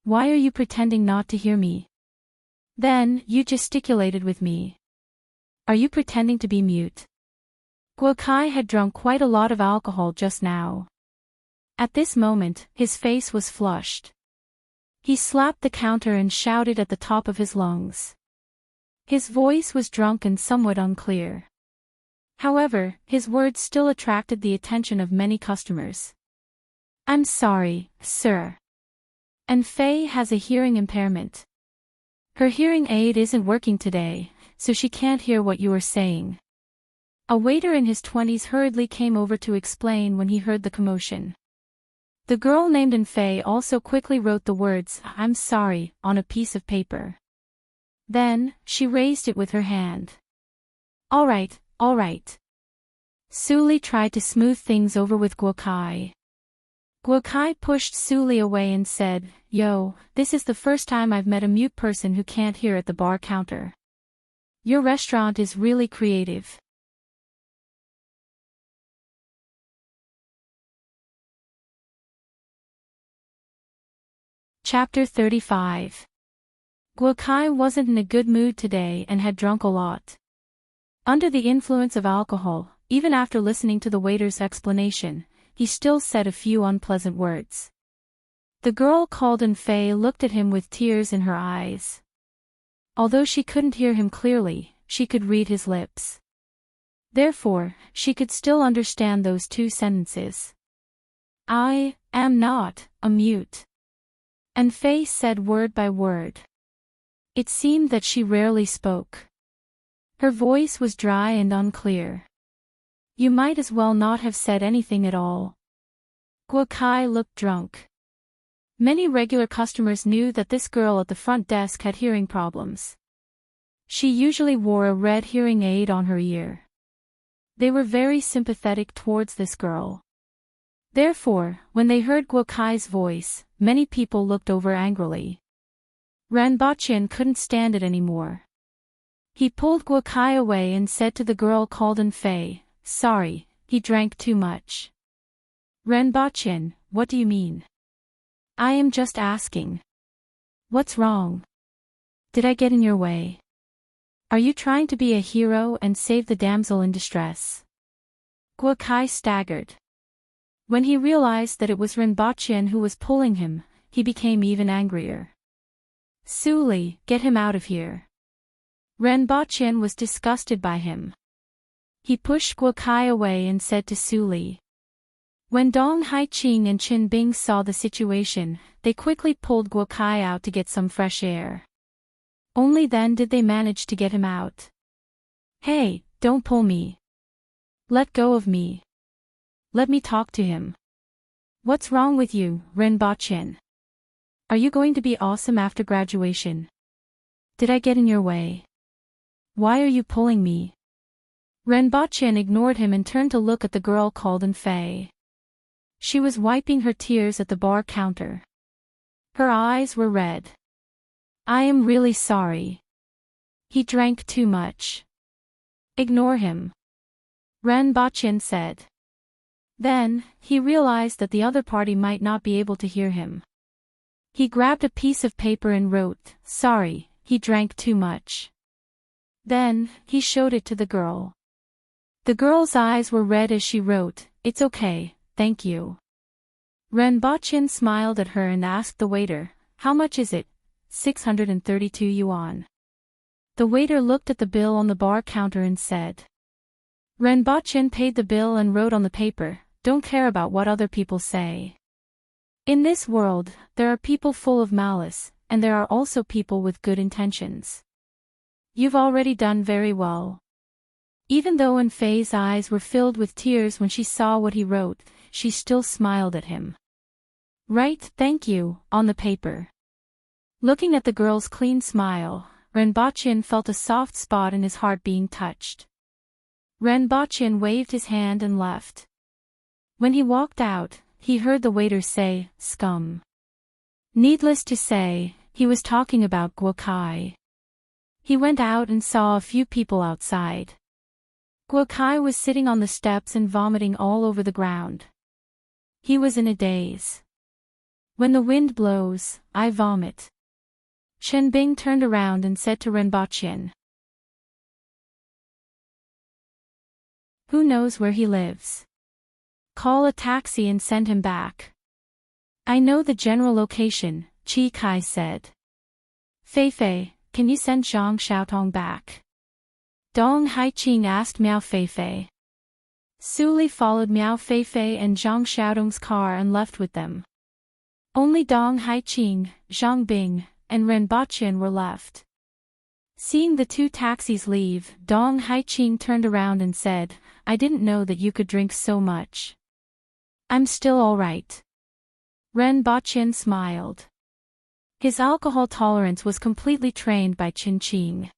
Why are you pretending not to hear me? Then, you gesticulated with me. Are you pretending to be mute?" Guo Kai had drunk quite a lot of alcohol just now. At this moment, his face was flushed. He slapped the counter and shouted at the top of his lungs. His voice was drunk and somewhat unclear. However, his words still attracted the attention of many customers. "I'm sorry, sir. And Fei has a hearing impairment. Her hearing aid isn't working today, so she can't hear what you are saying." A waiter in his 20s hurriedly came over to explain when he heard the commotion. The girl named Fei also quickly wrote the words, "I'm sorry," on a piece of paper. Then, she raised it with her hand. All right. Su Li tried to smooth things over with Guo Kai. Guo Kai pushed Su Li away and said, "Yo, this is the first time I've met a mute person who can't hear at the bar counter. Your restaurant is really creative." Chapter 35. Guo Kai wasn't in a good mood today and had drunk a lot. Under the influence of alcohol, even after listening to the waiter's explanation, he still said a few unpleasant words. The girl called Fei looked at him with tears in her eyes. Although she couldn't hear him clearly, she could read his lips. Therefore, she could still understand those two sentences. "I am not a mute." Fei said word by word. It seemed that she rarely spoke. Her voice was dry and unclear. "You might as well not have said anything at all." Guo Kai looked drunk. Many regular customers knew that this girl at the front desk had hearing problems. She usually wore a red hearing aid on her ear. They were very sympathetic towards this girl. Therefore, when they heard Guo Kai's voice, many people looked over angrily. Ranbochin couldn't stand it anymore. He pulled Guo Kai away and said to the girl called Fei, "Sorry, he drank too much." "Ranbochin, what do you mean?" "I am just asking. What's wrong? Did I get in your way? Are you trying to be a hero and save the damsel in distress?" Guo Kai staggered. When he realized that it was Ranbochin who was pulling him, he became even angrier. "Su Li, get him out of here." Ranbochin was disgusted by him. He pushed Guo Kai away and said to Su Li. When Dong Haiqing and Qin Bing saw the situation, they quickly pulled Guo Kai out to get some fresh air. Only then did they manage to get him out. "Hey, don't pull me. Let go of me. Let me talk to him." "What's wrong with you, Ranbochin? Are you going to be awesome after graduation? Did I get in your way? Why are you pulling me?" Ranbochin ignored him and turned to look at the girl called Fei. She was wiping her tears at the bar counter. Her eyes were red. "I am really sorry. He drank too much. Ignore him," Ranbochin said. Then, he realized that the other party might not be able to hear him. He grabbed a piece of paper and wrote, "Sorry, he drank too much." Then, he showed it to the girl. The girl's eyes were red as she wrote, "It's okay, thank you." Ranbochin smiled at her and asked the waiter, "How much is it?" 632 yuan. The waiter looked at the bill on the bar counter and said. Ranbochin paid the bill and wrote on the paper, "Don't care about what other people say. In this world, there are people full of malice, and there are also people with good intentions. You've already done very well." Even though Fei's eyes were filled with tears when she saw what he wrote, she still smiled at him. "Write 'thank you' on the paper." Looking at the girl's clean smile, Ranbochin felt a soft spot in his heart being touched. Ranbochin waved his hand and left. When he walked out, he heard the waiter say, "Scum." Needless to say, he was talking about Guo Kai. He went out and saw a few people outside. Guo Kai was sitting on the steps and vomiting all over the ground. He was in a daze. "When the wind blows, I vomit." Chen Bing turned around and said to Ranbochin. "Who knows where he lives? Call a taxi and send him back." "I know the general location," Chi Kai said. "Fei, can you send Zhang Xiaotong back?" Dong Haiqing asked Miao Fei. Su Li followed Miao Fei and Zhang Xiaotong's car and left with them. Only Dong Haiqing, Zhang Bing, and Ranbochin were left. Seeing the two taxis leave, Dong Haiqing turned around and said, "I didn't know that you could drink so much." "I'm still all right." Ranbochin smiled. His alcohol tolerance was completely trained by Qin Qing.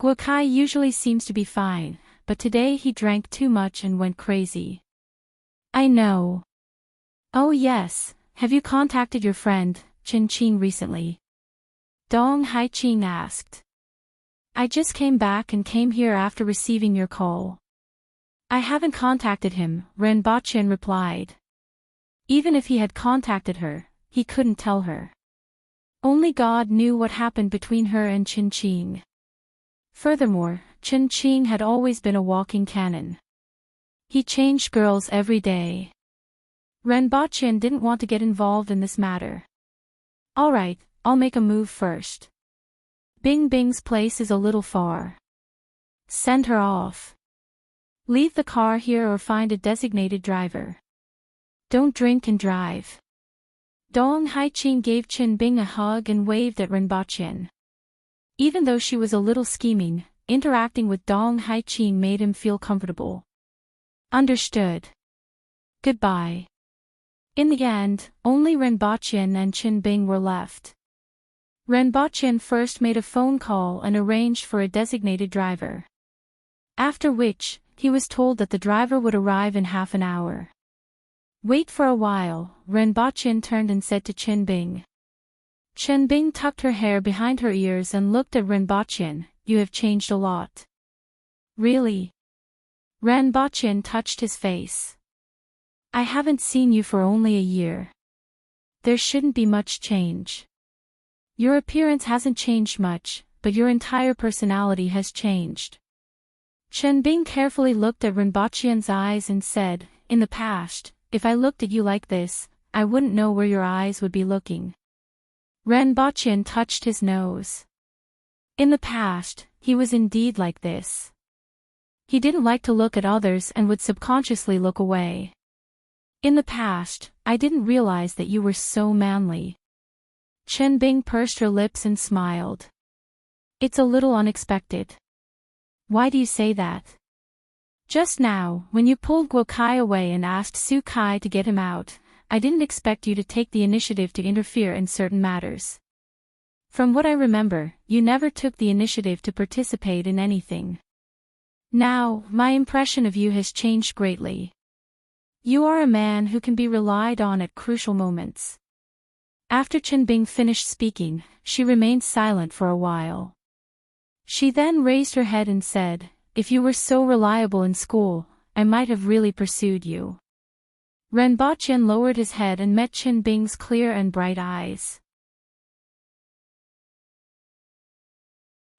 Guo Kai usually seems to be fine, but today he drank too much and went crazy. "I know. Oh yes, have you contacted your friend, Enchanting recently? Dong Haiqing asked. I just came back and came here after receiving your call. I haven't contacted him, Ren Baqian replied. Even if he had contacted her, he couldn't tell her. Only God knew what happened between her and Enchanting. Furthermore, Enchanting had always been a walking canon. He changed girls every day. Ren Baqian didn't want to get involved in this matter. Alright, I'll make a move first. Bing Bing's place is a little far. Send her off. Leave the car here or find a designated driver. Don't drink and drive. Dong Haiqing gave Qin Bing a hug and waved at Ren Baqian. Even though she was a little scheming, interacting with Dong Haiqing made him feel comfortable. Understood. Goodbye. In the end, only Ren Baqian and Qin Bing were left. Ren Baqian first made a phone call and arranged for a designated driver. After which, he was told that the driver would arrive in half an hour. Wait for a while, Ren Baqian turned and said to Qin Bing. Qin Bing tucked her hair behind her ears and looked at Ren Baqian. You have changed a lot. Really? Ren Baqian touched his face. I haven't seen you for only a year. There shouldn't be much change. Your appearance hasn't changed much, but your entire personality has changed. Qin Bing carefully looked at Ren Baqian's eyes and said, in the past, if I looked at you like this, I wouldn't know where your eyes would be looking. Ren Baqian touched his nose. In the past, he was indeed like this. He didn't like to look at others and would subconsciously look away. In the past, I didn't realize that you were so manly. Qin Bing pursed her lips and smiled. It's a little unexpected. Why do you say that? Just now, when you pulled Guo Kai away and asked Su Kai to get him out, I didn't expect you to take the initiative to interfere in certain matters. From what I remember, you never took the initiative to participate in anything. Now, my impression of you has changed greatly. You are a man who can be relied on at crucial moments. After Qin Bing finished speaking, she remained silent for a while. She then raised her head and said, if you were so reliable in school, I might have really pursued you. Ren Baqian lowered his head and met Qin Bing's clear and bright eyes.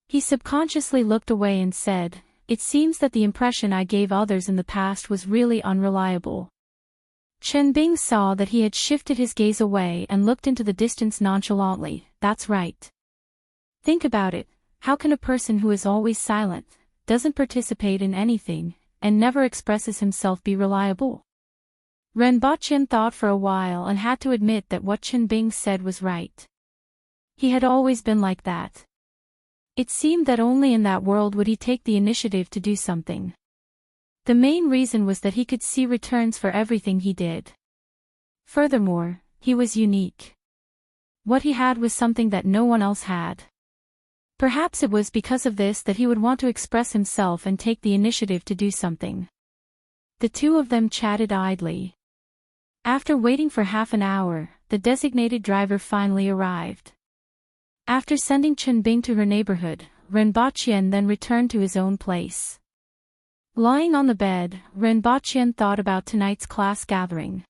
He subconsciously looked away and said, it seems that the impression I gave others in the past was really unreliable. Qin Bing saw that he had shifted his gaze away and looked into the distance nonchalantly. That's right. Think about it, how can a person who is always silent, doesn't participate in anything, and never expresses himself be reliable? Ren Baqian thought for a while and had to admit that what Qin Bing said was right. He had always been like that. It seemed that only in that world would he take the initiative to do something. The main reason was that he could see returns for everything he did. Furthermore, he was unique. What he had was something that no one else had. Perhaps it was because of this that he would want to express himself and take the initiative to do something. The two of them chatted idly. After waiting for half an hour, the designated driver finally arrived. After sending Qin Bing to her neighborhood, Ren Baqian then returned to his own place. Lying on the bed, Ren Baqian thought about tonight's class gathering.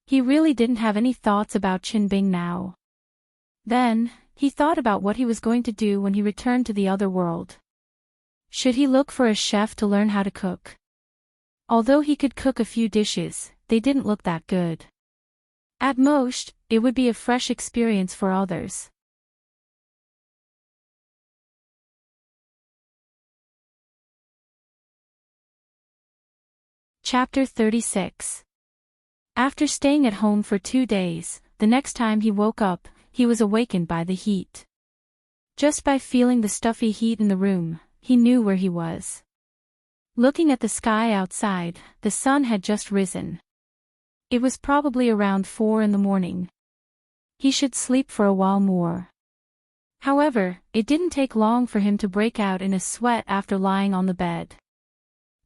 He really didn't have any thoughts about Qin Bing now. Then, he thought about what he was going to do when he returned to the other world. Should he look for a chef to learn how to cook? Although he could cook a few dishes, they didn't look that good. At most, it would be a fresh experience for others. Chapter 36. After staying at home for 2 days, the next time he woke up, he was awakened by the heat. Just by feeling the stuffy heat in the room, he knew where he was. Looking at the sky outside, the sun had just risen. It was probably around 4 in the morning. He should sleep for a while more. However, it didn't take long for him to break out in a sweat after lying on the bed.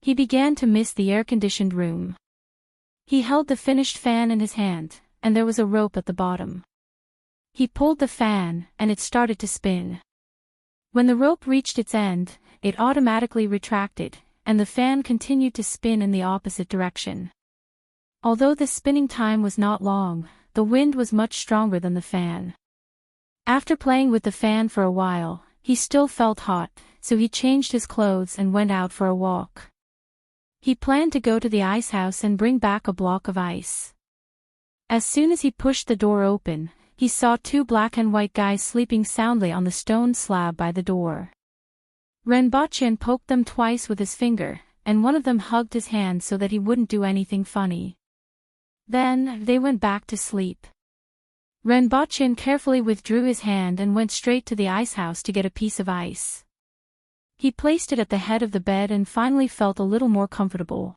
He began to miss the air-conditioned room. He held the finished fan in his hand, and there was a rope at the bottom. He pulled the fan, and it started to spin. When the rope reached its end, it automatically retracted, and the fan continued to spin in the opposite direction. Although the spinning time was not long, the wind was much stronger than the fan. After playing with the fan for a while, he still felt hot, so he changed his clothes and went out for a walk. He planned to go to the ice house and bring back a block of ice. As soon as he pushed the door open, he saw two black and white guys sleeping soundly on the stone slab by the door. Renbochin poked them twice with his finger, and one of them hugged his hand so that he wouldn't do anything funny. Then, they went back to sleep. Renbochin carefully withdrew his hand and went straight to the ice house to get a piece of ice. He placed it at the head of the bed and finally felt a little more comfortable.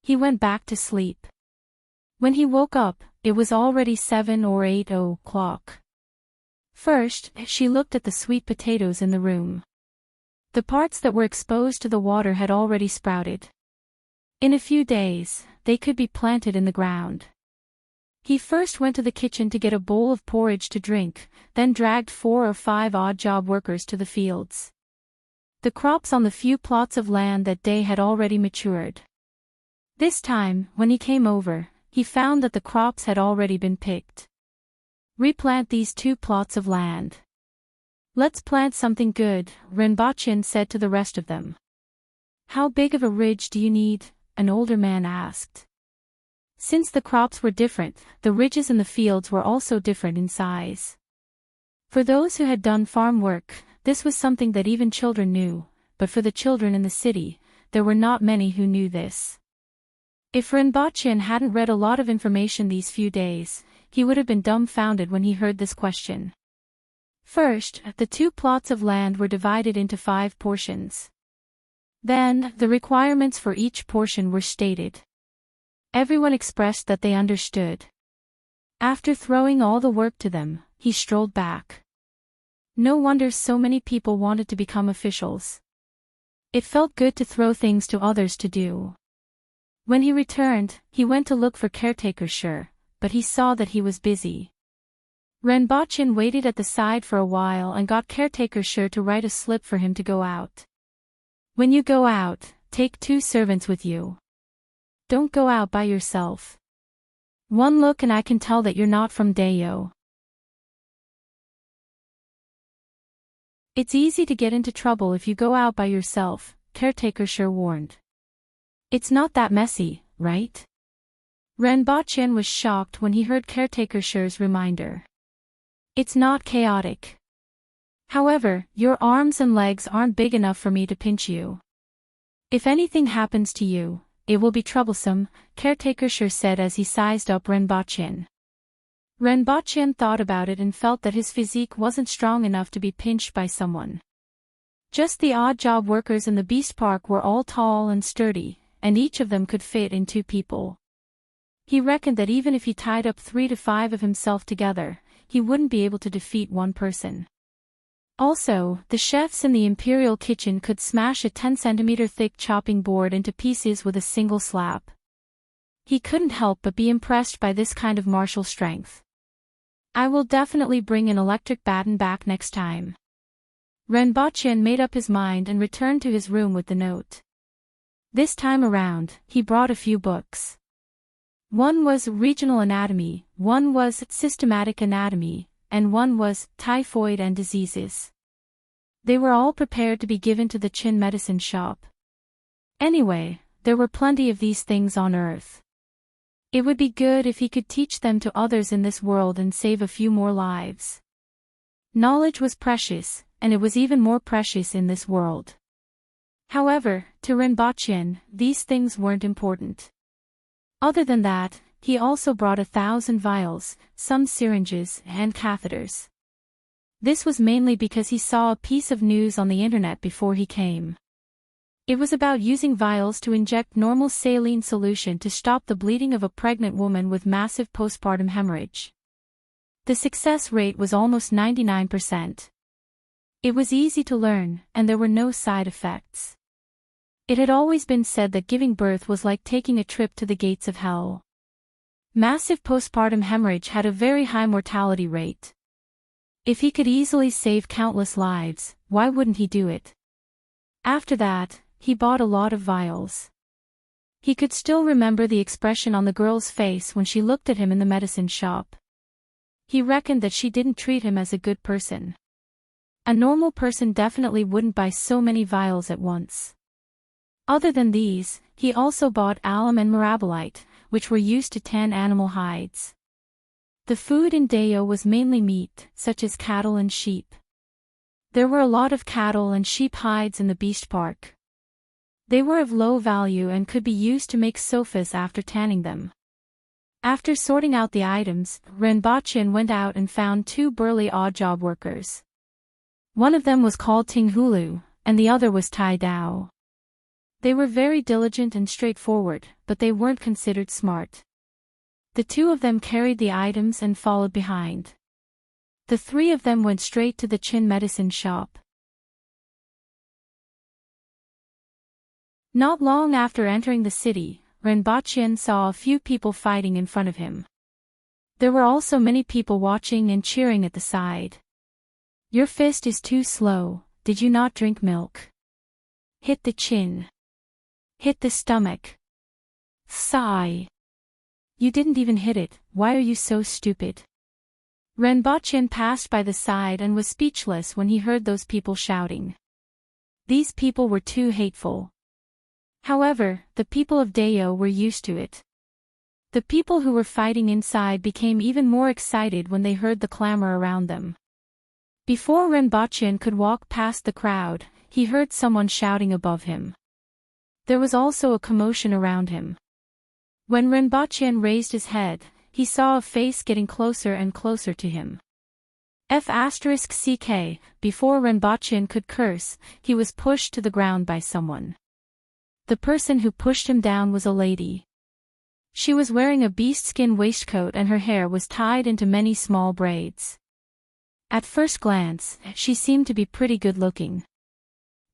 He went back to sleep. When he woke up, it was already 7 or 8 o'clock. First, she looked at the sweet potatoes in the room. The parts that were exposed to the water had already sprouted. In a few days, they could be planted in the ground. He first went to the kitchen to get a bowl of porridge to drink, then dragged 4 or 5 odd job workers to the fields. The crops on the few plots of land that day had already matured. This time, when he came over, he found that the crops had already been picked. Replant these 2 plots of land. Let's plant something good, Renbochin said to the rest of them. How big of a ridge do you need? An older man asked. Since the crops were different, the ridges in the fields were also different in size. For those who had done farm work, this was something that even children knew, but for the children in the city, there were not many who knew this. If Renbochin hadn't read a lot of information these few days, he would have been dumbfounded when he heard this question. First, the 2 plots of land were divided into 5 portions. Then, the requirements for each portion were stated. Everyone expressed that they understood. After throwing all the work to them, he strolled back. No wonder so many people wanted to become officials. It felt good to throw things to others to do. When he returned, he went to look for caretaker Sher, but he saw that he was busy. Renbochin waited at the side for a while and got caretaker Sher to write a slip for him to go out. When you go out, take 2 servants with you. Don't go out by yourself. One look and I can tell that you're not from Dayo. It's easy to get into trouble if you go out by yourself, caretaker Sher warned. It's not that messy, right? Renbochin was shocked when he heard caretaker Sher's reminder. It's not chaotic. However, your arms and legs aren't big enough for me to pinch you. If anything happens to you, it will be troublesome, caretaker Sher said as he sized up Renbochin. Renbochin thought about it and felt that his physique wasn't strong enough to be pinched by someone. Just the odd job workers in the beast park were all tall and sturdy, and each of them could fit in 2 people. He reckoned that even if he tied up 3 to 5 of himself together, he wouldn't be able to defeat one person. Also, the chefs in the imperial kitchen could smash a 10-centimeter thick chopping board into pieces with a single slap. He couldn't help but be impressed by this kind of martial strength. I will definitely bring an electric baton back next time. Renbochin made up his mind and returned to his room with the note. This time around, he brought a few books. One was Regional Anatomy, one was Systematic Anatomy, and one was Typhoid and Diseases. They were all prepared to be given to the Qin medicine shop. Anyway, there were plenty of these things on Earth. It would be good if he could teach them to others in this world and save a few more lives. Knowledge was precious, and it was even more precious in this world. However, to Renbochin, these things weren't important. Other than that, he also brought 1,000 vials, some syringes, and catheters. This was mainly because he saw a piece of news on the internet before he came. It was about using vials to inject normal saline solution to stop the bleeding of a pregnant woman with massive postpartum hemorrhage. The success rate was almost 99%. It was easy to learn, and there were no side effects. It had always been said that giving birth was like taking a trip to the gates of hell. Massive postpartum hemorrhage had a very high mortality rate. If he could easily save countless lives, why wouldn't he do it? After that, he bought a lot of vials. He could still remember the expression on the girl's face when she looked at him in the medicine shop. He reckoned that she didn't treat him as a good person. A normal person definitely wouldn't buy so many vials at once. Other than these, he also bought alum and mirabolite, which were used to tan animal hides. The food in Deo was mainly meat, such as cattle and sheep. There were a lot of cattle and sheep hides in the beast park. They were of low value and could be used to make sofas after tanning them. After sorting out the items, Renbochin went out and found two burly odd job workers. One of them was called Tinghulu, and the other was Tai Dao. They were very diligent and straightforward, but they weren't considered smart. The two of them carried the items and followed behind. The three of them went straight to the Qin medicine shop. Not long after entering the city, Renbochin saw a few people fighting in front of him. There were also many people watching and cheering at the side. Your fist is too slow, did you not drink milk? Hit the chin. Hit the stomach. Sigh. You didn't even hit it, why are you so stupid? Renbochin passed by the side and was speechless when he heard those people shouting. These people were too hateful. However, the people of Deo were used to it. The people who were fighting inside became even more excited when they heard the clamor around them. Before Renbochin could walk past the crowd, he heard someone shouting above him. There was also a commotion around him. When Renbochin raised his head, he saw a face getting closer and closer to him. F***ck, before Renbochin could curse, he was pushed to the ground by someone. The person who pushed him down was a lady. She was wearing a beast-skin waistcoat and her hair was tied into many small braids. At first glance, she seemed to be pretty good-looking.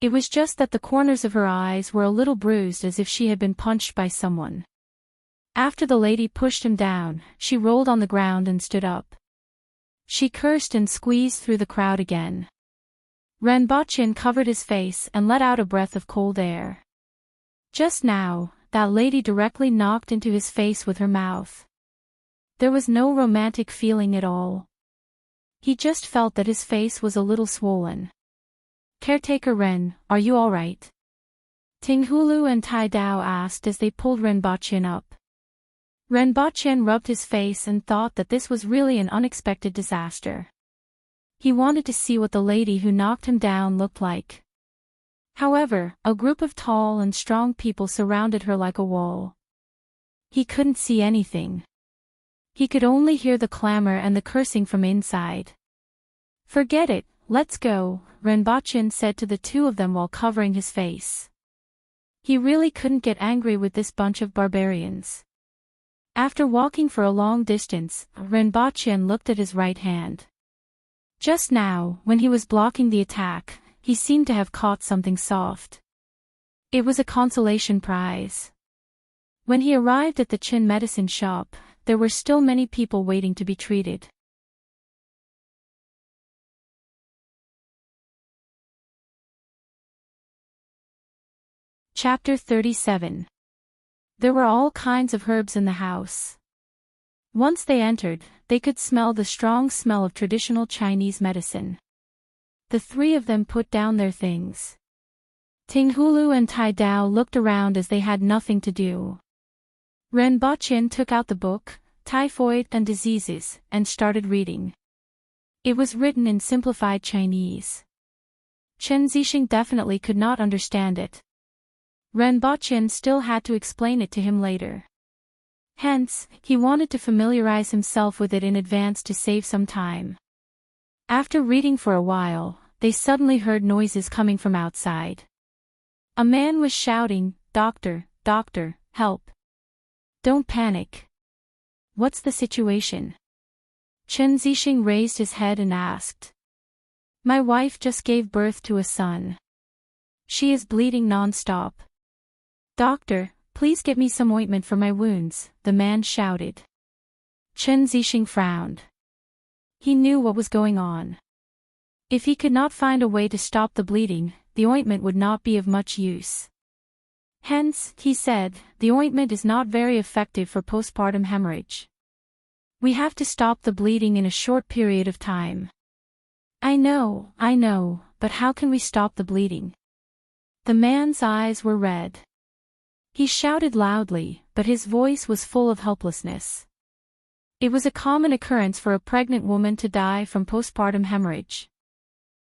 It was just that the corners of her eyes were a little bruised as if she had been punched by someone. After the lady pushed him down, she rolled on the ground and stood up. She cursed and squeezed through the crowd again. Renbochin covered his face and let out a breath of cold air. Just now, that lady directly knocked into his face with her mouth. There was no romantic feeling at all. He just felt that his face was a little swollen. Caretaker Ren, are you alright? Tinghulu and Tai Dao asked as they pulled Renbochin up. Renbochin rubbed his face and thought that this was really an unexpected disaster. He wanted to see what the lady who knocked him down looked like. However, a group of tall and strong people surrounded her like a wall. He couldn't see anything. He could only hear the clamor and the cursing from inside. Forget it, let's go, Renbochin said to the two of them while covering his face. He really couldn't get angry with this bunch of barbarians. After walking for a long distance, Renbochin looked at his right hand. Just now, when he was blocking the attack, he seemed to have caught something soft. It was a consolation prize. When he arrived at the Qin medicine shop, there were still many people waiting to be treated. Chapter 37. There were all kinds of herbs in the house. Once they entered, they could smell the strong smell of traditional Chinese medicine. The three of them put down their things. Tinghulu and Tai Dao looked around as they had nothing to do. Renbochin took out the book, Typhoid and Diseases, and started reading. It was written in simplified Chinese. Chen Zixing definitely could not understand it. Renbochin still had to explain it to him later. Hence, he wanted to familiarize himself with it in advance to save some time. After reading for a while, they suddenly heard noises coming from outside. A man was shouting, "Doctor, doctor, help. Don't panic. What's the situation?" Chen Zixing raised his head and asked. "My wife just gave birth to a son. She is bleeding non-stop. Doctor, please get me some ointment for my wounds, the man shouted. Chen Zixing frowned. He knew what was going on. If he could not find a way to stop the bleeding, the ointment would not be of much use. Hence, he said, the ointment is not very effective for postpartum hemorrhage. We have to stop the bleeding in a short period of time. I know, but how can we stop the bleeding? The man's eyes were red. He shouted loudly, but his voice was full of helplessness. It was a common occurrence for a pregnant woman to die from postpartum hemorrhage.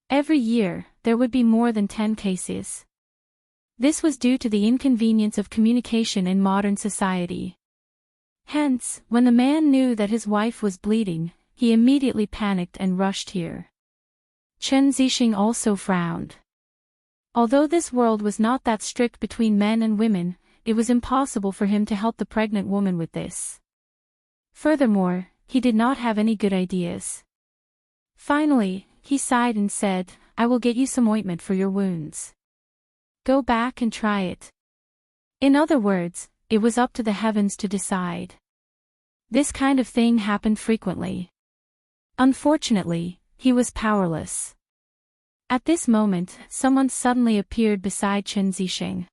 Every year, there would be more than 10 cases. This was due to the inconvenience of communication in modern society. Hence, when the man knew that his wife was bleeding, he immediately panicked and rushed here. Chen Zixing also frowned. Although this world was not that strict between men and women, it was impossible for him to help the pregnant woman with this. Furthermore, he did not have any good ideas. Finally, he sighed and said, I will get you some ointment for your wounds. Go back and try it. In other words, it was up to the heavens to decide. This kind of thing happened frequently. Unfortunately, he was powerless. At this moment, someone suddenly appeared beside Chen Zixing.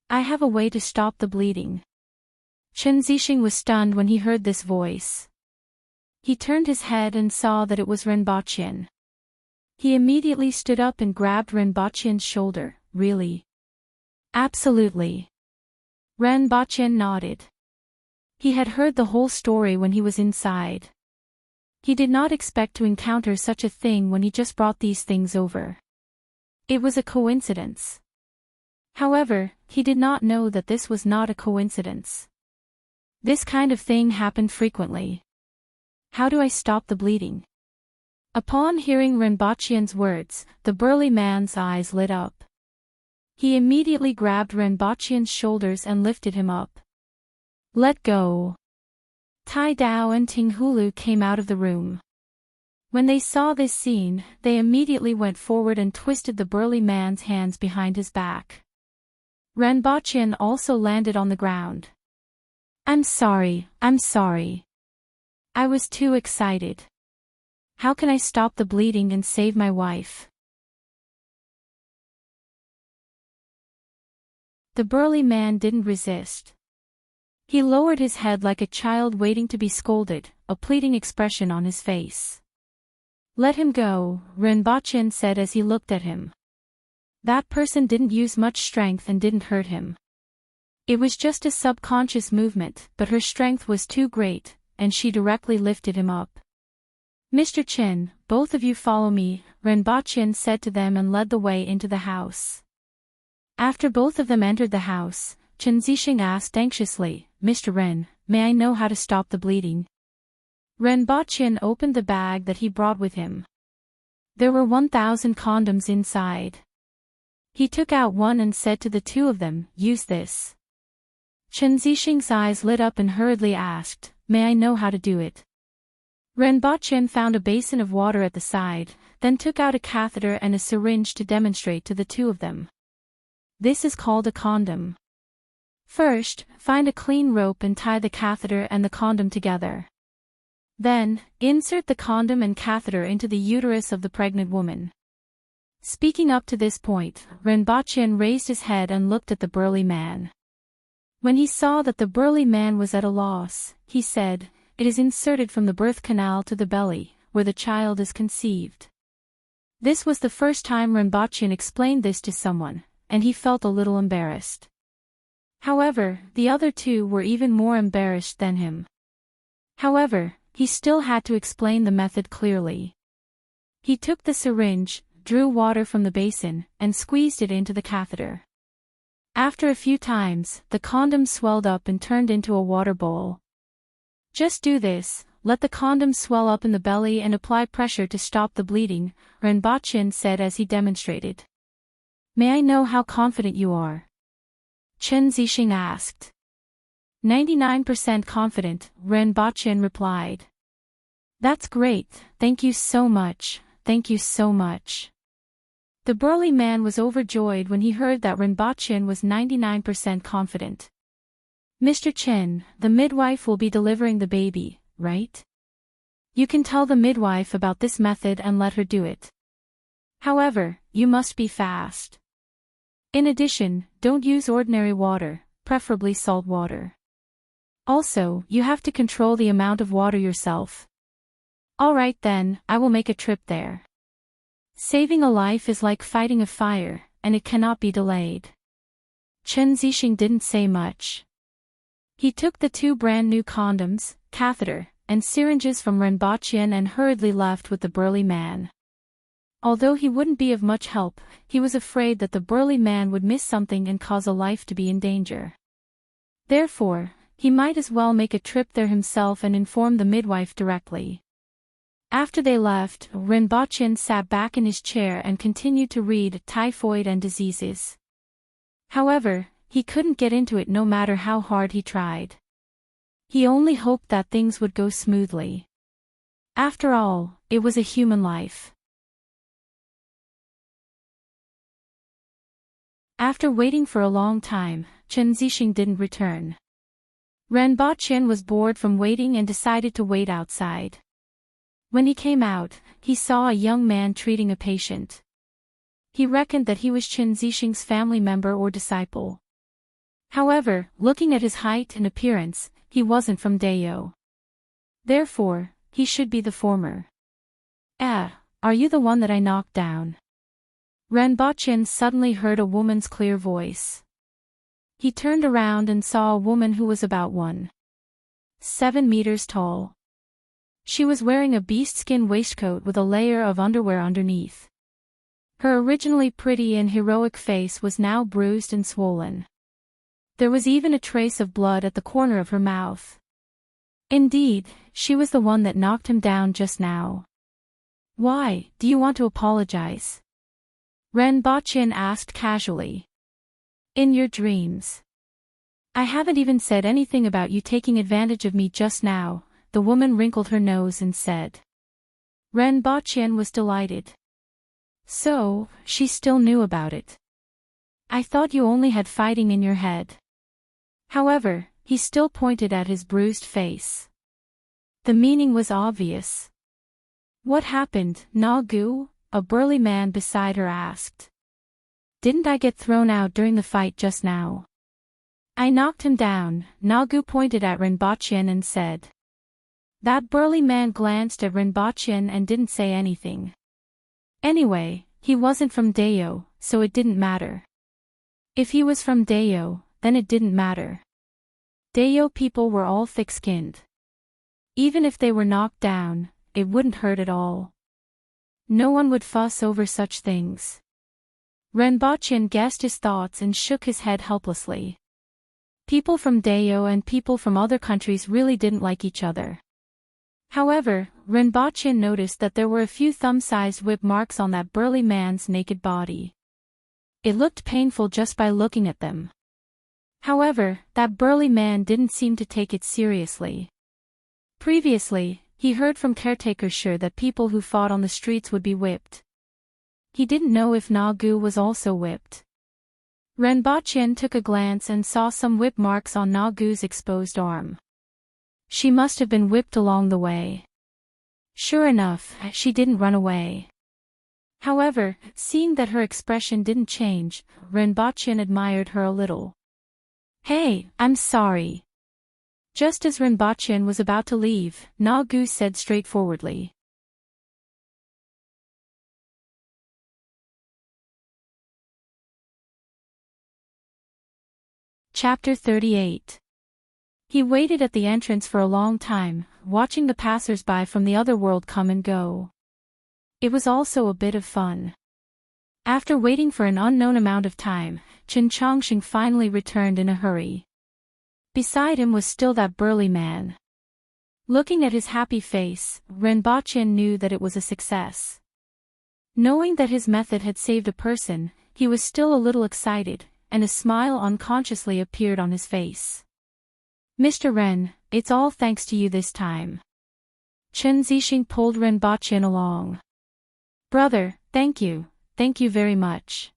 I have a way to stop the bleeding. Chen Zixing was stunned when he heard this voice. He turned his head and saw that it was Renbaqian. He immediately stood up and grabbed Renbaqian's shoulder. Really? Absolutely. Renbaqian nodded. He had heard the whole story when he was inside. He did not expect to encounter such a thing when he just brought these things over. It was a coincidence. However, he did not know that this was not a coincidence. This kind of thing happened frequently. How do I stop the bleeding? Upon hearing Renbaqian's words, the burly man's eyes lit up. He immediately grabbed Renbaqian's shoulders and lifted him up. Let go. Tai Dao and Ting Hulu came out of the room. When they saw this scene, they immediately went forward and twisted the burly man's hands behind his back. Renbaqian also landed on the ground. I'm sorry. I was too excited. How can I stop the bleeding and save my wife? The burly man didn't resist. He lowered his head like a child waiting to be scolded, a pleading expression on his face. Let him go, Renbaqian said as he looked at him. That person didn't use much strength and didn't hurt him. It was just a subconscious movement, but her strength was too great, and she directly lifted him up. Mr. Chen, both of you follow me, Renbaqian said to them and led the way into the house. After both of them entered the house, Chen Zixing asked anxiously, Mr. Ren, may I know how to stop the bleeding? Renbaqian opened the bag that he brought with him. There were 1,000 condoms inside. He took out one and said to the two of them, use this. Chen Zixing's eyes lit up and hurriedly asked, may I know how to do it? Renbaqian found a basin of water at the side, then took out a catheter and a syringe to demonstrate to the two of them. This is called a condom. First, find a clean rope and tie the catheter and the condom together. Then, insert the condom and catheter into the uterus of the pregnant woman. Speaking up to this point, Renbaqian raised his head and looked at the burly man. When he saw that the burly man was at a loss, he said, it is inserted from the birth canal to the belly, where the child is conceived. This was the first time Renbaqian explained this to someone, and he felt a little embarrassed. However, the other two were even more embarrassed than him. However, he still had to explain the method clearly. He took the syringe, drew water from the basin, and squeezed it into the catheter. After a few times, the condom swelled up and turned into a water bowl. Just do this, let the condom swell up in the belly and apply pressure to stop the bleeding, Renbaqian said as he demonstrated. May I know how confident you are? Chen Zixing asked. 99% confident, Renbaqian replied. That's great, thank you so much. The burly man was overjoyed when he heard that Rinpoche was 99% confident. Mr. Chen, the midwife will be delivering the baby, right? You can tell the midwife about this method and let her do it. However, you must be fast. In addition, don't use ordinary water, preferably salt water. Also, you have to control the amount of water yourself. Alright then, I will make a trip there. Saving a life is like fighting a fire, and it cannot be delayed. Chen Zixing didn't say much. He took the 2 brand new condoms, catheter, and syringes from Rinpoche and hurriedly left with the burly man. Although he wouldn't be of much help, he was afraid that the burly man would miss something and cause a life to be in danger. Therefore, he might as well make a trip there himself and inform the midwife directly. After they left, Rinpoche sat back in his chair and continued to read Typhoid and Diseases. However, he couldn't get into it no matter how hard he tried. He only hoped that things would go smoothly. After all, it was a human life. After waiting for a long time, Chen Zixing didn't return. Rinpoche was bored from waiting and decided to wait outside. When he came out, he saw a young man treating a patient. He reckoned that he was Chen Zixing's family member or disciple. However, looking at his height and appearance, he wasn't from Dao. Therefore, he should be the former. Are you the one that I knocked down? Rinpoche suddenly heard a woman's clear voice. He turned around and saw a woman who was about 1.7 meters tall. She was wearing a beast-skin waistcoat with a layer of underwear underneath. Her originally pretty and heroic face was now bruised and swollen. There was even a trace of blood at the corner of her mouth. Indeed, she was the one that knocked him down just now. Why, do you want to apologize? Rinpoche asked casually. In your dreams. I haven't even said anything about you taking advantage of me just now, the woman wrinkled her nose and said. Rinpoche was delighted. So, she still knew about it. I thought you only had fighting in your head. However, he still pointed at his bruised face. The meaning was obvious. What happened, Nagu? A burly man beside her asked. Didn't I get thrown out during the fight just now? I knocked him down, Nagu pointed at Rinpoche and said. That burly man glanced at Rinpoche and didn't say anything. Anyway, he wasn't from Dao, so it didn't matter. If he was from Dao, then it didn't matter. Dao people were all thick-skinned. Even if they were knocked down, it wouldn't hurt at all. No one would fuss over such things. Rinpoche guessed his thoughts and shook his head helplessly. People from Dao and people from other countries really didn't like each other. However, Rinpoche noticed that there were a few thumb-sized whip marks on that burly man's naked body. It looked painful just by looking at them. However, that burly man didn't seem to take it seriously. Previously, he heard from caretaker Sure that people who fought on the streets would be whipped. He didn't know if Nagu was also whipped. Rinpoche took a glance and saw some whip marks on Nagu's exposed arm. She must have been whipped along the way. Sure enough, she didn't run away. However, seeing that her expression didn't change, Rinpoche admired her a little. Hey, I'm sorry. Just as Rinpoche was about to leave, Nagu said straightforwardly. Chapter 38. He waited at the entrance for a long time, watching the passers-by from the other world come and go. It was also a bit of fun. After waiting for an unknown amount of time, Chen Chongqing finally returned in a hurry. Beside him was still that burly man. Looking at his happy face, Rinpoche knew that it was a success. Knowing that his method had saved a person, he was still a little excited, and a smile unconsciously appeared on his face. Mr. Ren, it's all thanks to you this time. Chen Zixing pulled Rinpoche along. Brother, thank you, thank you very much."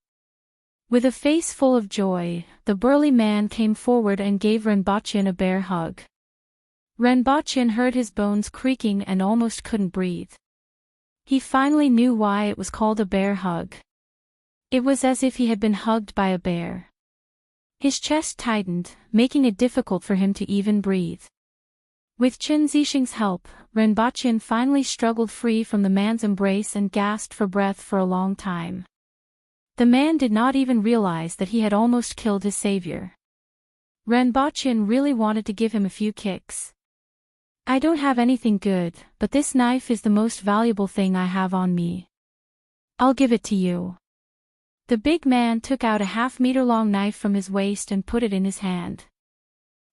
With a face full of joy, the burly man came forward and gave Renbochin a bear hug. Renbochin heard his bones creaking and almost couldn't breathe. He finally knew why it was called a bear hug. It was as if he had been hugged by a bear. His chest tightened, making it difficult for him to even breathe. With Chen Zixing's help, Renbochin finally struggled free from the man's embrace and gasped for breath for a long time. The man did not even realize that he had almost killed his savior. Renbochin really wanted to give him a few kicks. "I don't have anything good, but this knife is the most valuable thing I have on me. I'll give it to you." The big man took out a half-meter-long knife from his waist and put it in his hand.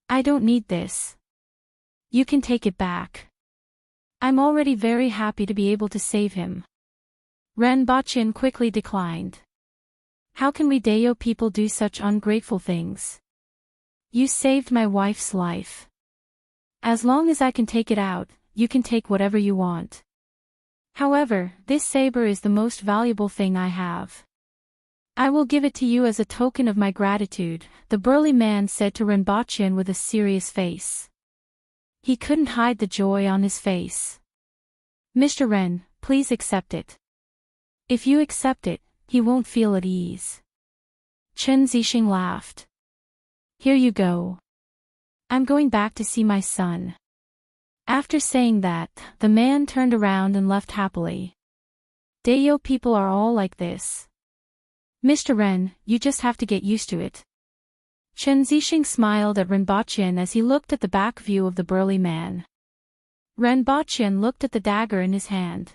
"I don't need this. You can take it back. I'm already very happy to be able to save him." Renbochin quickly declined. "How can we Dao people do such ungrateful things? You saved my wife's life. As long as I can take it out, you can take whatever you want. However, this saber is the most valuable thing I have. I will give it to you as a token of my gratitude," the burly man said to Renbochin with a serious face. He couldn't hide the joy on his face. "Mr. Ren, please accept it. If you accept it, he won't feel at ease." Chen Zixing laughed. "Here you go. I'm going back to see my son." After saying that, the man turned around and left happily. Dao people are all like this. "Mr. Ren, you just have to get used to it." Chen Zixing smiled at Renbochin as he looked at the back view of the burly man. Renbochin looked at the dagger in his hand.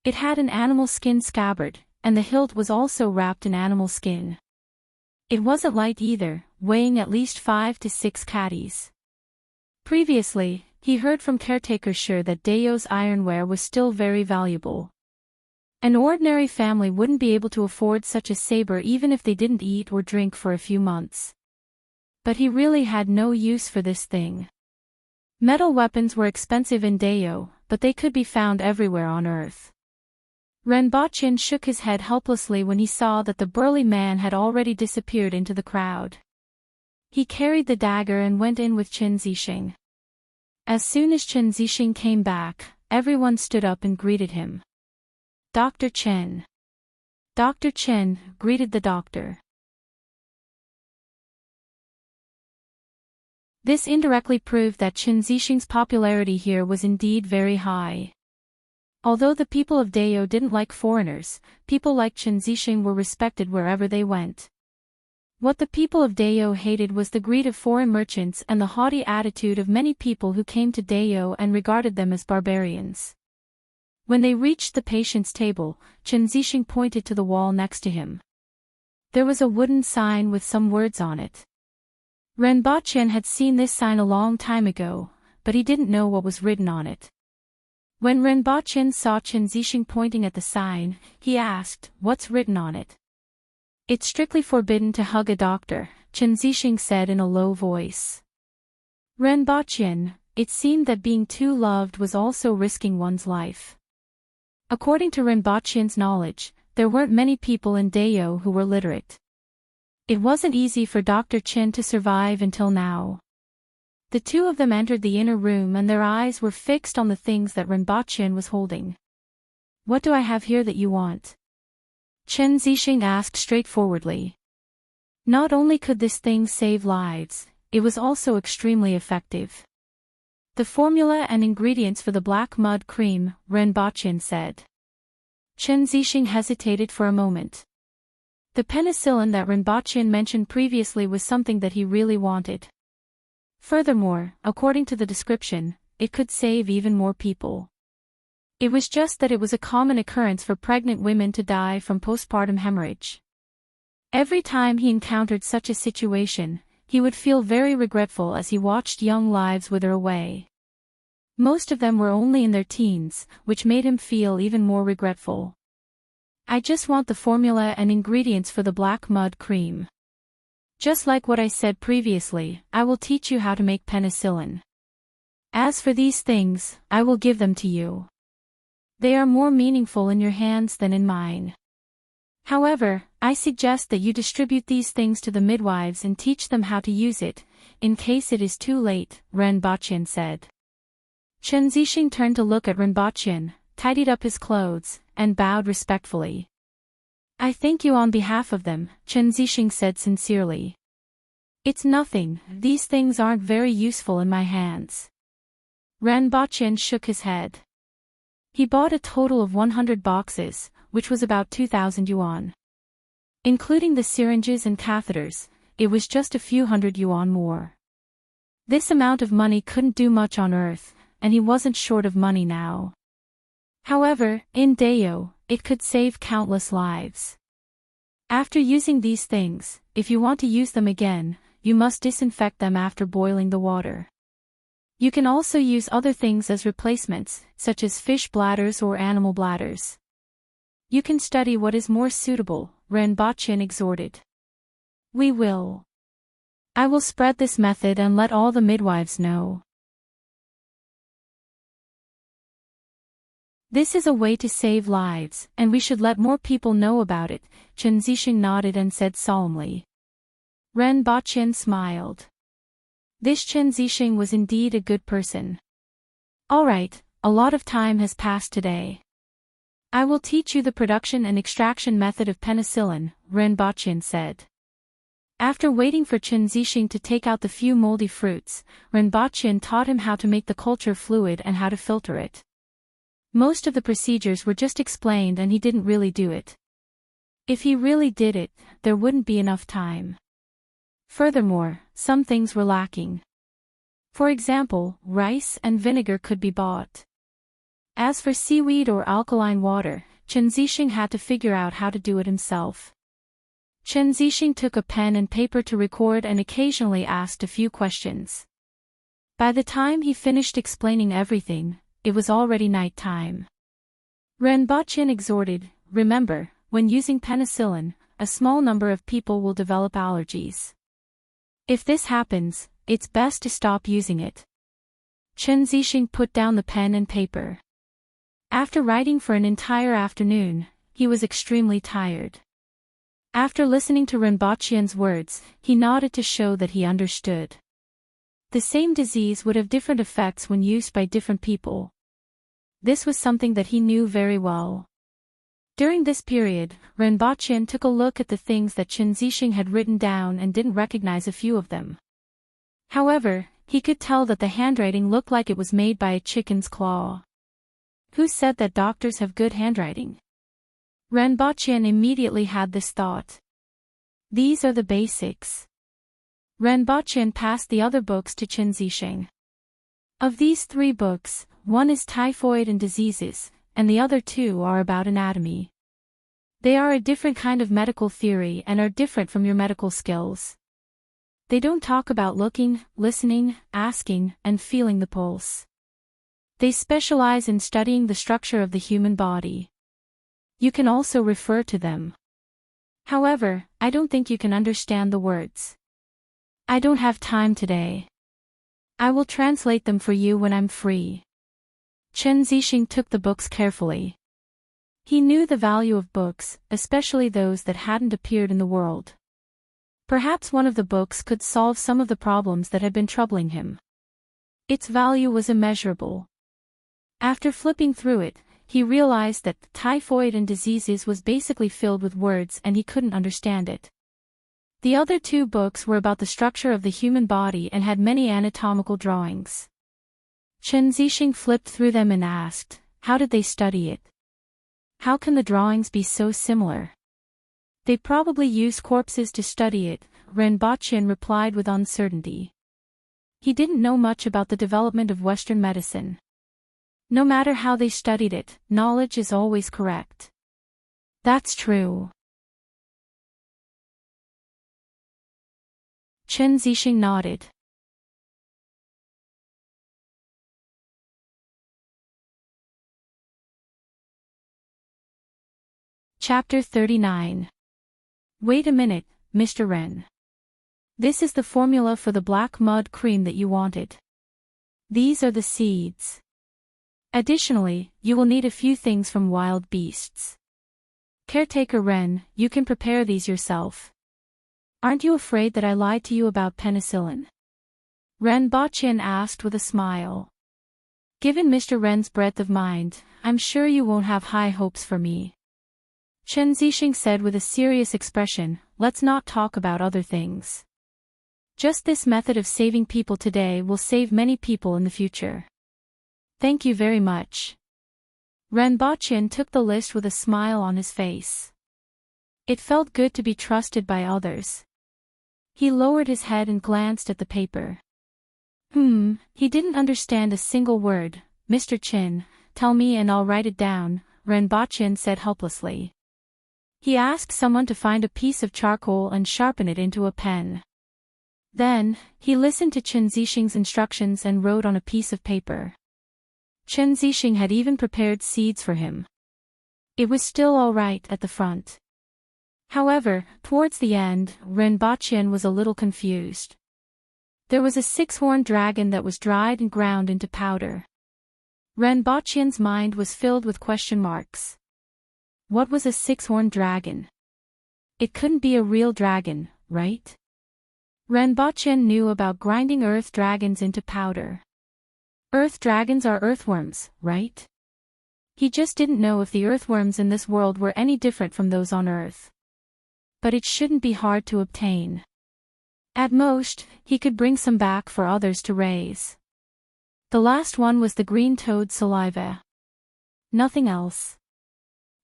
It had an animal skin scabbard, and the hilt was also wrapped in animal skin. It wasn't light either, weighing at least 5 to 6 catties. Previously, he heard from caretaker Sure that Dao's ironware was still very valuable. An ordinary family wouldn't be able to afford such a saber even if they didn't eat or drink for a few months. But he really had no use for this thing. Metal weapons were expensive in Dao, but they could be found everywhere on Earth. Renbochin shook his head helplessly when he saw that the burly man had already disappeared into the crowd. He carried the dagger and went in with Chen Zixing. As soon as Chen Zixing came back, everyone stood up and greeted him. "Dr. Chen." Dr. Chen greeted the doctor. This indirectly proved that Chen Zixing's popularity here was indeed very high. Although the people of Dao didn't like foreigners, people like Chen Zixing were respected wherever they went. What the people of Dao hated was the greed of foreign merchants and the haughty attitude of many people who came to Dao and regarded them as barbarians. When they reached the patient's table, Chen Zixing pointed to the wall next to him. There was a wooden sign with some words on it. Renbochin had seen this sign a long time ago, but he didn't know what was written on it. When Renbochin saw Chen Zixing pointing at the sign, he asked, "What's written on it?" "It's strictly forbidden to hug a doctor," Chen Zixing said in a low voice. Renbochin, it seemed that being too loved was also risking one's life. According to Renbochin's knowledge, there weren't many people in Dao who were literate. It wasn't easy for Dr. Chen to survive until now. The two of them entered the inner room and their eyes were fixed on the things that Renbochin was holding. "What do I have here that you want?" Chen Zixing asked straightforwardly. Not only could this thing save lives, it was also extremely effective. "The formula and ingredients for the black mud cream," Renbochin said. Chen Zixing hesitated for a moment. The penicillin that Renbochin mentioned previously was something that he really wanted. Furthermore, according to the description, it could save even more people. It was just that it was a common occurrence for pregnant women to die from postpartum hemorrhage. Every time he encountered such a situation, he would feel very regretful as he watched young lives wither away. Most of them were only in their teens, which made him feel even more regretful. "I just want the formula and ingredients for the black mud cream. Just like what I said previously, I will teach you how to make penicillin. As for these things, I will give them to you. They are more meaningful in your hands than in mine." However, I suggest that you distribute these things to the midwives and teach them how to use it, in case it is too late, Renbachien said. Chen Zixing turned to look at Renbachien, tidied up his clothes, and bowed respectfully. I thank you on behalf of them, Chen Zixing said sincerely. It's nothing, these things aren't very useful in my hands. Renbachien shook his head. He bought a total of 100 boxes, which was about 2,000 yuan. Including the syringes and catheters, it was just a few hundred yuan more. This amount of money couldn't do much on Earth, and he wasn't short of money now. However, in Deo, it could save countless lives. After using these things, if you want to use them again, you must disinfect them after boiling the water. You can also use other things as replacements, such as fish bladders or animal bladders. You can study what is more suitable, Renbachien exhorted. We will. I will spread this method and let all the midwives know. This is a way to save lives, and we should let more people know about it, Chen Zixing nodded and said solemnly. Renbachien smiled. This Chen Zixing was indeed a good person. Alright, a lot of time has passed today. I will teach you the production and extraction method of penicillin, Renbachien said. After waiting for Chen Zixing to take out the few moldy fruits, Renbachien taught him how to make the culture fluid and how to filter it. Most of the procedures were just explained and he didn't really do it. If he really did it, there wouldn't be enough time. Furthermore, some things were lacking. For example, rice and vinegar could be bought. As for seaweed or alkaline water, Chen Zixing had to figure out how to do it himself. Chen Zixing took a pen and paper to record and occasionally asked a few questions. By the time he finished explaining everything, it was already night time. Renbachien exhorted, remember, when using penicillin, a small number of people will develop allergies. If this happens, it's best to stop using it. Chen Zixing put down the pen and paper. After writing for an entire afternoon, he was extremely tired. After listening to Renbachien's words, he nodded to show that he understood. The same disease would have different effects when used by different people. This was something that he knew very well. During this period, Renbachien took a look at the things that Chen Zixing had written down and didn't recognize a few of them. However, he could tell that the handwriting looked like it was made by a chicken's claw. Who said that doctors have good handwriting? Renbachien immediately had this thought. These are the basics. Renbachien passed the other books to Chen Zixing. Of these 3 books, one is typhoid and diseases, and the other 2 are about anatomy. They are a different kind of medical theory and are different from your medical skills. They don't talk about looking, listening, asking, and feeling the pulse. They specialize in studying the structure of the human body. You can also refer to them. However, I don't think you can understand the words. I don't have time today. I will translate them for you when I'm free. Chen Zixing took the books carefully. He knew the value of books, especially those that hadn't appeared in the world. Perhaps one of the books could solve some of the problems that had been troubling him. Its value was immeasurable. After flipping through it, he realized that typhoid and diseases was basically filled with words and he couldn't understand it. The other 2 books were about the structure of the human body and had many anatomical drawings. Chen Zixing flipped through them and asked, how did they study it? How can the drawings be so similar? They probably used corpses to study it, Renbachien replied with uncertainty. He didn't know much about the development of Western medicine. No matter how they studied it, knowledge is always correct. That's true. Chen Zixing nodded. Chapter 39. Wait a minute, Mr. Ren. This is the formula for the black mud cream that you wanted. These are the seeds. Additionally, you will need a few things from wild beasts. Caretaker Ren, you can prepare these yourself. Aren't you afraid that I lied to you about penicillin? Ren Baqin asked with a smile. Given Mr. Ren's breadth of mind, I'm sure you won't have high hopes for me. Chen Zixing said with a serious expression, let's not talk about other things. Just this method of saving people today will save many people in the future. Thank you very much. Ren Baqin took the list with a smile on his face. It felt good to be trusted by others. He lowered his head and glanced at the paper. He didn't understand a single word. Mr. Chin, tell me and I'll write it down, Ren Baqin said helplessly. He asked someone to find a piece of charcoal and sharpen it into a pen. Then, he listened to Chen Zixing's instructions and wrote on a piece of paper. Chen Zixing had even prepared seeds for him. It was still all right at the front. However, towards the end, Ren Baqin was a little confused. There was a six-horned dragon that was dried and ground into powder. Ren Baqin's mind was filled with question marks. What was a six-horned dragon? It couldn't be a real dragon, right? Ren Baqin knew about grinding earth dragons into powder. Earth dragons are earthworms, right? He just didn't know if the earthworms in this world were any different from those on Earth. But it shouldn't be hard to obtain. At most, he could bring some back for others to raise. The last one was the green toad saliva. Nothing else.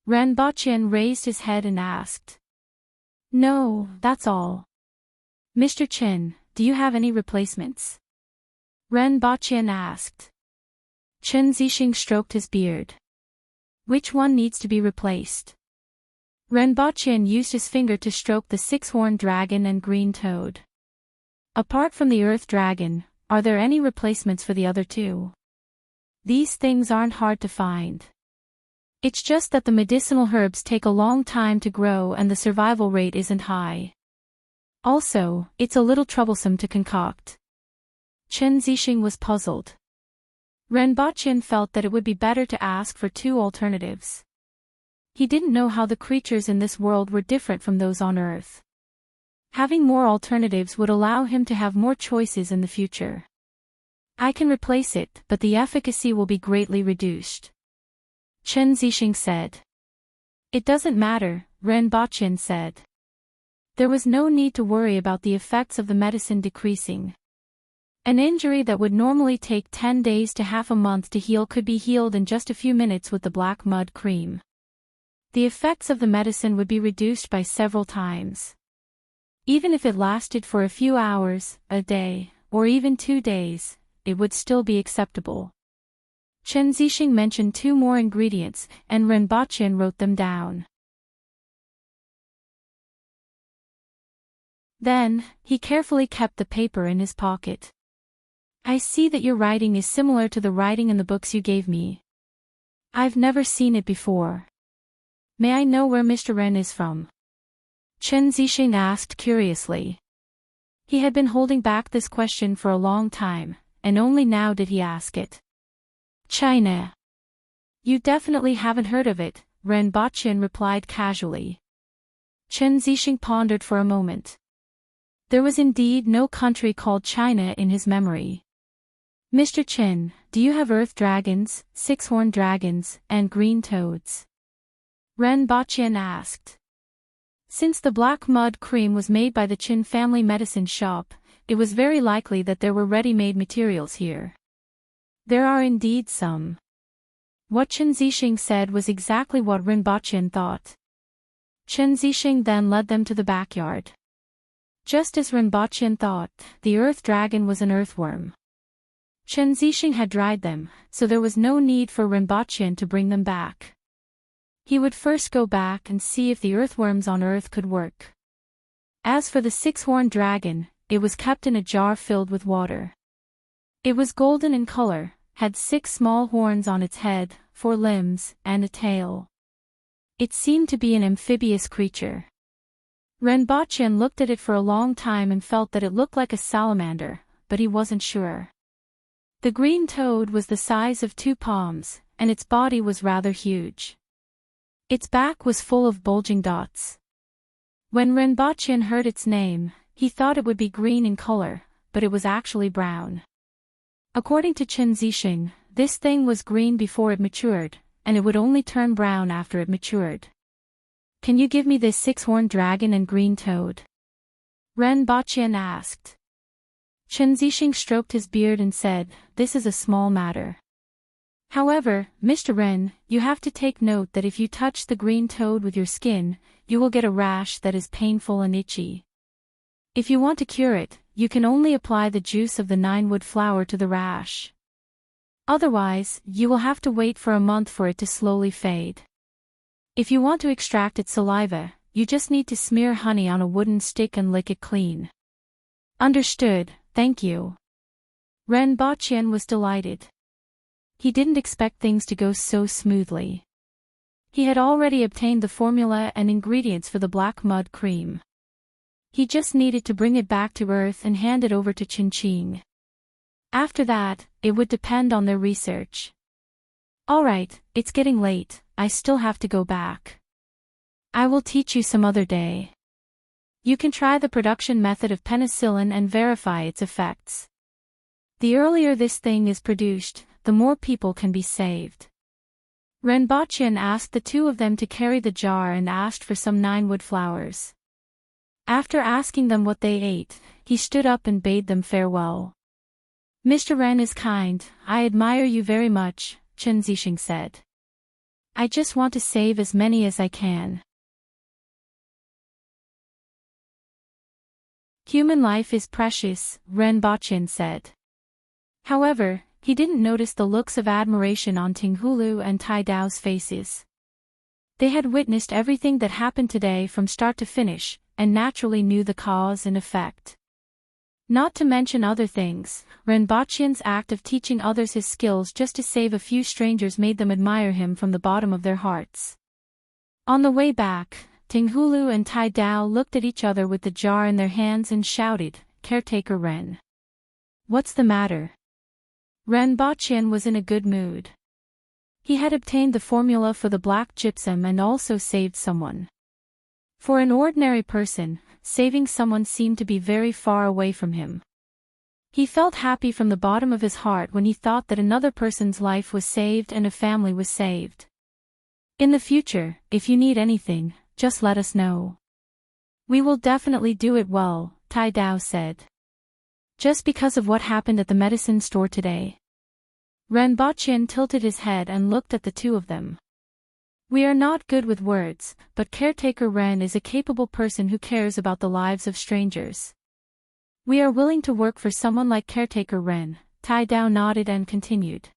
Ren Baqin raised his head and asked. No, that's all. Mr. Chen, do you have any replacements? Ren Baqin asked. Chen Zixing stroked his beard. Which one needs to be replaced? Ren Baqin used his finger to stroke the six-horned dragon and green toad. Apart from the earth dragon, are there any replacements for the other two? These things aren't hard to find. It's just that the medicinal herbs take a long time to grow and the survival rate isn't high. Also, it's a little troublesome to concoct. Chen Zixing was puzzled. Ren Baqin felt that it would be better to ask for two alternatives. He didn't know how the creatures in this world were different from those on Earth. Having more alternatives would allow him to have more choices in the future. I can replace it, but the efficacy will be greatly reduced. Chen Zixing said. It doesn't matter, Ren Baqin said. There was no need to worry about the effects of the medicine decreasing. An injury that would normally take 10 days to half a month to heal could be healed in just a few minutes with the black mud cream. The effects of the medicine would be reduced by several times. Even if it lasted for a few hours, a day, or even 2 days, it would still be acceptable. Chen Zixing mentioned 2 more ingredients, and Ren Baqin wrote them down. Then, he carefully kept the paper in his pocket. I see that your writing is similar to the writing in the books you gave me. I've never seen it before. May I know where Mr. Ren is from? Chen Zixing asked curiously. He had been holding back this question for a long time, and only now did he ask it. China. You definitely haven't heard of it, Ren Baqin replied casually. Chen Zixing pondered for a moment. There was indeed no country called China in his memory. Mr. Chen, do you have earth dragons, six-horned dragons, and green toads? Ren Baqin asked. Since the black mud cream was made by the Qin family medicine shop, it was very likely that there were ready-made materials here. There are indeed some. What Chen Zixing said was exactly what Ren Baqin thought. Chen Zixing then led them to the backyard. Just as Ren Baqin thought, the earth dragon was an earthworm. Chen Zixing had dried them, so there was no need for Ren Baqin to bring them back. He would first go back and see if the earthworms on Earth could work. As for the six-horned dragon, it was kept in a jar filled with water. It was golden in color, had 6 small horns on its head, 4 limbs, and a tail. It seemed to be an amphibious creature. Ren Baqin looked at it for a long time and felt that it looked like a salamander, but he wasn't sure. The green toad was the size of 2 palms, and its body was rather huge. Its back was full of bulging dots. When Renbochin heard its name, he thought it would be green in color, but it was actually brown. According to Chen Zixing, this thing was green before it matured, and it would only turn brown after it matured. Can you give me this 6-horned dragon and green toad? Renbochin asked. Chen Zixing stroked his beard and said, this is a small matter. However, Mr. Ren, you have to take note that if you touch the green toad with your skin, you will get a rash that is painful and itchy. If you want to cure it, you can only apply the juice of the 9-wood flower to the rash. Otherwise, you will have to wait for a month for it to slowly fade. If you want to extract its saliva, you just need to smear honey on a wooden stick and lick it clean. Understood, thank you. Renbochin was delighted. He didn't expect things to go so smoothly. He had already obtained the formula and ingredients for the black mud cream. He just needed to bring it back to Earth and hand it over to Qingqing. After that, it would depend on their research. Alright, it's getting late, I still have to go back. I will teach you some other day. You can try the production method of penicillin and verify its effects. The earlier this thing is produced, the more people can be saved. Renbochin asked the two of them to carry the jar and asked for some 9-wood flowers. After asking them what they ate, he stood up and bade them farewell. Mr. Ren is kind, I admire you very much, Chen Zixing said. I just want to save as many as I can. Human life is precious, Renbochin said. However, he didn't notice the looks of admiration on Tinghulu and Tai Dao's faces. They had witnessed everything that happened today from start to finish, and naturally knew the cause and effect. Not to mention other things, Renbochin's act of teaching others his skills just to save a few strangers made them admire him from the bottom of their hearts. On the way back, Tinghulu and Tai Dao looked at each other with the jar in their hands and shouted, Caretaker Ren. What's the matter? Renbochin was in a good mood. He had obtained the formula for the black gypsum and also saved someone. For an ordinary person, saving someone seemed to be very far away from him. He felt happy from the bottom of his heart when he thought that another person's life was saved and a family was saved. In the future, if you need anything, just let us know. We will definitely do it well, Tai Dao said. Just because of what happened at the medicine store today. Renbochin tilted his head and looked at the two of them. We are not good with words, but Caretaker Ren is a capable person who cares about the lives of strangers. We are willing to work for someone like Caretaker Ren, Tai Dao nodded and continued.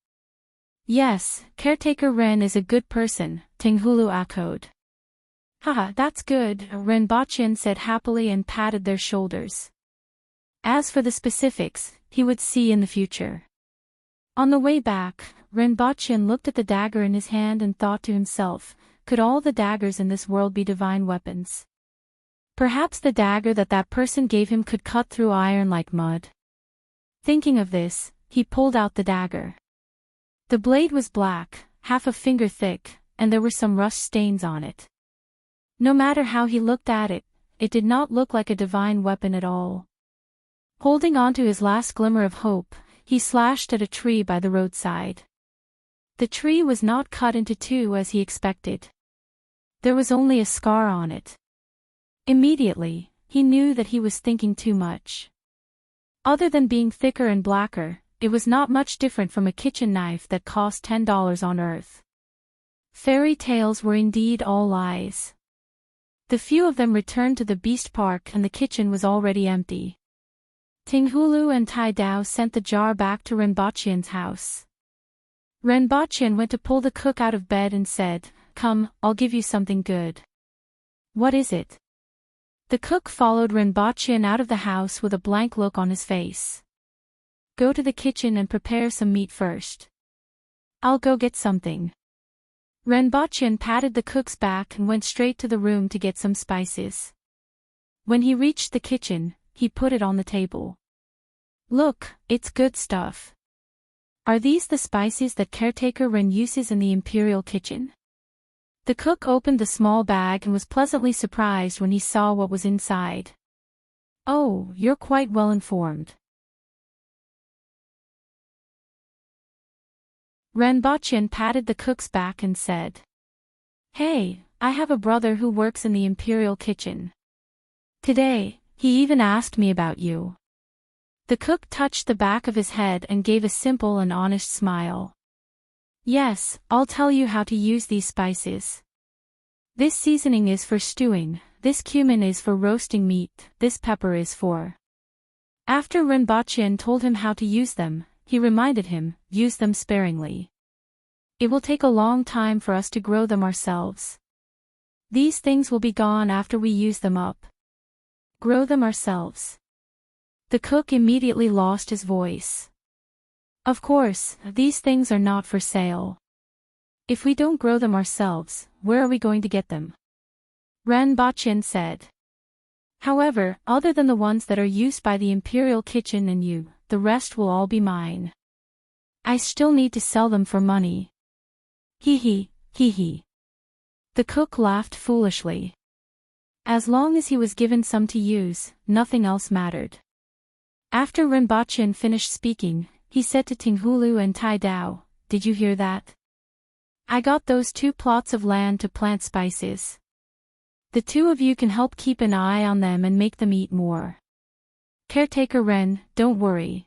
Yes, Caretaker Ren is a good person, Tinghulu echoed. Haha, that's good, Renbochin said happily and patted their shoulders. As for the specifics, he would see in the future. On the way back, Renbochin looked at the dagger in his hand and thought to himself, could all the daggers in this world be divine weapons? Perhaps the dagger that person gave him could cut through iron like mud. Thinking of this, he pulled out the dagger. The blade was black, half a finger thick, and there were some rust stains on it. No matter how he looked at it, it did not look like a divine weapon at all. Holding on to his last glimmer of hope, he slashed at a tree by the roadside. The tree was not cut into two as he expected. There was only a scar on it. Immediately, he knew that he was thinking too much. Other than being thicker and blacker, it was not much different from a kitchen knife that cost $10 on Earth. Fairy tales were indeed all lies. The few of them returned to the beast park and the kitchen was already empty. Tinghulu and Tai Dao sent the jar back to Renbochin's house. Renbochin went to pull the cook out of bed and said, Come, I'll give you something good. What is it? The cook followed Renbochin out of the house with a blank look on his face. Go to the kitchen and prepare some meat first. I'll go get something. Renbochin patted the cook's back and went straight to the room to get some spices. When he reached the kitchen, he put it on the table. Look, it's good stuff. Are these the spices that Caretaker Ren uses in the imperial kitchen? The cook opened the small bag and was pleasantly surprised when he saw what was inside. "Oh, you're quite well informed." Renbochin patted the cook's back and said, "Hey, I have a brother who works in the imperial kitchen. Today, he even asked me about you." The cook touched the back of his head and gave a simple and honest smile. "Yes, I'll tell you how to use these spices. This seasoning is for stewing, this cumin is for roasting meat, this pepper is for..." After Renbochin told him how to use them, he reminded him, "Use them sparingly. It will take a long time for us to grow them ourselves. These things will be gone after we use them up. Grow them ourselves." The cook immediately lost his voice. "Of course, these things are not for sale. If we don't grow them ourselves, where are we going to get them?" Renbochin said. "However, other than the ones that are used by the imperial kitchen and you, the rest will all be mine. I still need to sell them for money." Hee hee, hee hee. The cook laughed foolishly. As long as he was given some to use, nothing else mattered. After Renbochin finished speaking, he said to Tinghulu and Tai Dao, "Did you hear that? I got those 2 plots of land to plant spices. The 2 of you can help keep an eye on them and make them eat more. Caretaker Ren, don't worry.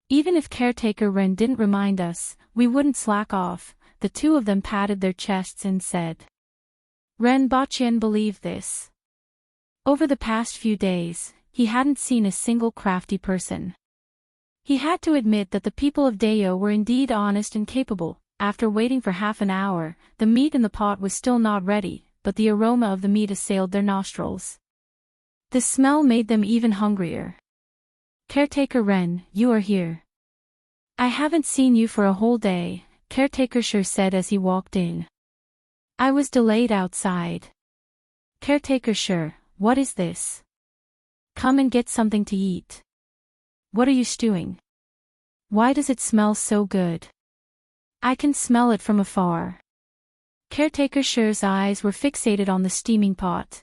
Even if Caretaker Ren didn't remind us, we wouldn't slack off." The 2 of them patted their chests and said. Renbochin believed this. Over the past few days, he hadn't seen a single crafty person. He had to admit that the people of Deo were indeed honest and capable. After waiting for half an hour, the meat in the pot was still not ready, but the aroma of the meat assailed their nostrils. The smell made them even hungrier. "Caretaker Ren, you are here. I haven't seen you for a whole day," Caretaker Sure said as he walked in. "I was delayed outside." "Caretaker Sure, what is this? Come and get something to eat. What are you stewing? Why does it smell so good? I can smell it from afar." Caretaker Sure's eyes were fixated on the steaming pot.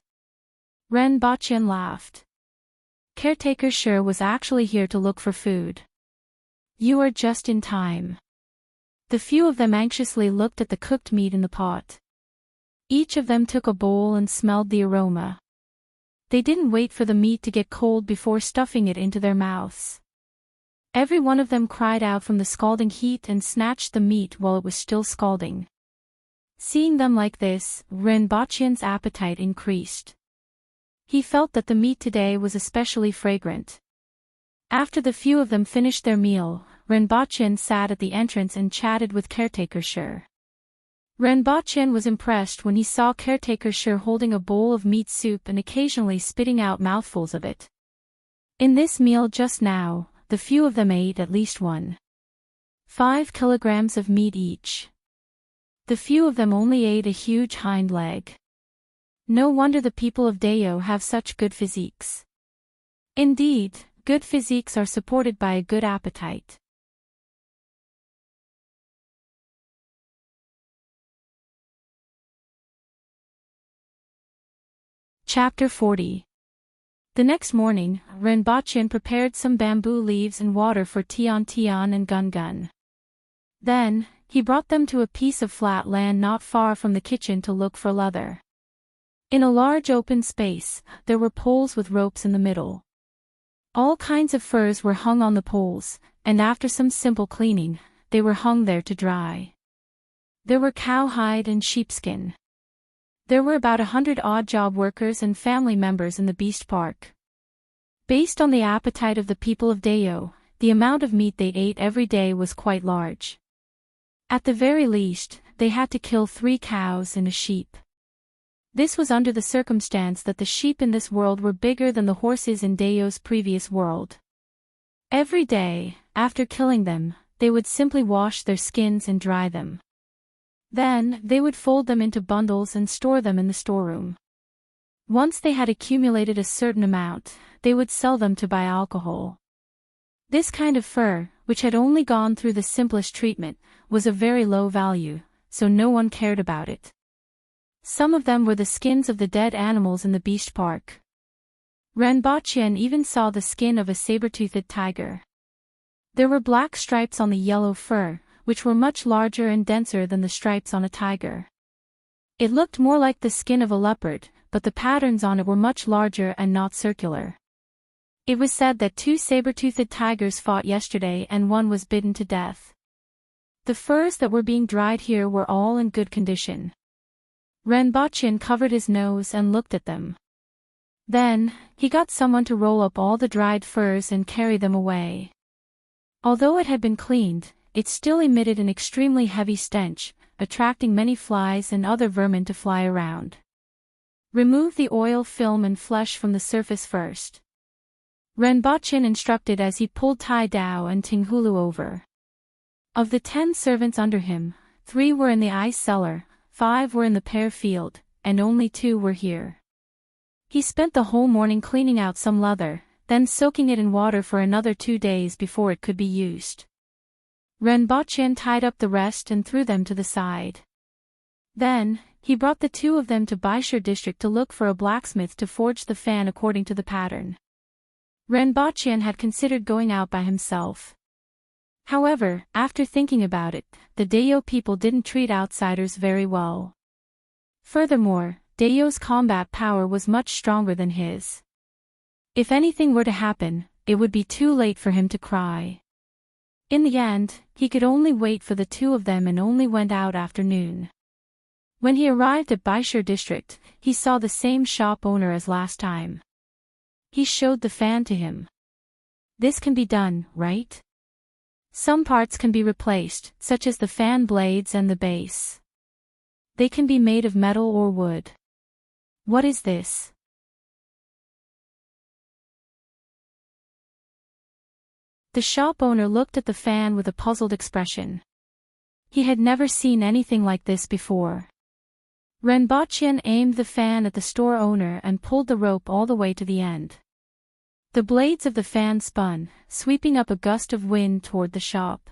Renbochin laughed. Caretaker Sure was actually here to look for food. "You are just in time." The few of them anxiously looked at the cooked meat in the pot. Each of them took a bowl and smelled the aroma. They didn't wait for the meat to get cold before stuffing it into their mouths. Every one of them cried out from the scalding heat and snatched the meat while it was still scalding. Seeing them like this, Renbochin's appetite increased. He felt that the meat today was especially fragrant. After the few of them finished their meal, Renbochin sat at the entrance and chatted with Caretaker Sure. Renbochin was impressed when he saw Caretaker Sure holding a bowl of meat soup and occasionally spitting out mouthfuls of it. In this meal just now, the few of them ate at least 1.5 kilograms of meat each. The few of them only ate a huge hind leg. No wonder the people of Deo have such good physiques. Indeed, good physiques are supported by a good appetite. Chapter 40. The next morning, Renbochin prepared some bamboo leaves and water for Tian Tian and Gun Gun. Then, he brought them to a piece of flat land not far from the kitchen to look for leather. In a large open space, there were poles with ropes in the middle. All kinds of furs were hung on the poles, and after some simple cleaning, they were hung there to dry. There were cowhide and sheepskin. There were about 100 odd job workers and family members in the beast park. Based on the appetite of the people of Deo, the amount of meat they ate every day was quite large. At the very least, they had to kill 3 cows and a sheep. This was under the circumstance that the sheep in this world were bigger than the horses in Deo's previous world. Every day, after killing them, they would simply wash their skins and dry them. Then, they would fold them into bundles and store them in the storeroom. Once they had accumulated a certain amount, they would sell them to buy alcohol. This kind of fur, which had only gone through the simplest treatment, was of very low value, so no one cared about it. Some of them were the skins of the dead animals in the beast park. Renbachien even saw the skin of a saber-toothed tiger. There were black stripes on the yellow fur, which were much larger and denser than the stripes on a tiger. It looked more like the skin of a leopard, but the patterns on it were much larger and not circular. It was said that 2 saber-toothed tigers fought yesterday and one was bitten to death. The furs that were being dried here were all in good condition. Renbachien covered his nose and looked at them. Then, he got someone to roll up all the dried furs and carry them away. Although it had been cleaned, it still emitted an extremely heavy stench, attracting many flies and other vermin to fly around. Remove the oil film and flesh from the surface first. Renbachien instructed as he pulled Tai Dao and Tinghulu over. Of the 10 servants under him, 3 were in the ice cellar, 5 were in the pear field, and only 2 were here. He spent the whole morning cleaning out some leather, then soaking it in water for another 2 days before it could be used. Renbachien tied up the rest and threw them to the side. Then, he brought the 2 of them to Baishur district to look for a blacksmith to forge the fan according to the pattern. Renbachien had considered going out by himself. However, after thinking about it, the Dayo people didn't treat outsiders very well. Furthermore, Dayo's combat power was much stronger than his. If anything were to happen, it would be too late for him to cry. In the end, he could only wait for the 2 of them and only went out after noon. When he arrived at Baishur district, he saw the same shop owner as last time. He showed the fan to him. This can be done, right? Some parts can be replaced, such as the fan blades and the base. They can be made of metal or wood. What is this? The shop owner looked at the fan with a puzzled expression. He had never seen anything like this before. Renbachien aimed the fan at the store owner and pulled the rope all the way to the end. The blades of the fan spun, sweeping up a gust of wind toward the shop.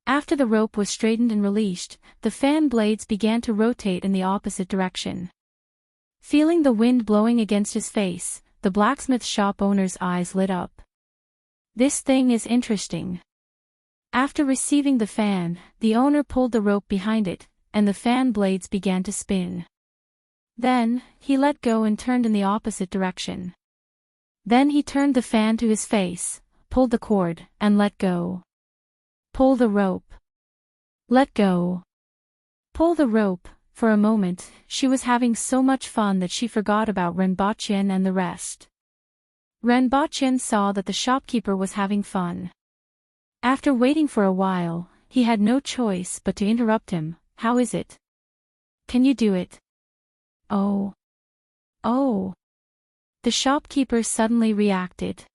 After the rope was straightened and released, the fan blades began to rotate in the opposite direction. Feeling the wind blowing against his face, the blacksmith shop owner's eyes lit up. This thing is interesting. After receiving the fan, the owner pulled the rope behind it, and the fan blades began to spin. Then, he let go and turned in the opposite direction. Then he turned the fan to his face, pulled the cord, and let go. Pull the rope. Let go. Pull the rope. For a moment, she was having so much fun that she forgot about Renbachien and the rest. Renbachien saw that the shopkeeper was having fun. After waiting for a while, he had no choice but to interrupt him. How is it? Can you do it? Oh. Oh. The shopkeeper suddenly reacted.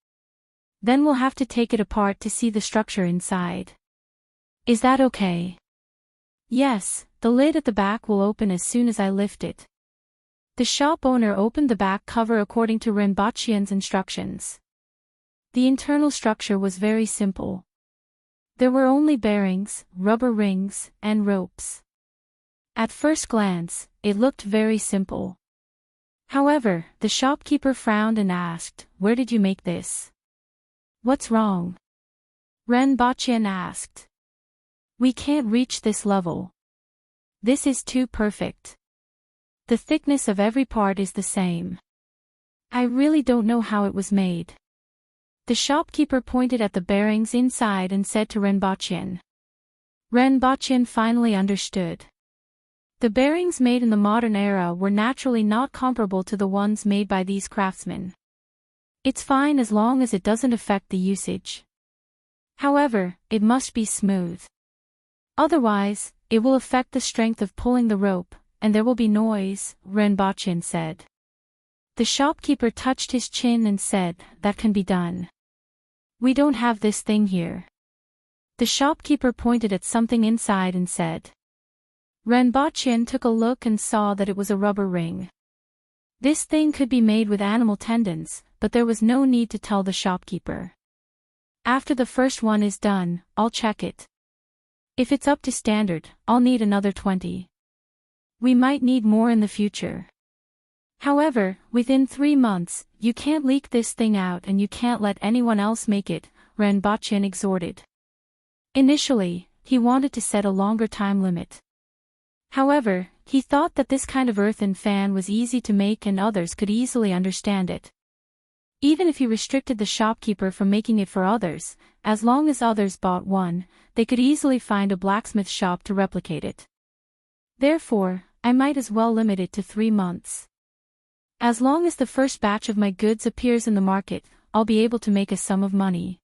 Then we'll have to take it apart to see the structure inside. Is that okay? Yes, the lid at the back will open as soon as I lift it. The shop owner opened the back cover according to Renbachien's instructions. The internal structure was very simple. There were only bearings, rubber rings, and ropes. At first glance, it looked very simple. However, the shopkeeper frowned and asked, "Where did you make this?" "What's wrong?" Renbachien asked. "We can't reach this level. This is too perfect. The thickness of every part is the same. I really don't know how it was made." The shopkeeper pointed at the bearings inside and said to Renbachien. Renbachien finally understood. The bearings made in the modern era were naturally not comparable to the ones made by these craftsmen. It's fine as long as it doesn't affect the usage. However, it must be smooth. Otherwise, it will affect the strength of pulling the rope, and there will be noise, Renbachien said. The shopkeeper touched his chin and said, "That can be done. We don't have this thing here." The shopkeeper pointed at something inside and said. Renbachien took a look and saw that it was a rubber ring. This thing could be made with animal tendons, but there was no need to tell the shopkeeper. "After the first one is done, I'll check it. If it's up to standard, I'll need another 20. We might need more in the future. However, within 3 months, you can't leak this thing out and you can't let anyone else make it, Renbochin exhorted. Initially, he wanted to set a longer time limit. However, he thought that this kind of earthen fan was easy to make and others could easily understand it. Even if he restricted the shopkeeper from making it for others, as long as others bought one, they could easily find a blacksmith shop to replicate it. Therefore, I might as well limit it to 3 months. As long as the first batch of my goods appears in the market, I'll be able to make a sum of money.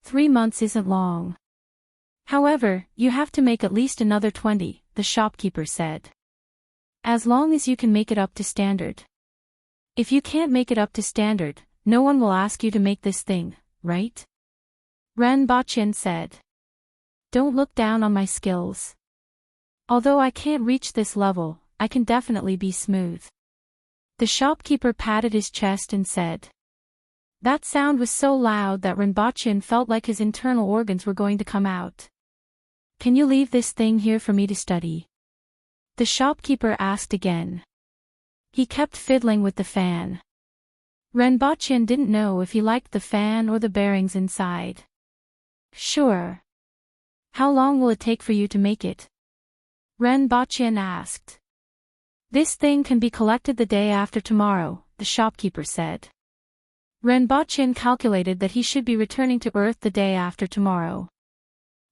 3 months isn't long. However, you have to make at least another 20, the shopkeeper said. As long as you can make it up to standard. If you can't make it up to standard, no one will ask you to make this thing, right? Renbochin said. Don't look down on my skills. Although I can't reach this level, I can definitely be smooth. The shopkeeper patted his chest and said. That sound was so loud that Renbochin felt like his internal organs were going to come out. Can you leave this thing here for me to study? The shopkeeper asked again. He kept fiddling with the fan. Renbochin didn't know if he liked the fan or the bearings inside. Sure. How long will it take for you to make it? Renbochin asked. This thing can be collected the day after tomorrow, the shopkeeper said. Renbochin calculated that he should be returning to Earth the day after tomorrow.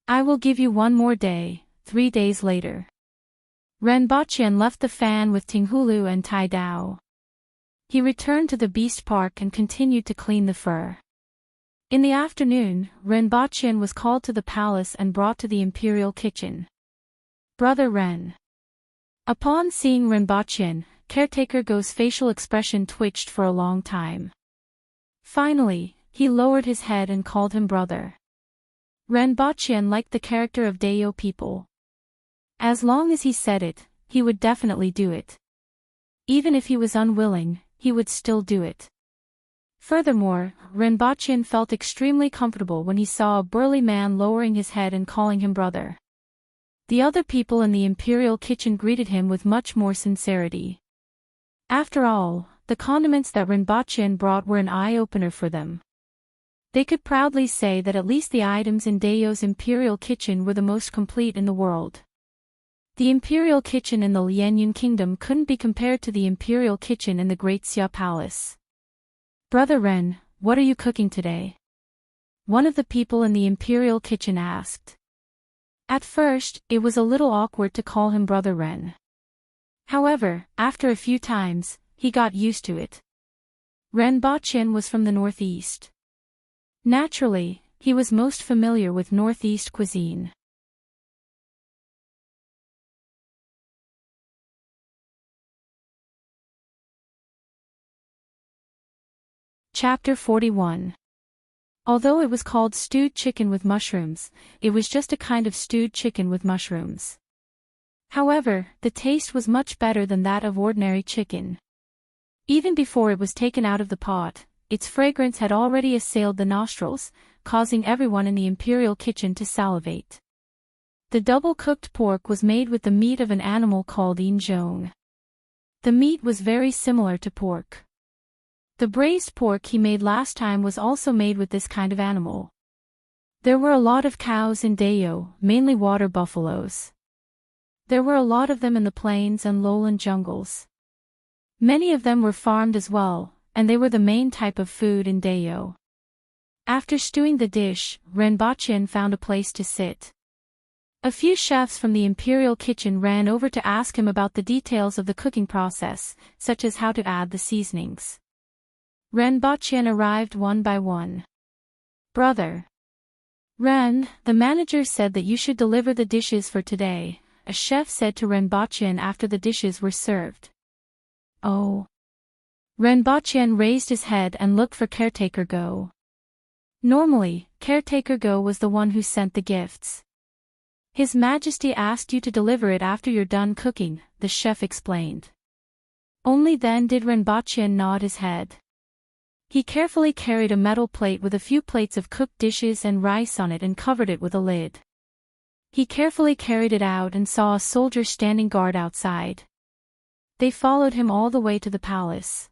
I will give you 1 more day, 3 days later. Renbochin left the fan with Tinghulu and Tai Dao. He returned to the beast park and continued to clean the fur. In the afternoon, Renbochin was called to the palace and brought to the imperial kitchen. Brother Ren. Upon seeing Renbochin, Caretaker Go's facial expression twitched for a long time. Finally, he lowered his head and called him brother. Renbochin liked the character of Dayo people. As long as he said it, he would definitely do it. Even if he was unwilling, he would still do it. Furthermore, Renbochin felt extremely comfortable when he saw a burly man lowering his head and calling him brother. The other people in the imperial kitchen greeted him with much more sincerity. After all, the condiments that Renbochin brought were an eye-opener for them. They could proudly say that at least the items in Dayo's imperial kitchen were the most complete in the world. The imperial kitchen in the Lianyun kingdom couldn't be compared to the imperial kitchen in the Great Xia Palace. Brother Ren, what are you cooking today? One of the people in the imperial kitchen asked. At first, it was a little awkward to call him Brother Ren. However, after a few times, he got used to it. Renbochin was from the northeast. Naturally, he was most familiar with northeast cuisine. Chapter 41. Although it was called stewed chicken with mushrooms, it was just a kind of stewed chicken with mushrooms. However, the taste was much better than that of ordinary chicken. Even before it was taken out of the pot, its fragrance had already assailed the nostrils, causing everyone in the imperial kitchen to salivate. The double-cooked pork was made with the meat of an animal called injong. The meat was very similar to pork. The braised pork he made last time was also made with this kind of animal. There were a lot of cows in Dayo, mainly water buffaloes. There were a lot of them in the plains and lowland jungles. Many of them were farmed as well, and they were the main type of food in Dayo. After stewing the dish, Renbochin found a place to sit. A few chefs from the imperial kitchen ran over to ask him about the details of the cooking process, such as how to add the seasonings. Renbochin arrived one by one. Brother Ren, the manager said that you should deliver the dishes for today, a chef said to Renbochin after the dishes were served. Oh. Renbochin raised his head and looked for Caretaker Go. Normally, Caretaker Go was the one who sent the gifts. His Majesty asked you to deliver it after you're done cooking, the chef explained. Only then did Renbochin nod his head. He carefully carried a metal plate with a few plates of cooked dishes and rice on it and covered it with a lid. He carefully carried it out and saw a soldier standing guard outside. They followed him all the way to the palace.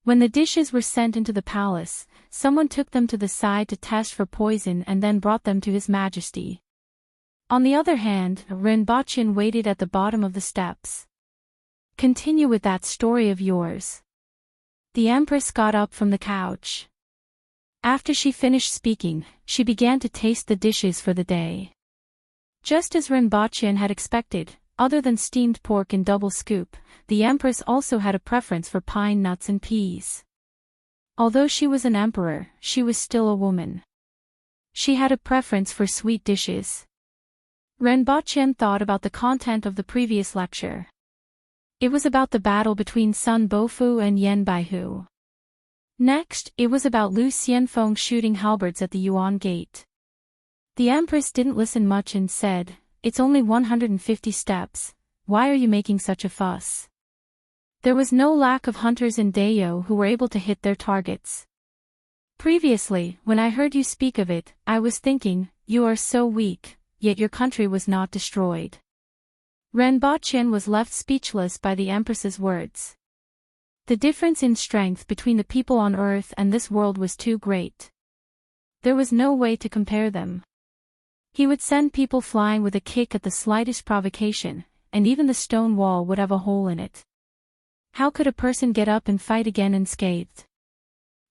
When the dishes were sent into the palace, someone took them to the side to test for poison and then brought them to His Majesty. On the other hand, Rinpoche waited at the bottom of the steps. Continue with that story of yours. The Empress got up from the couch. After she finished speaking, she began to taste the dishes for the day. Just as Rinpoche had expected, other than steamed pork in double scoop, the Empress also had a preference for pine nuts and peas. Although she was an emperor, she was still a woman. She had a preference for sweet dishes. Rinpoche thought about the content of the previous lecture. It was about the battle between Sun Bofu and Yen Baihu. Next, it was about Lu Xianfeng shooting halberds at the Yuan Gate. The Empress didn't listen much and said, "It's only 150 steps, why are you making such a fuss?" There was no lack of hunters in Dayo who were able to hit their targets. Previously, when I heard you speak of it, I was thinking, you are so weak, yet your country was not destroyed. Rinpoche was left speechless by the Empress's words. The difference in strength between the people on earth and this world was too great. There was no way to compare them. He would send people flying with a kick at the slightest provocation, and even the stone wall would have a hole in it. How could a person get up and fight again unscathed?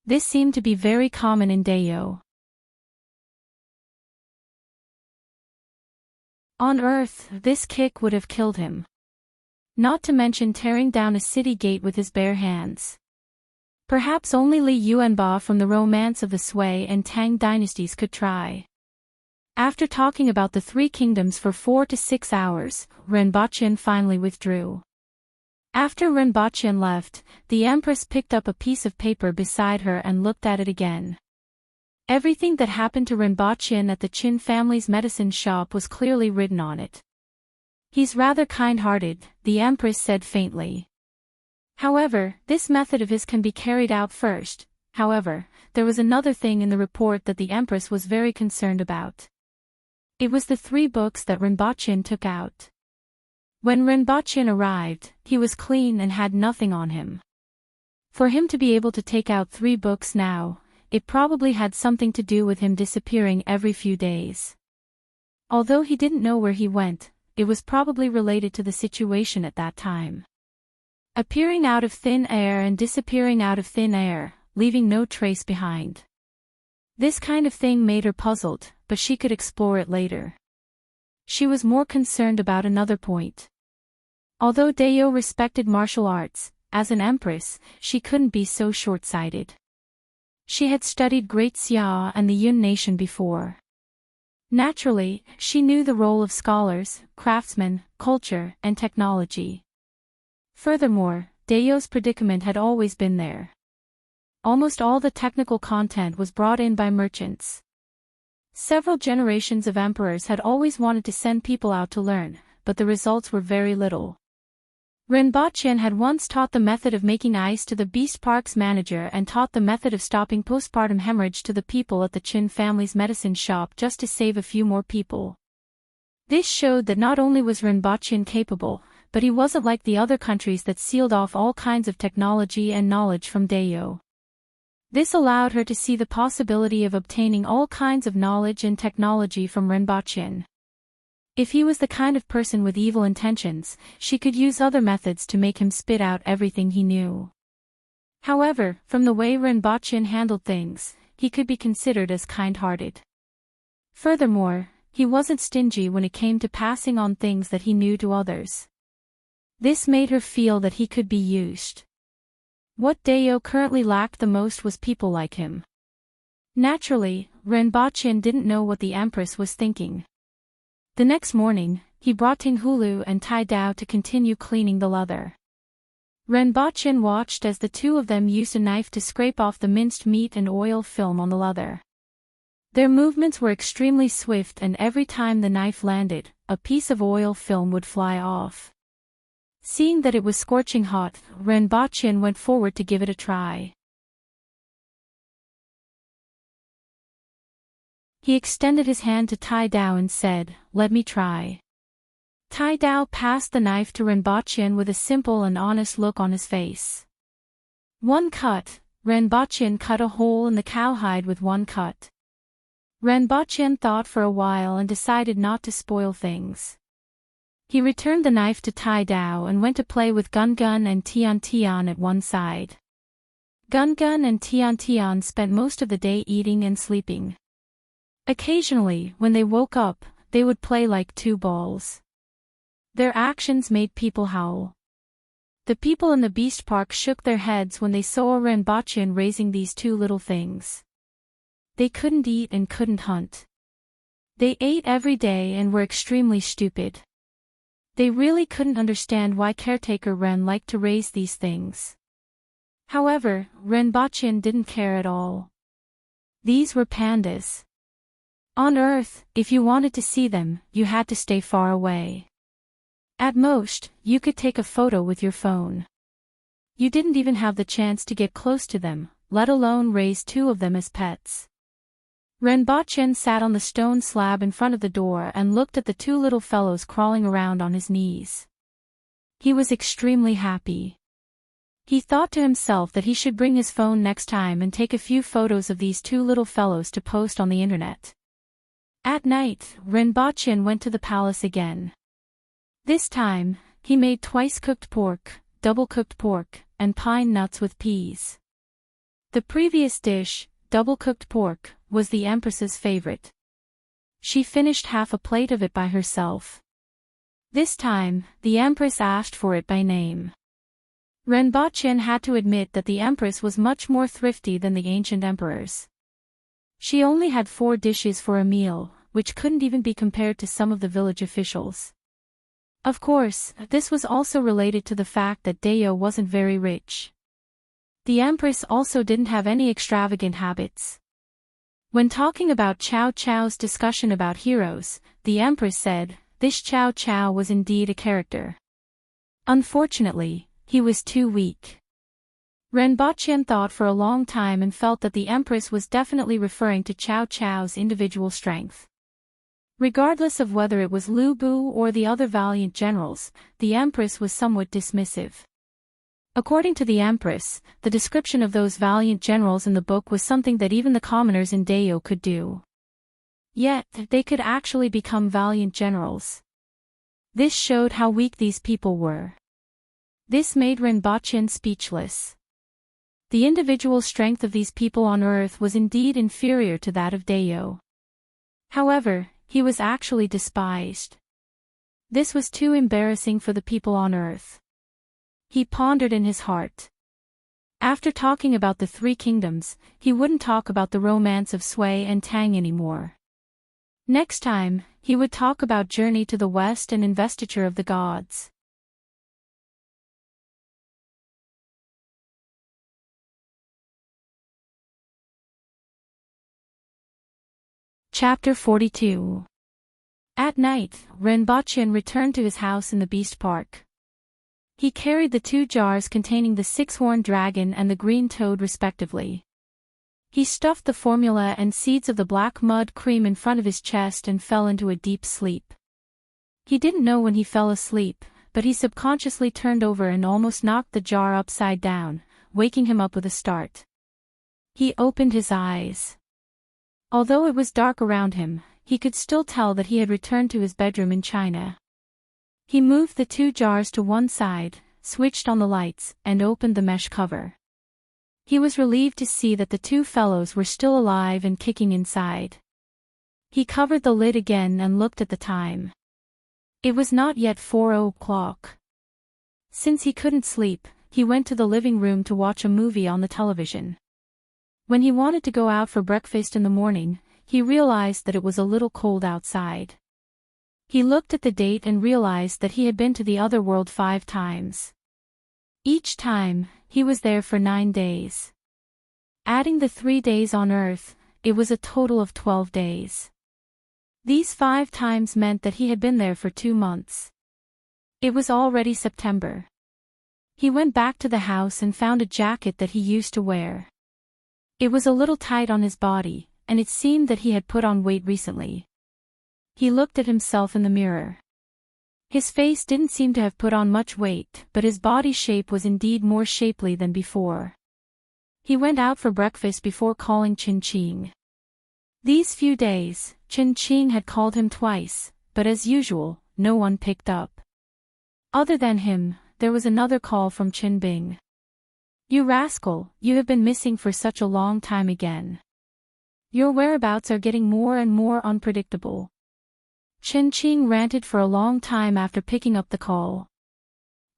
This seemed to be very common in Dayo. On Earth, this kick would have killed him. Not to mention tearing down a city gate with his bare hands. Perhaps only Li Yuanba from the romance of the Sui and Tang dynasties could try. After talking about the three kingdoms for 4 to 6 hours, Rinpoche finally withdrew. After Rinpoche left, the Empress picked up a piece of paper beside her and looked at it again. Everything that happened to Rinpoche at the Qin family's medicine shop was clearly written on it. He's rather kind-hearted, the Empress said faintly. However, this method of his can be carried out first. However, there was another thing in the report that the Empress was very concerned about. It was the 3 books that Rinpoche took out. When Rinpoche arrived, he was clean and had nothing on him. For him to be able to take out 3 books now, it probably had something to do with him disappearing every few days. Although he didn't know where he went, it was probably related to the situation at that time. Appearing out of thin air and disappearing out of thin air, leaving no trace behind. This kind of thing made her puzzled, but she could explore it later. She was more concerned about another point. Although Dayo respected martial arts, as an empress, she couldn't be so short-sighted. She had studied Great Xia and the Yun nation before. Naturally, she knew the role of scholars, craftsmen, culture, and technology. Furthermore, Dayo's predicament had always been there. Almost all the technical content was brought in by merchants. Several generations of emperors had always wanted to send people out to learn, but the results were very little. Rinpoche had once taught the method of making ice to the Beast Park's manager and taught the method of stopping postpartum hemorrhage to the people at the Qin family's medicine shop just to save a few more people. This showed that not only was Rinpoche capable, but he wasn't like the other countries that sealed off all kinds of technology and knowledge from Dayo. This allowed her to see the possibility of obtaining all kinds of knowledge and technology from Rinpoche. If he was the kind of person with evil intentions, she could use other methods to make him spit out everything he knew. However, from the way Rinpoche handled things, he could be considered as kind-hearted. Furthermore, he wasn't stingy when it came to passing on things that he knew to others. This made her feel that he could be used. What Dayo currently lacked the most was people like him. Naturally, Rinpoche didn't know what the Empress was thinking. The next morning, he brought Tinghulu and Tai Dao to continue cleaning the leather. Rinpoche watched as the two of them used a knife to scrape off the minced meat and oil film on the leather. Their movements were extremely swift, and every time the knife landed, a piece of oil film would fly off. Seeing that it was scorching hot, Rinpoche went forward to give it a try. He extended his hand to Tai Dao and said, "Let me try." Tai Dao passed the knife to Renbochin with a simple and honest look on his face. One cut. Renbochin cut a hole in the cowhide with one cut. Renbochin thought for a while and decided not to spoil things. He returned the knife to Tai Dao and went to play with Gun Gun and Tian Tian at one side. Gun Gun and Tian Tian spent most of the day eating and sleeping. Occasionally, when they woke up, they would play like two balls. Their actions made people howl. The people in the Beast Park shook their heads when they saw Renbochin raising these two little things. They couldn't eat and couldn't hunt. They ate every day and were extremely stupid. They really couldn't understand why caretaker Ren liked to raise these things. However, Renbochin didn't care at all. These were pandas. On Earth, if you wanted to see them, you had to stay far away. At most, you could take a photo with your phone. You didn't even have the chance to get close to them, let alone raise two of them as pets. Renbochin sat on the stone slab in front of the door and looked at the two little fellows crawling around on his knees. He was extremely happy. He thought to himself that he should bring his phone next time and take a few photos of these two little fellows to post on the internet. At night, Renbochin went to the palace again. This time, he made twice-cooked pork, double-cooked pork, and pine nuts with peas. The previous dish, double-cooked pork, was the Empress's favorite. She finished half a plate of it by herself. This time, the Empress asked for it by name. Renbochin had to admit that the Empress was much more thrifty than the ancient emperors. She only had 4 dishes for a meal, which couldn't even be compared to some of the village officials. Of course, this was also related to the fact that Dayo wasn't very rich. The Empress also didn't have any extravagant habits. When talking about Cao Cao's discussion about heroes, the Empress said, "This Cao Cao was indeed a character. Unfortunately, he was too weak." Renbochin thought for a long time and felt that the Empress was definitely referring to Cao Cao's individual strength. Regardless of whether it was Lu Bu or the other valiant generals, the Empress was somewhat dismissive. According to the Empress, the description of those valiant generals in the book was something that even the commoners in Dayo could do. Yet, they could actually become valiant generals. This showed how weak these people were. This made Renbochin speechless. The individual strength of these people on Earth was indeed inferior to that of Dayo. However, he was actually despised. This was too embarrassing for the people on Earth. He pondered in his heart. After talking about the 3 kingdoms, he wouldn't talk about the romance of Sui and Tang anymore. Next time, he would talk about Journey to the West and Investiture of the Gods. Chapter 42. At night, Renbochin returned to his house in the Beast Park. He carried the 2 jars containing the 6-horned dragon and the green toad respectively. He stuffed the formula and seeds of the black mud cream in front of his chest and fell into a deep sleep. He didn't know when he fell asleep, but he subconsciously turned over and almost knocked the jar upside down, waking him up with a start. He opened his eyes. Although it was dark around him, he could still tell that he had returned to his bedroom in China. He moved the 2 jars to one side, switched on the lights, and opened the mesh cover. He was relieved to see that the 2 fellows were still alive and kicking inside. He covered the lid again and looked at the time. It was not yet 4 o'clock. Since he couldn't sleep, he went to the living room to watch a movie on the television. When he wanted to go out for breakfast in the morning, he realized that it was a little cold outside. He looked at the date and realized that he had been to the other world 5 times. Each time, he was there for 9 days. Adding the 3 days on Earth, it was a total of 12 days. These 5 times meant that he had been there for 2 months. It was already September. He went back to the house and found a jacket that he used to wear. It was a little tight on his body, and it seemed that he had put on weight recently. He looked at himself in the mirror. His face didn't seem to have put on much weight, but his body shape was indeed more shapely than before. He went out for breakfast before calling Qing. These few days, Qing had called him twice, but as usual, no one picked up. Other than him, there was another call from Bing. "You rascal, you have been missing for such a long time again. Your whereabouts are getting more and more unpredictable." Qing ranted for a long time after picking up the call.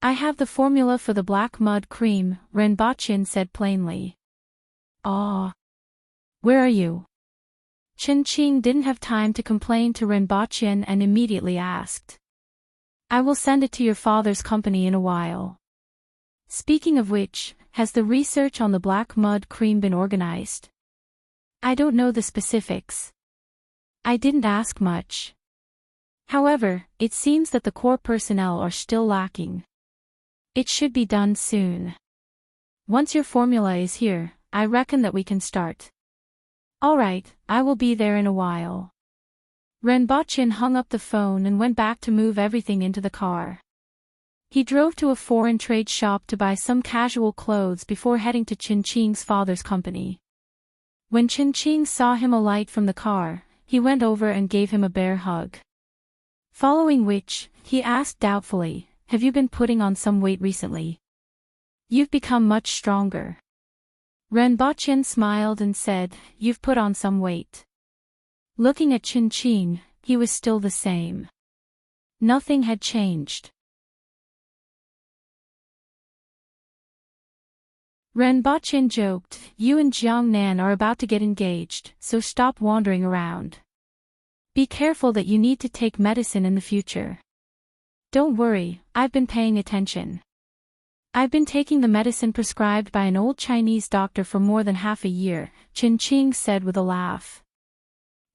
"I have the formula for the black mud cream," Renbochin said plainly. "Ah. Where are you?" Qing didn't have time to complain to Renbochin and immediately asked. "I will send it to your father's company in a while. Speaking of which, has the research on the black mud cream been organized?" "I don't know the specifics. I didn't ask much. However, it seems that the core personnel are still lacking. It should be done soon. Once your formula is here, I reckon that we can start." "All right, I will be there in a while." Renbochin hung up the phone and went back to move everything into the car. He drove to a foreign trade shop to buy some casual clothes before heading to Qing's father's company. When Qing saw him alight from the car, he went over and gave him a bear hug. Following which, he asked doubtfully, "Have you been putting on some weight recently? You've become much stronger." Renbochin smiled and said, "You've put on some weight." Looking at Qing, he was still the same. Nothing had changed. Renbochin joked, "You and Jiangnan are about to get engaged, so stop wandering around. Be careful that you need to take medicine in the future." "Don't worry, I've been paying attention. I've been taking the medicine prescribed by an old Chinese doctor for more than half a year," Qing said with a laugh.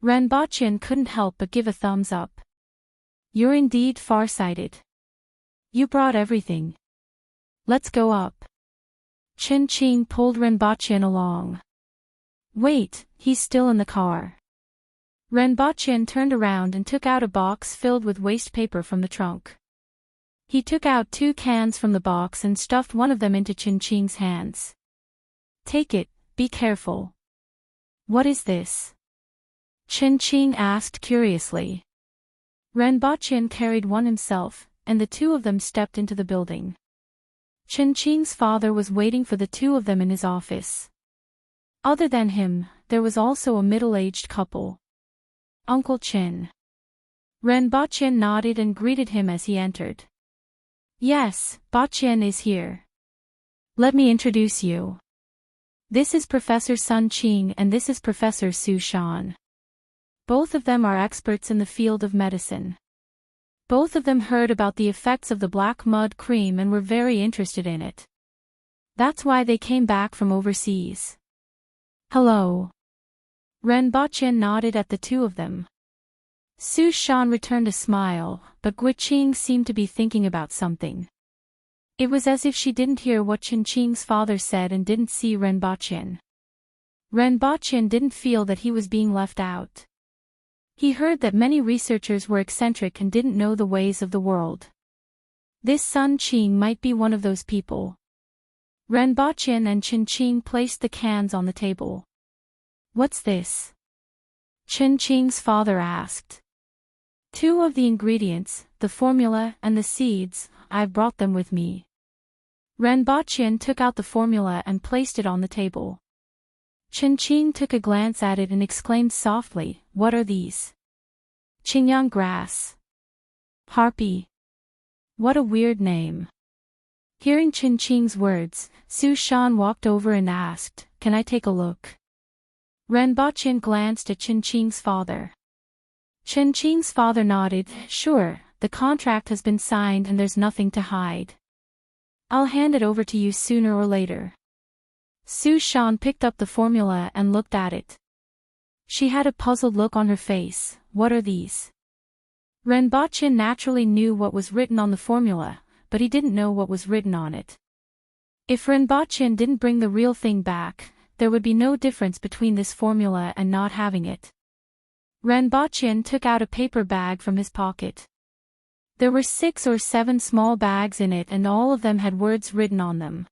Renbochin couldn't help but give a thumbs up. "You're indeed farsighted. You brought everything. Let's go up." Qing pulled Renbochin along. "Wait, he's still in the car." Renbochin turned around and took out a box filled with waste paper from the trunk. He took out 2 cans from the box and stuffed one of them into Qing's hands. "Take it, be careful." "What is this?" Qing asked curiously. Renbochin carried one himself, and the two of them stepped into the building. Qing's father was waiting for the two of them in his office. Other than him, there was also a middle-aged couple. "Uncle Qin." Renbochin nodded and greeted him as he entered. "Yes, Bochin is here. Let me introduce you. This is Professor Sun Qing and this is Professor Su Shan. Both of them are experts in the field of medicine. Both of them heard about the effects of the black mud cream and were very interested in it. That's why they came back from overseas." "Hello." Renbochin nodded at the two of them. Su Shan returned a smile, but Qing seemed to be thinking about something. It was as if she didn't hear what Qing's father said and didn't see Renbochin. Renbochin didn't feel that he was being left out. He heard that many researchers were eccentric and didn't know the ways of the world. This Sun Qing might be one of those people. Renbochin and Qing placed the cans on the table. "What's this?" Qing's father asked. "2 of the ingredients, the formula and the seeds, I've brought them with me." Renbochin took out the formula and placed it on the table. Qing took a glance at it and exclaimed softly, "What are these?" "Qingyang grass. Harpy. What a weird name." Hearing Qing's words, Su Shan walked over and asked, "Can I take a look?" Renbochin glanced at Qing's father. Qing's father nodded, "Sure, the contract has been signed and there's nothing to hide. I'll hand it over to you sooner or later." Su Shan picked up the formula and looked at it. She had a puzzled look on her face. "What are these?" Renbochin naturally knew what was written on the formula, but he didn't know what was written on it. If Renbochin didn't bring the real thing back, there would be no difference between this formula and not having it. Renbochin took out a paper bag from his pocket. There were 6 or 7 small bags in it and all of them had words written on them.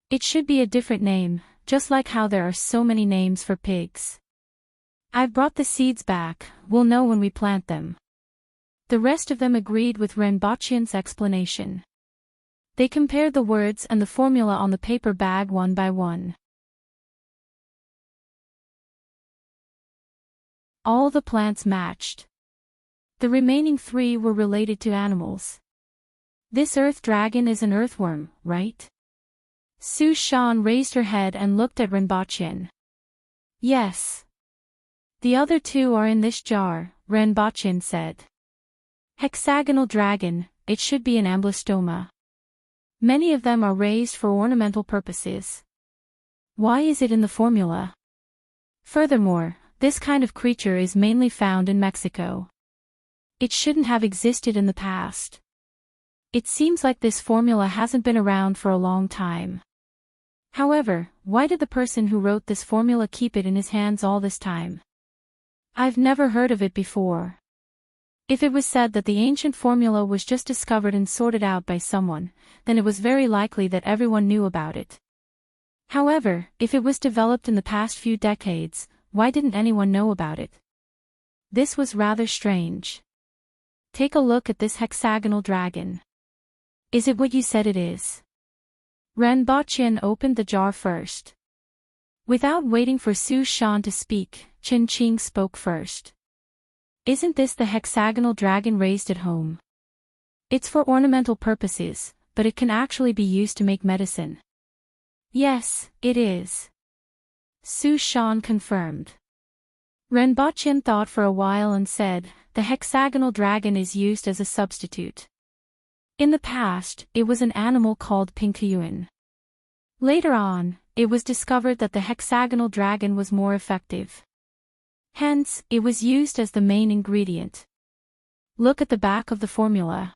It should be a different name, just like how there are so many names for pigs. I've brought the seeds back, we'll know when we plant them. The rest of them agreed with Renbochin's explanation. They compared the words and the formula on the paper bag one by one. All the plants matched. The remaining 3 were related to animals. This earth dragon is an earthworm, right? Su Shan raised her head and looked at Renbochin. Yes. The other 2 are in this jar, Renbochin said. Hexagonal dragon, it should be an amblystoma. Many of them are raised for ornamental purposes. Why is it in the formula? Furthermore, this kind of creature is mainly found in Mexico. It shouldn't have existed in the past. It seems like this formula hasn't been around for a long time. However, why did the person who wrote this formula keep it in his hands all this time? I've never heard of it before. If it was said that the ancient formula was just discovered and sorted out by someone, then it was very likely that everyone knew about it. However, if it was developed in the past few decades, why didn't anyone know about it? This was rather strange. Take a look at this hexagonal dragon. Is it what you said it is? Renbochin opened the jar first. Without waiting for Su Shan to speak, Qin Qing spoke first. Isn't this the hexagonal dragon raised at home? It's for ornamental purposes, but it can actually be used to make medicine. Yes, it is. Su Shan confirmed. Renbochin thought for a while and said, the hexagonal dragon is used as a substitute. In the past, it was an animal called Pinkayuan. Later on, it was discovered that the hexagonal dragon was more effective. Hence, it was used as the main ingredient. Look at the back of the formula.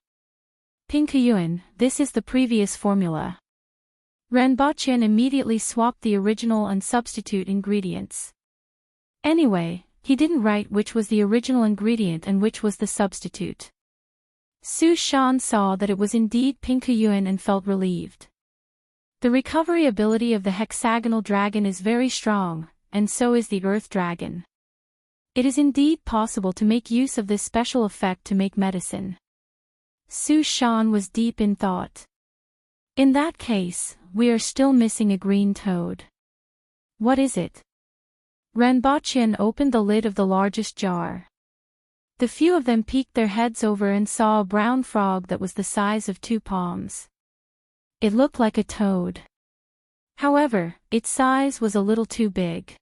Pinkayuan, this is the previous formula. Renbochin immediately swapped the original and substitute ingredients. Anyway, he didn't write which was the original ingredient and which was the substitute. Su Shan saw that it was indeed Pinkayuan and felt relieved. The recovery ability of the hexagonal dragon is very strong, and so is the earth dragon. It is indeed possible to make use of this special effect to make medicine. Su Shan was deep in thought. In that case, we are still missing a green toad. What is it? Renbochin opened the lid of the largest jar. The few of them peeked their heads over and saw a brown frog that was the size of 2 palms. It looked like a toad. However, its size was a little too big.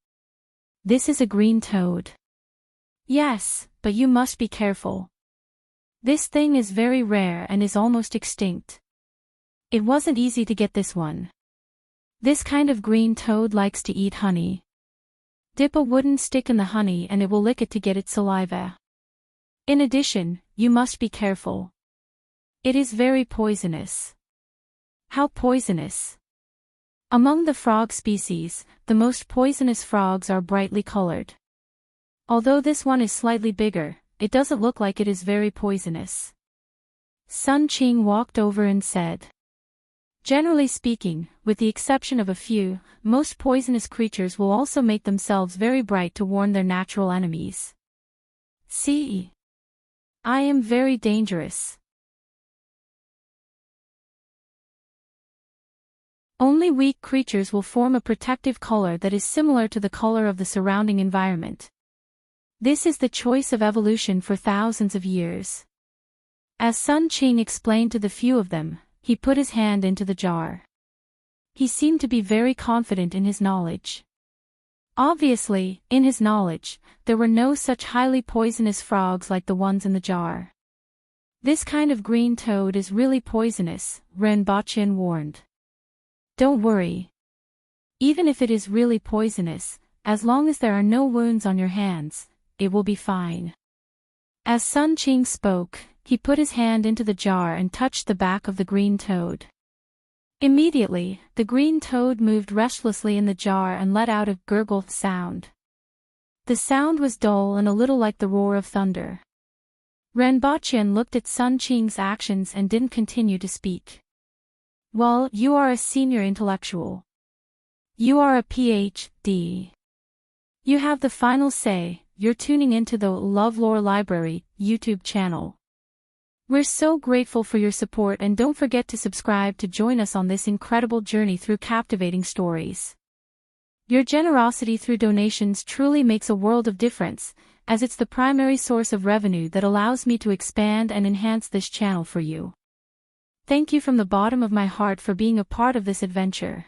This is a green toad. Yes, but you must be careful. This thing is very rare and is almost extinct. It wasn't easy to get this one. This kind of green toad likes to eat honey. Dip a wooden stick in the honey and it will lick it to get its saliva. In addition, you must be careful. It is very poisonous. How poisonous? Among the frog species, the most poisonous frogs are brightly colored. Although this one is slightly bigger, it doesn't look like it is very poisonous. Sun Qing walked over and said. Generally speaking, with the exception of a few, most poisonous creatures will also make themselves very bright to warn their natural enemies. See? I am very dangerous. Only weak creatures will form a protective color that is similar to the color of the surrounding environment. This is the choice of evolution for thousands of years. As Sun Qing explained to the few of them, he put his hand into the jar. He seemed to be very confident in his knowledge. Obviously, in his knowledge, there were no such highly poisonous frogs like the ones in the jar. This kind of green toad is really poisonous, Renbochin warned. Don't worry. Even if it is really poisonous, as long as there are no wounds on your hands, it will be fine. As Sun Qing spoke, he put his hand into the jar and touched the back of the green toad. Immediately, the green toad moved restlessly in the jar and let out a gurgle sound. The sound was dull and a little like the roar of thunder. Renbachian looked at Sun Qing's actions and didn't continue to speak. Well, you are a senior intellectual. You are a PhD. You have the final say. You're tuning into the LoveLore Library YouTube channel. We're so grateful for your support, and don't forget to subscribe to join us on this incredible journey through captivating stories. Your generosity through donations truly makes a world of difference, as it's the primary source of revenue that allows me to expand and enhance this channel for you. Thank you from the bottom of my heart for being a part of this adventure.